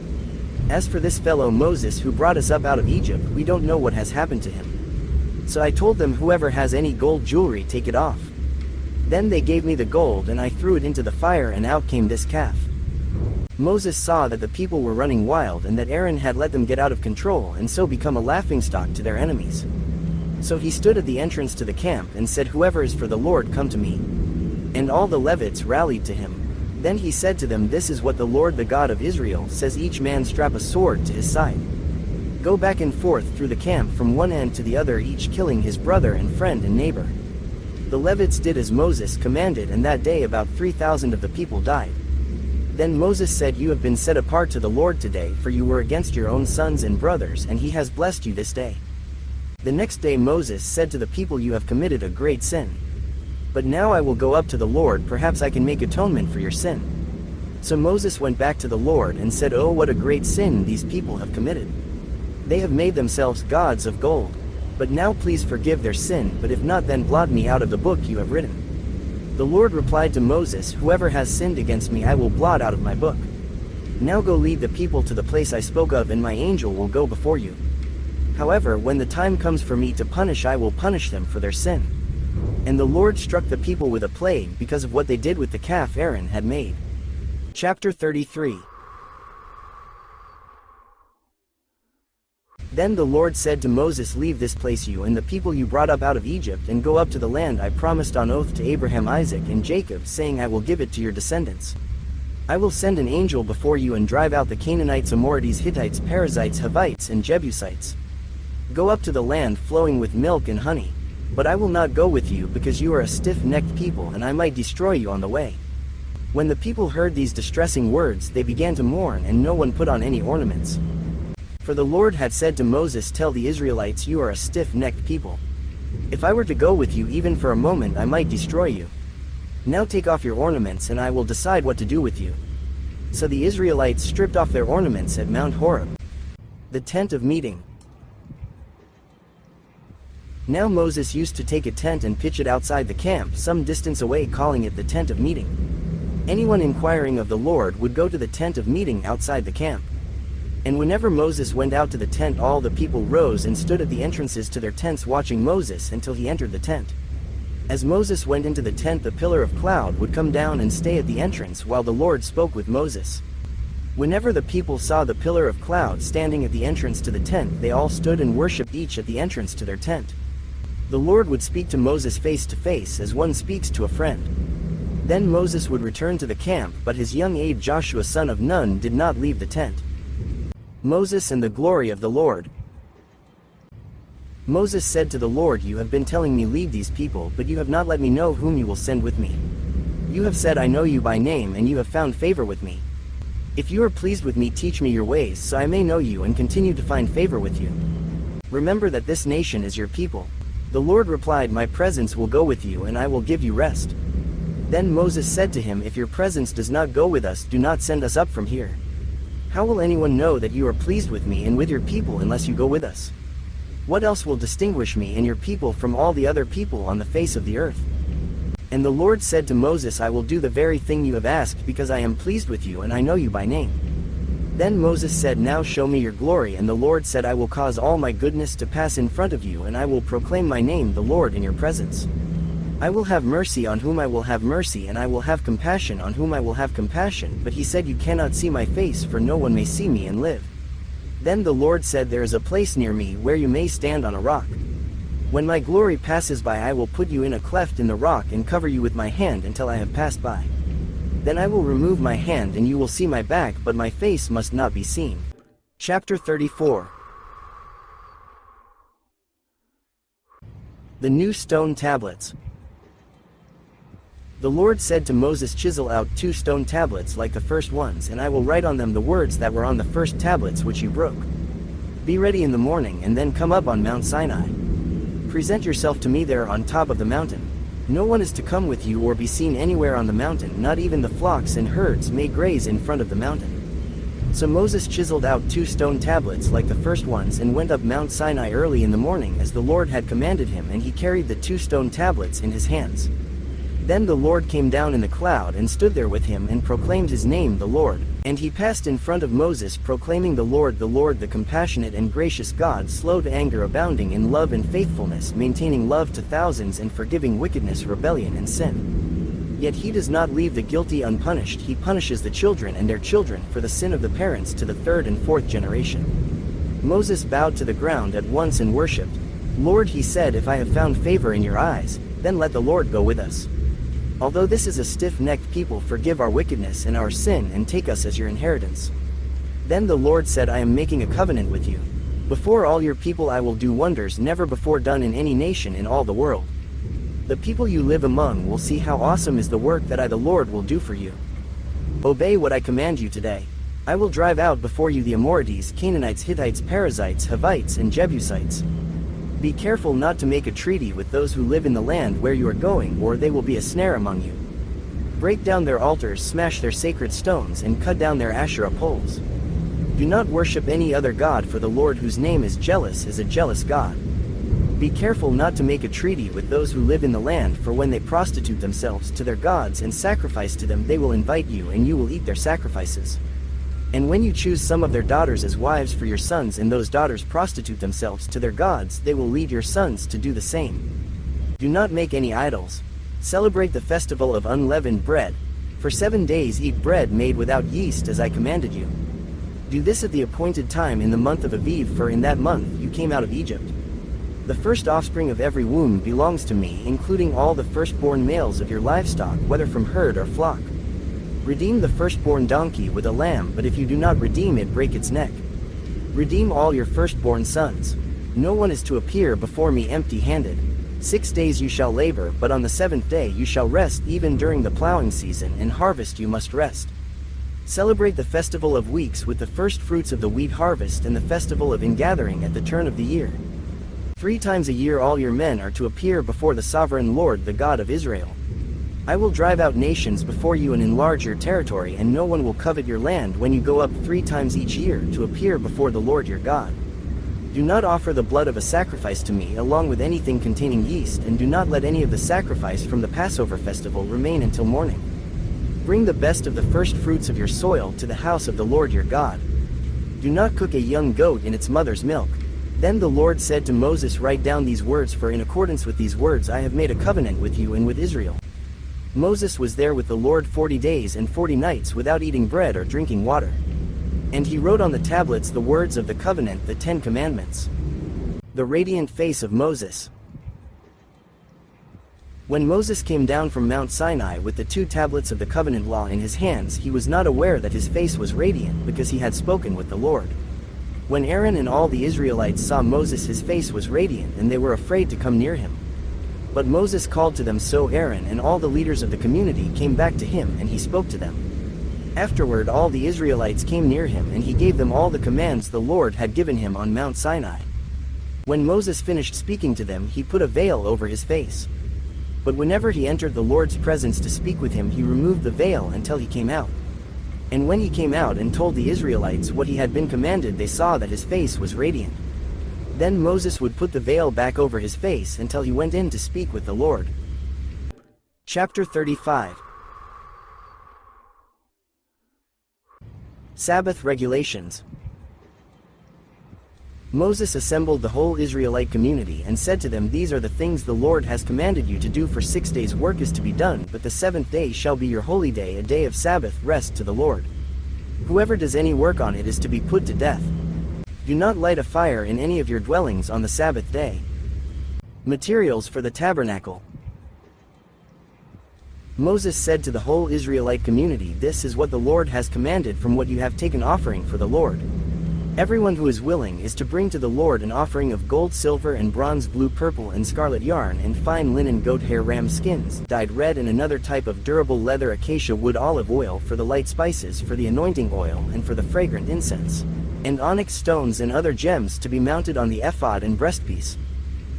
As for this fellow Moses who brought us up out of Egypt, we don't know what has happened to him. So I told them, whoever has any gold jewelry, take it off. Then they gave me the gold, and I threw it into the fire, and out came this calf. Moses saw that the people were running wild and that Aaron had let them get out of control and so become a laughingstock to their enemies. So he stood at the entrance to the camp and said, whoever is for the Lord, come to me. And all the Levites rallied to him. Then he said to them, this is what the Lord, the God of Israel, says, each man strap a sword to his side. Go back and forth through the camp from one end to the other, each killing his brother and friend and neighbor. The Levites did as Moses commanded, and that day about 3,000 of the people died. Then Moses said, you have been set apart to the Lord today, for you were against your own sons and brothers, and he has blessed you this day. The next day Moses said to the people, you have committed a great sin. But now I will go up to the Lord, perhaps I can make atonement for your sin. So Moses went back to the Lord and said, oh, what a great sin these people have committed. They have made themselves gods of gold. But now please forgive their sin, but if not, then blot me out of the book you have written. The Lord replied to Moses, whoever has sinned against me I will blot out of my book. Now go lead the people to the place I spoke of, and my angel will go before you. However, when the time comes for me to punish, I will punish them for their sin. And the Lord struck the people with a plague because of what they did with the calf Aaron had made. Chapter 33. Then the Lord said to Moses, leave this place, you and the people you brought up out of Egypt, and go up to the land I promised on oath to Abraham, Isaac, and Jacob, saying, I will give it to your descendants. I will send an angel before you and drive out the Canaanites, Amorites, Hittites, Perizzites, Hivites, and Jebusites. Go up to the land flowing with milk and honey. But I will not go with you, because you are a stiff-necked people, and I might destroy you on the way. When the people heard these distressing words, they began to mourn, and no one put on any ornaments. For the Lord had said to Moses, tell the Israelites, you are a stiff-necked people. If I were to go with you even for a moment, I might destroy you. Now take off your ornaments, and I will decide what to do with you. So the Israelites stripped off their ornaments at Mount Horeb. The tent of meeting. Now Moses used to take a tent and pitch it outside the camp some distance away, calling it the tent of meeting. Anyone inquiring of the Lord would go to the tent of meeting outside the camp. And whenever Moses went out to the tent, all the people rose and stood at the entrances to their tents watching Moses until he entered the tent. As Moses went into the tent, the pillar of cloud would come down and stay at the entrance while the Lord spoke with Moses. Whenever the people saw the pillar of cloud standing at the entrance to the tent, they all stood and worshipped, each at the entrance to their tent. The Lord would speak to Moses face to face as one speaks to a friend. Then Moses would return to the camp, but his young aide Joshua son of Nun did not leave the tent. Moses and the glory of the Lord. Moses said to the Lord, you have been telling me, lead these people, but you have not let me know whom you will send with me. You have said, I know you by name, and you have found favor with me. If you are pleased with me, teach me your ways, so I may know you and continue to find favor with you. Remember that this nation is your people. The Lord replied, my presence will go with you, and I will give you rest. Then Moses said to him, if your presence does not go with us, do not send us up from here. How will anyone know that you are pleased with me and with your people unless you go with us? What else will distinguish me and your people from all the other people on the face of the earth? And the Lord said to Moses, I will do the very thing you have asked, because I am pleased with you and I know you by name. Then Moses said, now show me your glory. And the Lord said, I will cause all my goodness to pass in front of you, and I will proclaim my name, the Lord, in your presence. I will have mercy on whom I will have mercy, and I will have compassion on whom I will have compassion. But he said, you cannot see my face, for no one may see me and live. Then the Lord said, there is a place near me where you may stand on a rock. When my glory passes by, I will put you in a cleft in the rock and cover you with my hand until I have passed by. Then I will remove my hand and you will see my back, but my face must not be seen. Chapter 34. The new stone tablets. The Lord said to Moses, chisel out 2 stone tablets like the first ones, and I will write on them the words that were on the first tablets which you broke. Be ready in the morning and then come up on Mount Sinai. Present yourself to me there on top of the mountain. No one is to come with you or be seen anywhere on the mountain, not even the flocks and herds may graze in front of the mountain. So Moses chiseled out 2 stone tablets like the first ones and went up Mount Sinai early in the morning as the Lord had commanded him, and he carried the 2 stone tablets in his hands. Then the Lord came down in the cloud and stood there with him and proclaimed his name the Lord. And he passed in front of Moses proclaiming the Lord, the compassionate and gracious God, slow to anger, abounding in love and faithfulness, maintaining love to thousands, and forgiving wickedness, rebellion and sin. Yet he does not leave the guilty unpunished. He punishes the children and their children for the sin of the parents to the third and fourth generation. Moses bowed to the ground at once and worshipped. Lord, he said, if I have found favor in your eyes, then let the Lord go with us. Although this is a stiff-necked people, forgive our wickedness and our sin and take us as your inheritance. Then the Lord said, I am making a covenant with you. Before all your people I will do wonders never before done in any nation in all the world. The people you live among will see how awesome is the work that I the Lord will do for you. Obey what I command you today. I will drive out before you the Amorites, Canaanites, Hittites, Perizzites, Hivites, and Jebusites. Be careful not to make a treaty with those who live in the land where you are going, or they will be a snare among you. Break down their altars, smash their sacred stones, and cut down their Asherah poles. Do not worship any other god, for the Lord, whose name is jealous, is a jealous God. Be careful not to make a treaty with those who live in the land, for when they prostitute themselves to their gods and sacrifice to them, they will invite you and you will eat their sacrifices. And when you choose some of their daughters as wives for your sons, and those daughters prostitute themselves to their gods, they will lead your sons to do the same. Do not make any idols. Celebrate the festival of unleavened bread. For 7 days eat bread made without yeast as I commanded you. Do this at the appointed time in the month of Aviv, for in that month you came out of Egypt. The first offspring of every womb belongs to me, including all the firstborn males of your livestock, whether from herd or flock. Redeem the firstborn donkey with a lamb, but if you do not redeem it, break its neck. Redeem all your firstborn sons. No one is to appear before me empty-handed. 6 days you shall labor, but on the 7th day you shall rest, even during the plowing season and harvest you must rest. Celebrate the festival of weeks with the first fruits of the wheat harvest, and the festival of ingathering at the turn of the year. 3 times a year all your men are to appear before the sovereign Lord, the God of Israel. I will drive out nations before you and enlarge your territory, and no one will covet your land when you go up 3 times each year to appear before the Lord your God. Do not offer the blood of a sacrifice to me along with anything containing yeast, and do not let any of the sacrifice from the Passover festival remain until morning. Bring the best of the first fruits of your soil to the house of the Lord your God. Do not cook a young goat in its mother's milk. Then the Lord said to Moses, write down these words, for in accordance with these words I have made a covenant with you and with Israel. Moses was there with the Lord 40 days and 40 nights without eating bread or drinking water. And he wrote on the tablets the words of the covenant, the 10 commandments. The radiant face of Moses. When Moses came down from Mount Sinai with the 2 tablets of the covenant law in his hands, he was not aware that his face was radiant, because he had spoken with the Lord. When Aaron and all the Israelites saw Moses, his face was radiant, and they were afraid to come near him. But Moses called to them, so Aaron and all the leaders of the community came back to him, and he spoke to them. Afterward all the Israelites came near him, and he gave them all the commands the Lord had given him on Mount Sinai. When Moses finished speaking to them, he put a veil over his face. But whenever he entered the Lord's presence to speak with him, he removed the veil until he came out. And when he came out and told the Israelites what he had been commanded, they saw that his face was radiant. Then Moses would put the veil back over his face until he went in to speak with the Lord. Chapter 35. Sabbath Regulations. Moses assembled the whole Israelite community and said to them, these are the things the Lord has commanded you to do. For 6 days work is to be done, but the 7th day shall be your holy day, a day of Sabbath rest to the Lord. Whoever does any work on it is to be put to death. Do not light a fire in any of your dwellings on the Sabbath day. Materials for the tabernacle. Moses said to the whole Israelite community, this is what the Lord has commanded from what you have taken offering for the Lord. Everyone who is willing is to bring to the Lord an offering of gold, silver, and bronze, blue, purple, and scarlet yarn, and fine linen, goat hair, ram skins, dyed red, and another type of durable leather, acacia wood, olive oil for the light spices, for the anointing oil, and for the fragrant incense, and onyx stones and other gems to be mounted on the ephod and breastpiece.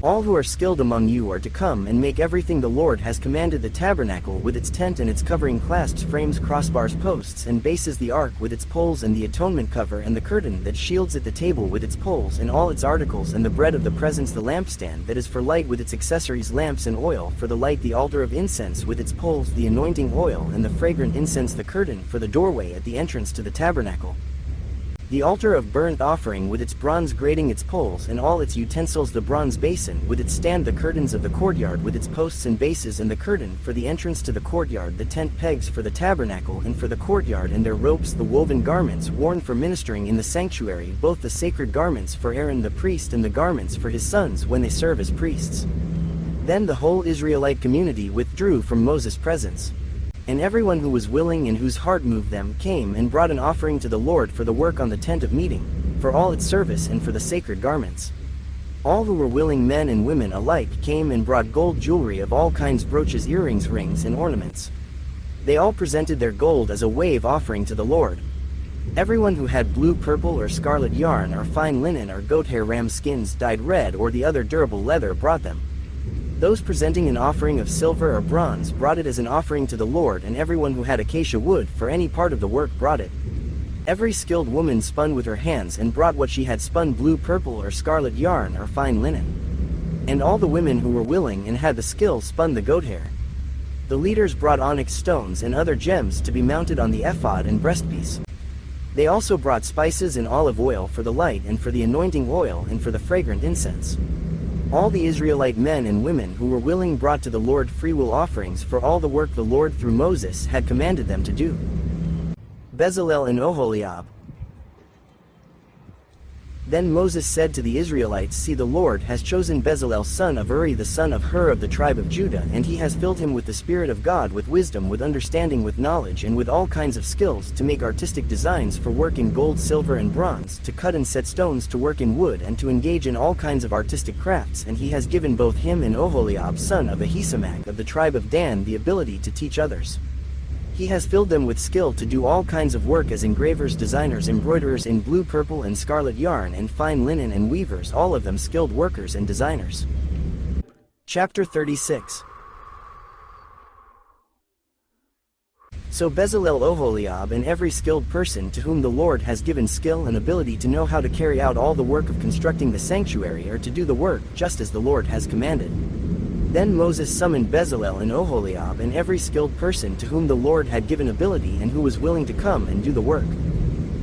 All who are skilled among you are to come and make everything the Lord has commanded: the tabernacle with its tent and its covering, clasps, frames, crossbars, posts and bases, the ark with its poles and the atonement cover and the curtain that shields it, the table with its poles and all its articles, and the bread of the presence, the lampstand that is for light with its accessories, lamps and oil for the light, the altar of incense with its poles, the anointing oil and the fragrant incense, the curtain for the doorway at the entrance to the tabernacle, the altar of burnt offering with its bronze grating, its poles and all its utensils, the bronze basin with its stand, the curtains of the courtyard with its posts and bases, and the curtain for the entrance to the courtyard, the tent pegs for the tabernacle and for the courtyard and their ropes, the woven garments worn for ministering in the sanctuary, both the sacred garments for Aaron the priest and the garments for his sons when they serve as priests. Then the whole Israelite community withdrew from Moses' presence. And everyone who was willing and whose heart moved them came and brought an offering to the Lord for the work on the tent of meeting, for all its service and for the sacred garments. All who were willing, men and women alike, came and brought gold jewelry of all kinds, brooches, earrings, rings and ornaments. They all presented their gold as a wave offering to the Lord. Everyone who had blue, purple or scarlet yarn or fine linen or goat hair, ram skins dyed red or the other durable leather brought them. Those presenting an offering of silver or bronze brought it as an offering to the Lord, and everyone who had acacia wood for any part of the work brought it. Every skilled woman spun with her hands and brought what she had spun, blue, purple or scarlet yarn or fine linen. And all the women who were willing and had the skill spun the goat hair. The leaders brought onyx stones and other gems to be mounted on the ephod and breastpiece. They also brought spices and olive oil for the light and for the anointing oil and for the fragrant incense. All the Israelite men and women who were willing brought to the Lord freewill offerings for all the work the Lord through Moses had commanded them to do. Bezalel and Oholiab. Then Moses said to the Israelites, "See, the Lord has chosen Bezalel son of Uri, the son of Hur of the tribe of Judah, and he has filled him with the Spirit of God, with wisdom, with understanding, with knowledge, and with all kinds of skills, to make artistic designs for work in gold, silver and bronze, to cut and set stones, to work in wood, and to engage in all kinds of artistic crafts. And he has given both him and Oholiab son of Ahisamach of the tribe of Dan the ability to teach others. He has filled them with skill to do all kinds of work as engravers, designers, embroiderers in blue, purple and scarlet yarn and fine linen, and weavers, all of them skilled workers and designers." Chapter 36. So Bezalel, Oholiab and every skilled person to whom the Lord has given skill and ability to know how to carry out all the work of constructing the sanctuary, or to do the work just as the Lord has commanded. Then Moses summoned Bezalel and Oholiab and every skilled person to whom the Lord had given ability and who was willing to come and do the work.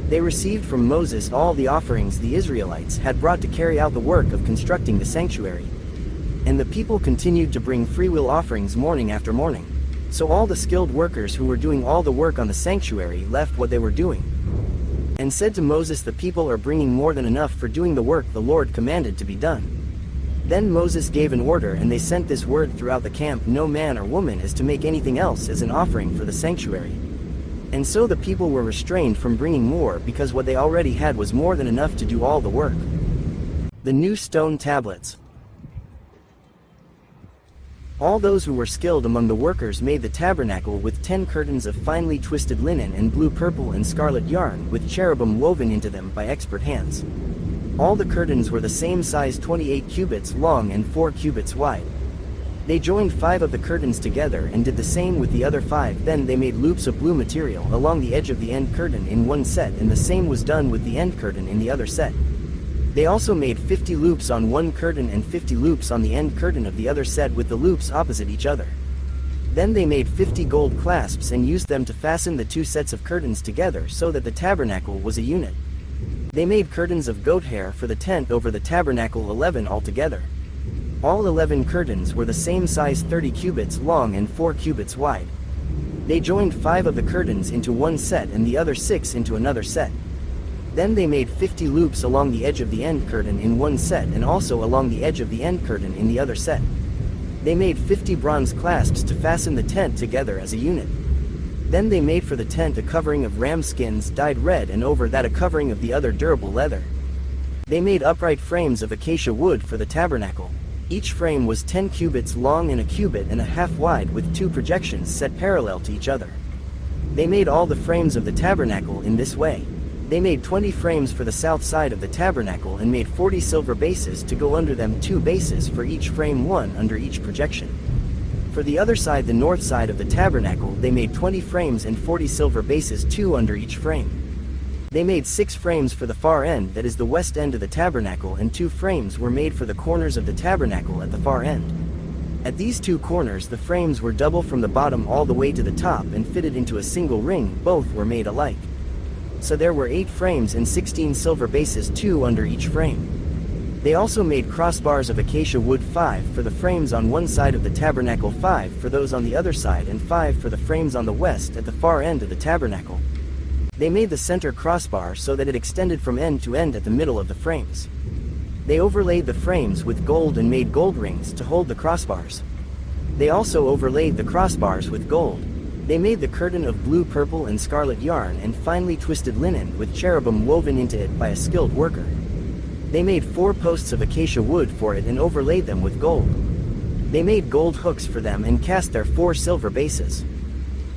They received from Moses all the offerings the Israelites had brought to carry out the work of constructing the sanctuary. And the people continued to bring freewill offerings morning after morning. So all the skilled workers who were doing all the work on the sanctuary left what they were doing, and said to Moses, "The people are bringing more than enough for doing the work the Lord commanded to be done." Then Moses gave an order, and they sent this word throughout the camp: "No man or woman is to make anything else as an offering for the sanctuary." And so the people were restrained from bringing more, because what they already had was more than enough to do all the work. The new stone tablets. All those who were skilled among the workers made the tabernacle with 10 curtains of finely twisted linen and blue, purple and scarlet yarn, with cherubim woven into them by expert hands. All the curtains were the same size, 28 cubits long and 4 cubits wide. They joined 5 of the curtains together and did the same with the other 5. Then they made loops of blue material along the edge of the end curtain in one set, and the same was done with the end curtain in the other set. They also made 50 loops on one curtain and 50 loops on the end curtain of the other set, with the loops opposite each other. Then they made 50 gold clasps and used them to fasten the 2 sets of curtains together, so that the tabernacle was a unit. They made curtains of goat hair for the tent over the tabernacle, 11 altogether. All 11 curtains were the same size, 30 cubits long and 4 cubits wide. They joined 5 of the curtains into one set and the other 6 into another set. Then they made 50 loops along the edge of the end curtain in one set, and also along the edge of the end curtain in the other set. They made 50 bronze clasps to fasten the tent together as a unit. Then they made for the tent a covering of ram skins dyed red, and over that a covering of the other durable leather. They made upright frames of acacia wood for the tabernacle. Each frame was 10 cubits long and a cubit and a half wide, with 2 projections set parallel to each other. They made all the frames of the tabernacle in this way. They made 20 frames for the south side of the tabernacle and made 40 silver bases to go under them, 2 bases for each frame, 1 under each projection. For the other side, the north side of the tabernacle, they made 20 frames and 40 silver bases, 2 under each frame. They made 6 frames for the far end, that is the west end of the tabernacle, and 2 frames were made for the corners of the tabernacle at the far end. At these 2 corners the frames were double from the bottom all the way to the top and fitted into a single ring, both were made alike. So there were 8 frames and 16 silver bases, 2 under each frame. They also made crossbars of acacia wood, 5 for the frames on one side of the tabernacle, 5 for those on the other side, and 5 for the frames on the west at the far end of the tabernacle. They made the center crossbar so that it extended from end to end at the middle of the frames. They overlaid the frames with gold and made gold rings to hold the crossbars. They also overlaid the crossbars with gold. They made the curtain of blue, purple, and scarlet yarn and finely twisted linen with cherubim woven into it by a skilled worker. They made 4 posts of acacia wood for it and overlaid them with gold. They made gold hooks for them and cast their 4 silver bases.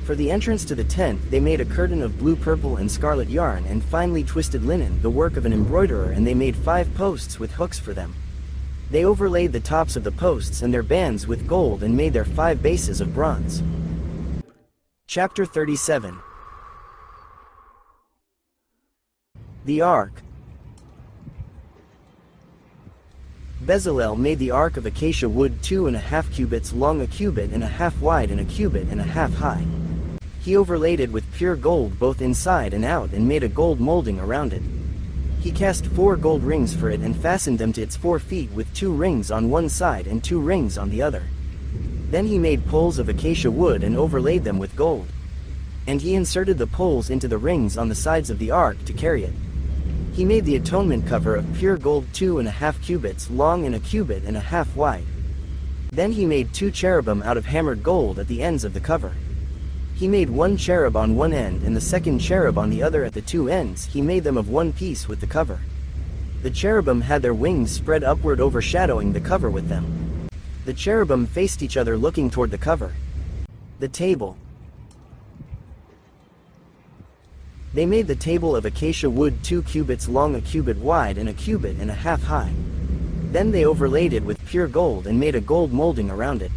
For the entrance to the tent they made a curtain of blue, purple, and scarlet yarn and finely twisted linen, the work of an embroiderer, and they made 5 posts with hooks for them. They overlaid the tops of the posts and their bands with gold and made their 5 bases of bronze. Chapter 37. The Ark. Bezalel made the ark of acacia wood, 2.5 cubits long, 1 cubit and a half wide, and 1 cubit and a half high. He overlaid it with pure gold both inside and out and made a gold molding around it. He cast 4 gold rings for it and fastened them to its 4 feet with 2 rings on one side and 2 rings on the other. Then he made poles of acacia wood and overlaid them with gold. And he inserted the poles into the rings on the sides of the ark to carry it. He made the atonement cover of pure gold, 2.5 cubits long and 1 cubit and a half wide. Then he made 2 cherubim out of hammered gold at the ends of the cover. He made 1 cherub on one end and the second cherub on the other at the 2 ends. He made them of one piece with the cover. The cherubim had their wings spread upward, overshadowing the cover with them. The cherubim faced each other looking toward the cover. The table. They made the table of acacia wood, 2 cubits long, 1 cubit wide, and 1 cubit and a half high. Then they overlaid it with pure gold and made a gold molding around it.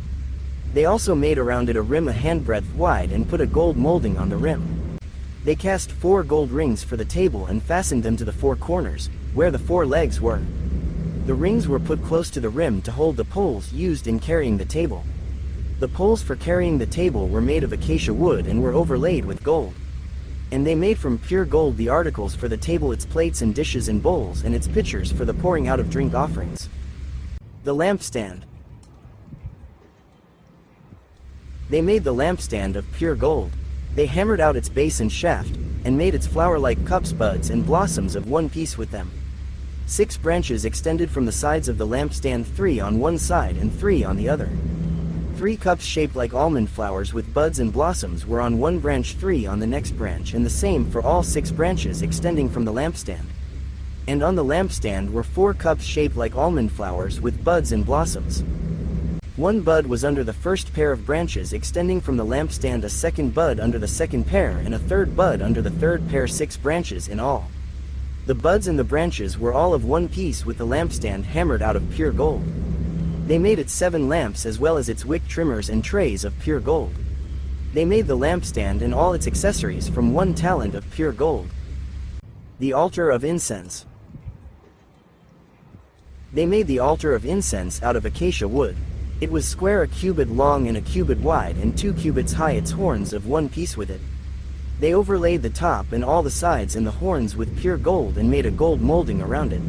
They also made around it a rim a handbreadth wide and put a gold molding on the rim. They cast 4 gold rings for the table and fastened them to the 4 corners, where the 4 legs were. The rings were put close to the rim to hold the poles used in carrying the table. The poles for carrying the table were made of acacia wood and were overlaid with gold. And they made from pure gold the articles for the table, its plates and dishes and bowls, and its pitchers for the pouring out of drink offerings. The lampstand. They made the lampstand of pure gold. They hammered out its base and shaft, and made its flower-like cups, buds, and blossoms of one piece with them. 6 branches extended from the sides of the lampstand, 3 on one side and 3 on the other. 3 cups shaped like almond flowers with buds and blossoms were on one branch, 3 on the next branch, and the same for all 6 branches extending from the lampstand. And on the lampstand were 4 cups shaped like almond flowers with buds and blossoms. 1 bud was under the first pair of branches extending from the lampstand, a second bud under the second pair, and a third bud under the third pair, 6 branches in all. The buds and the branches were all of one piece with the lampstand hammered out of pure gold. They made it 7 lamps as well as its wick trimmers and trays of pure gold. They made the lampstand and all its accessories from 1 talent of pure gold. The altar of incense. They made the altar of incense out of acacia wood. It was square, 1 cubit long and 1 cubit wide, and 2 cubits high, its horns of one piece with it. They overlaid the top and all the sides and the horns with pure gold and made a gold molding around it.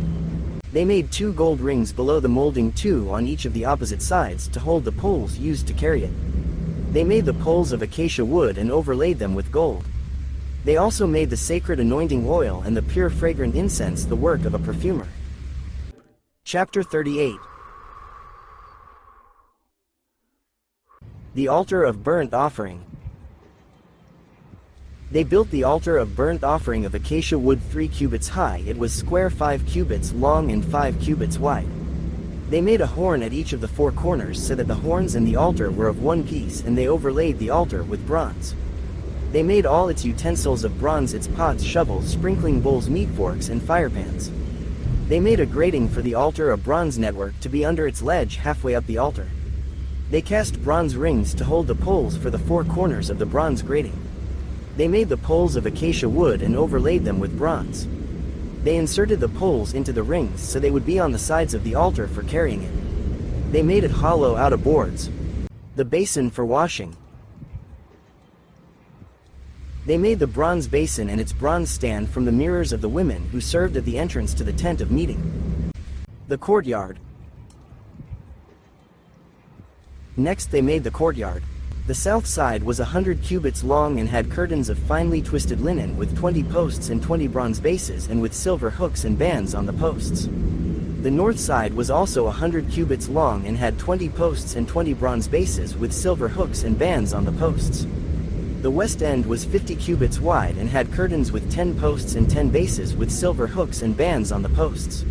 They made 2 gold rings below the molding, 2 on each of the opposite sides, to hold the poles used to carry it. They made the poles of acacia wood and overlaid them with gold. They also made the sacred anointing oil and the pure fragrant incense, the work of a perfumer. Chapter 38. The altar of burnt offering. They built the altar of burnt offering of acacia wood, 3 cubits high. It was square, 5 cubits long and 5 cubits wide. They made a horn at each of the 4 corners so that the horns and the altar were of one piece, and they overlaid the altar with bronze. They made all its utensils of bronze, its pots, shovels, sprinkling bowls, meat forks, and firepans. They made a grating for the altar, a bronze network to be under its ledge halfway up the altar. They cast bronze rings to hold the poles for the four corners of the bronze grating. They made the poles of acacia wood and overlaid them with bronze. They inserted the poles into the rings so they would be on the sides of the altar for carrying it. They made it hollow out of boards. The basin for washing. They made the bronze basin and its bronze stand from the mirrors of the women who served at the entrance to the tent of meeting. The courtyard. Next they made the courtyard. The south side was 100 cubits long and had curtains of finely twisted linen with 20 posts and 20 bronze bases and with silver hooks and bands on the posts. The north side was also 100 cubits long and had 20 posts and 20 bronze bases with silver hooks and bands on the posts. The west end was 50 cubits wide and had curtains with 10 posts and 10 bases with silver hooks and bands on the posts.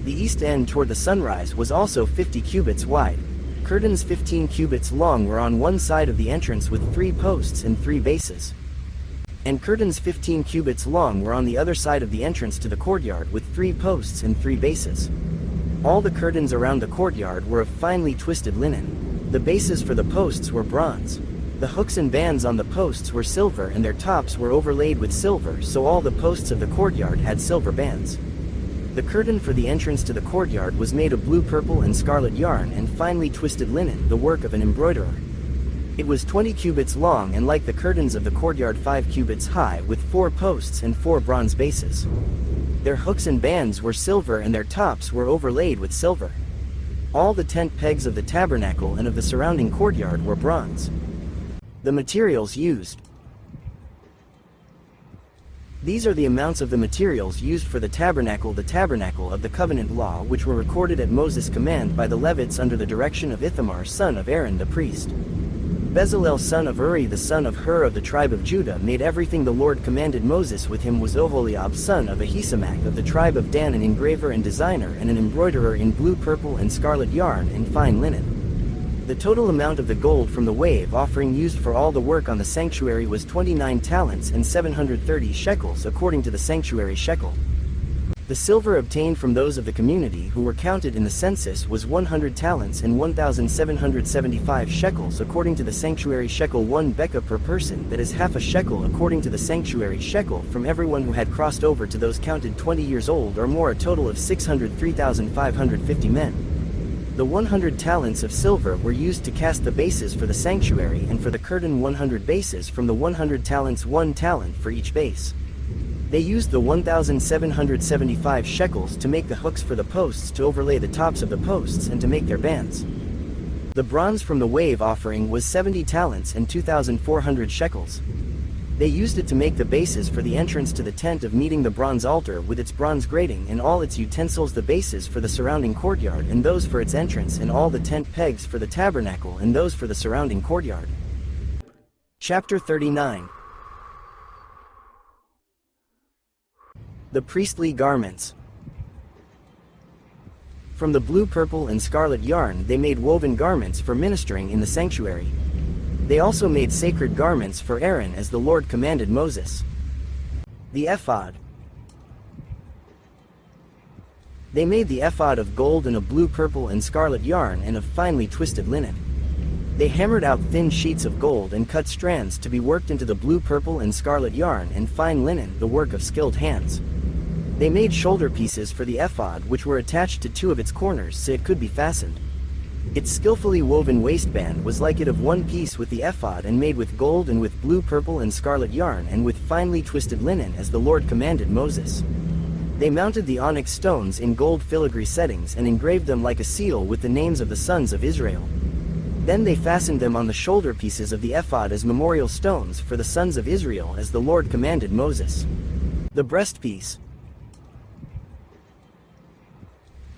The east end toward the sunrise was also 50 cubits wide. Curtains 15 cubits long were on one side of the entrance with 3 posts and 3 bases. And curtains 15 cubits long were on the other side of the entrance to the courtyard with 3 posts and 3 bases. All the curtains around the courtyard were of finely twisted linen. The bases for the posts were bronze. The hooks and bands on the posts were silver and their tops were overlaid with silver, so all the posts of the courtyard had silver bands. The curtain for the entrance to the courtyard was made of blue, purple, and scarlet yarn and finely twisted linen, the work of an embroiderer. It was 20 cubits long and like the curtains of the courtyard 5 cubits high with 4 posts and 4 bronze bases. Their hooks and bands were silver and their tops were overlaid with silver. All the tent pegs of the tabernacle and of the surrounding courtyard were bronze. The materials used. These are the amounts of the materials used for the tabernacle of the covenant law, which were recorded at Moses' command by the Levites under the direction of Ithamar son of Aaron the priest. Bezalel son of Uri the son of Hur of the tribe of Judah made everything the Lord commanded Moses. With him was Oholiab son of Ahisamach of the tribe of Dan, an engraver and designer and an embroiderer in blue, purple, and scarlet yarn and fine linen. The total amount of the gold from the wave offering used for all the work on the sanctuary was 29 talents and 730 shekels according to the sanctuary shekel. The silver obtained from those of the community who were counted in the census was 100 talents and 1,775 shekels according to the sanctuary shekel, 1 beka per person, that is half a shekel according to the sanctuary shekel, from everyone who had crossed over to those counted 20 years old or more, a total of 603,550 men. The 100 talents of silver were used to cast the bases for the sanctuary, and for the curtain 100 bases from the 100 talents, 1 talent for each base. They used the 1,775 shekels to make the hooks for the posts, to overlay the tops of the posts, and to make their bands. The bronze from the wave offering was 70 talents and 2,400 shekels. They used it to make the bases for the entrance to the tent of meeting, the bronze altar with its bronze grating and all its utensils, the bases for the surrounding courtyard and those for its entrance, and all the tent pegs for the tabernacle and those for the surrounding courtyard. Chapter 39. The priestly garments. From the blue, purple, and scarlet yarn they made woven garments for ministering in the sanctuary. They also made sacred garments for Aaron as the Lord commanded Moses. The ephod. They made the ephod of gold and of blue, purple, and scarlet yarn and of finely twisted linen. They hammered out thin sheets of gold and cut strands to be worked into the blue, purple, and scarlet yarn and fine linen, the work of skilled hands. They made shoulder pieces for the ephod, which were attached to 2 of its corners so it could be fastened. Its skillfully woven waistband was like it of one piece with the ephod, and made with gold and with blue, purple, and scarlet yarn and with finely twisted linen as the Lord commanded Moses. They mounted the onyx stones in gold filigree settings and engraved them like a seal with the names of the sons of Israel. Then they fastened them on the shoulder pieces of the ephod as memorial stones for the sons of Israel as the Lord commanded Moses. The breastpiece.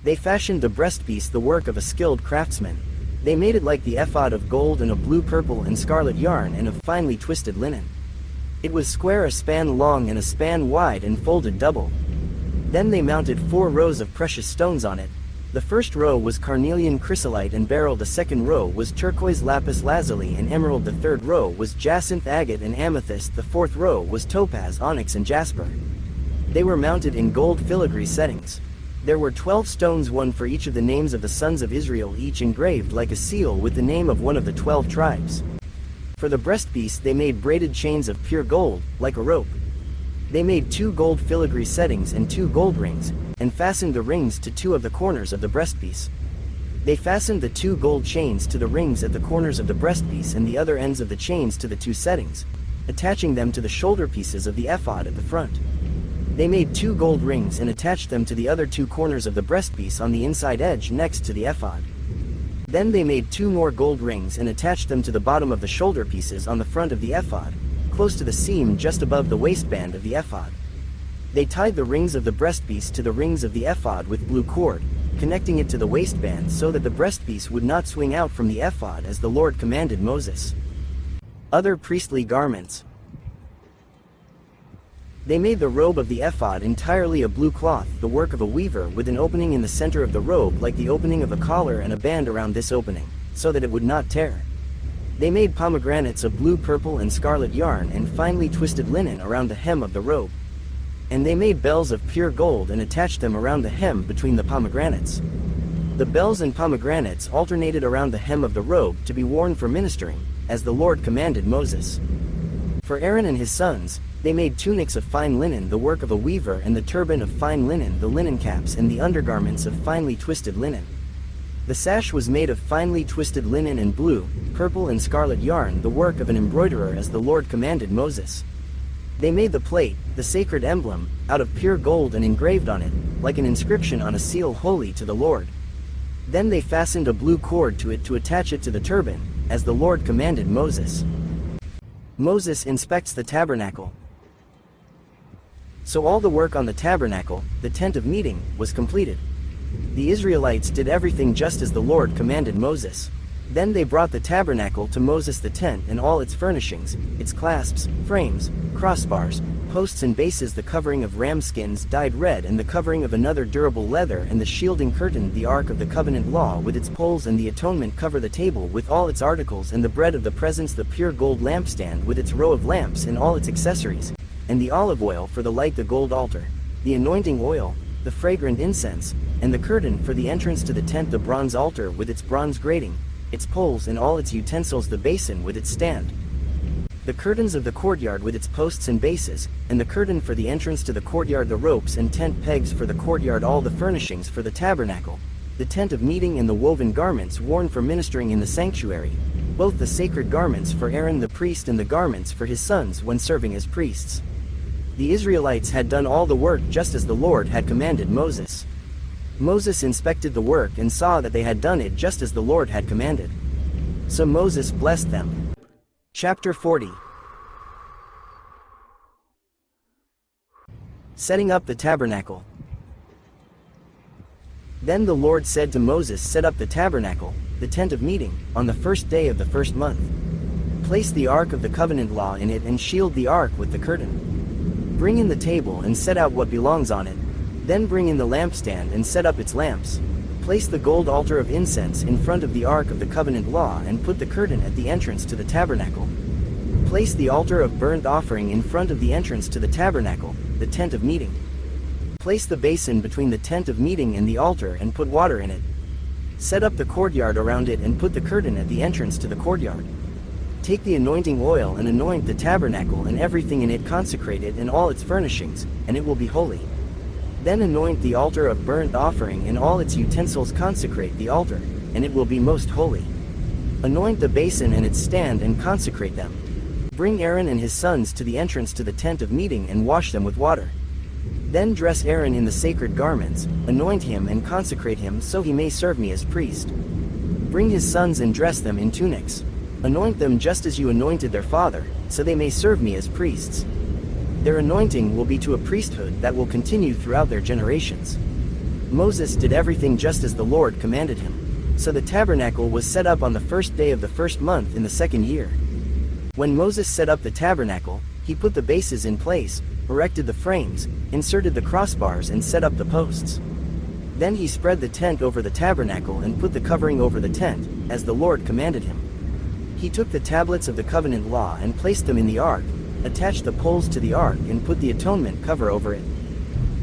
They fashioned the breastpiece, the work of a skilled craftsman. They made it like the ephod of gold and of blue, purple, and scarlet yarn and of finely twisted linen. It was square, a span long and a span wide, and folded double. Then they mounted 4 rows of precious stones on it. The first row was carnelian chrysolite and beryl, the second row was turquoise lapis lazuli and emerald, the third row was jacinth agate and amethyst, the fourth row was topaz, onyx and jasper. They were mounted in gold filigree settings. There were 12 stones, one for each of the names of the sons of Israel, each engraved like a seal with the name of one of the 12 tribes. For the breastpiece they made braided chains of pure gold, like a rope. They made 2 gold filigree settings and 2 gold rings, and fastened the rings to 2 of the corners of the breastpiece. They fastened the 2 gold chains to the rings at the corners of the breastpiece and the other ends of the chains to the 2 settings, attaching them to the shoulder pieces of the ephod at the front. They made 2 gold rings and attached them to the other 2 corners of the breastpiece on the inside edge next to the ephod. Then they made 2 more gold rings and attached them to the bottom of the shoulder pieces on the front of the ephod, close to the seam just above the waistband of the ephod. They tied the rings of the breastpiece to the rings of the ephod with blue cord, connecting it to the waistband so that the breastpiece would not swing out from the ephod as the Lord commanded Moses. Other priestly garments. They made the robe of the ephod entirely of blue cloth, the work of a weaver, with an opening in the center of the robe like the opening of a collar and a band around this opening, so that it would not tear. They made pomegranates of blue, purple and scarlet yarn and finely twisted linen around the hem of the robe. And they made bells of pure gold and attached them around the hem between the pomegranates. The bells and pomegranates alternated around the hem of the robe to be worn for ministering, as the Lord commanded Moses. For Aaron and his sons, they made tunics of fine linen, the work of a weaver, and the turban of fine linen, the linen caps and the undergarments of finely twisted linen. The sash was made of finely twisted linen and blue, purple and scarlet yarn, the work of an embroiderer, as the Lord commanded Moses. They made the plate, the sacred emblem, out of pure gold and engraved on it, like an inscription on a seal, holy to the Lord. Then they fastened a blue cord to it to attach it to the turban, as the Lord commanded Moses. Moses inspects the tabernacle. So all the work on the tabernacle, the tent of meeting, was completed. The Israelites did everything just as the Lord commanded Moses. Then they brought the tabernacle to Moses, the tent and all its furnishings, its clasps, frames, crossbars, posts and bases, the covering of ram skins dyed red and the covering of another durable leather, and the shielding curtain, the ark of the covenant law with its poles and the atonement cover, the table with all its articles, and the bread of the presence, the pure gold lampstand with its row of lamps and all its accessories, and the olive oil for the light, the gold altar, the anointing oil, the fragrant incense, and the curtain for the entrance to the tent, the bronze altar with its bronze grating, its poles and all its utensils, the basin with its stand, the curtains of the courtyard with its posts and bases, and the curtain for the entrance to the courtyard, the ropes and tent pegs for the courtyard, all the furnishings for the tabernacle, the tent of meeting, and the woven garments worn for ministering in the sanctuary, both the sacred garments for Aaron the priest and the garments for his sons when serving as priests. The Israelites had done all the work just as the Lord had commanded Moses. Moses inspected the work and saw that they had done it just as the Lord had commanded. So Moses blessed them. Chapter 40. Setting up the tabernacle. Then the Lord said to Moses, set up the tabernacle, the tent of meeting, on the first day of the first month. Place the ark of the covenant law in it and shield the ark with the curtain. Bring in the table and set out what belongs on it. Then bring in the lampstand and set up its lamps. Place the gold altar of incense in front of the ark of the covenant law and put the curtain at the entrance to the tabernacle. Place the altar of burnt offering in front of the entrance to the tabernacle, the tent of meeting. Place the basin between the tent of meeting and the altar and put water in it. Set up the courtyard around it and put the curtain at the entrance to the courtyard. Take the anointing oil and anoint the tabernacle and everything in it, consecrate it and all its furnishings, and it will be holy. Then anoint the altar of burnt offering and all its utensils, consecrate the altar, and it will be most holy. Anoint the basin and its stand and consecrate them. Bring Aaron and his sons to the entrance to the tent of meeting and wash them with water. Then dress Aaron in the sacred garments, anoint him and consecrate him so he may serve me as priest. Bring his sons and dress them in tunics. Anoint them just as you anointed their father, so they may serve me as priests. Their anointing will be to a priesthood that will continue throughout their generations. Moses did everything just as the Lord commanded him. So the tabernacle was set up on the first day of the first month in the second year. When Moses set up the tabernacle, he put the bases in place, erected the frames, inserted the crossbars and set up the posts. Then he spread the tent over the tabernacle and put the covering over the tent, as the Lord commanded him. He took the tablets of the covenant law and placed them in the ark, attached the poles to the ark and put the atonement cover over it.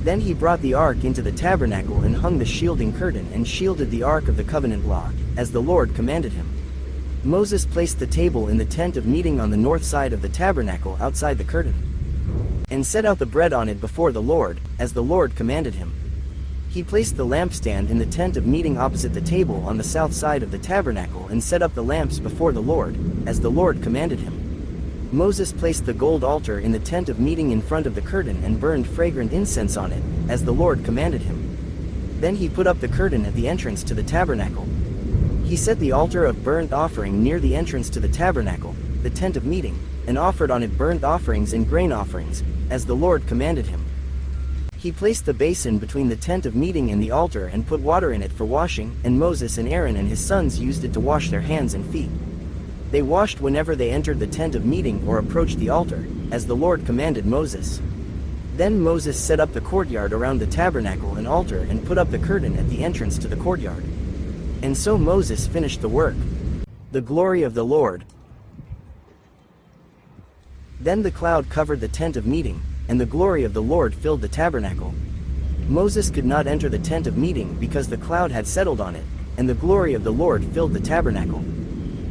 Then he brought the ark into the tabernacle and hung the shielding curtain and shielded the ark of the covenant law, as the Lord commanded him. Moses placed the table in the tent of meeting on the north side of the tabernacle outside the curtain, and set out the bread on it before the Lord, as the Lord commanded him. He placed the lampstand in the tent of meeting opposite the table on the south side of the tabernacle and set up the lamps before the Lord, as the Lord commanded him. Moses placed the gold altar in the tent of meeting in front of the curtain and burned fragrant incense on it, as the Lord commanded him. Then he put up the curtain at the entrance to the tabernacle. He set the altar of burnt offering near the entrance to the tabernacle, the tent of meeting, and offered on it burnt offerings and grain offerings, as the Lord commanded him. He placed the basin between the tent of meeting and the altar and put water in it for washing, and Moses and Aaron and his sons used it to wash their hands and feet. They washed whenever they entered the tent of meeting or approached the altar, as the Lord commanded Moses. Then Moses set up the courtyard around the tabernacle and altar and put up the curtain at the entrance to the courtyard. And so Moses finished the work. The glory of the Lord. Then the cloud covered the tent of meeting, and the glory of the Lord filled the tabernacle. Moses could not enter the tent of meeting because the cloud had settled on it, and the glory of the Lord filled the tabernacle.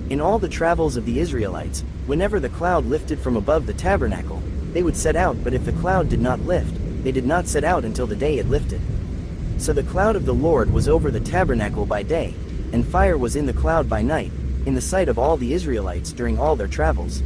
In all the travels of the Israelites, whenever the cloud lifted from above the tabernacle, they would set out, but if the cloud did not lift, they did not set out until the day it lifted. So the cloud of the Lord was over the tabernacle by day, and fire was in the cloud by night, in the sight of all the Israelites during all their travels.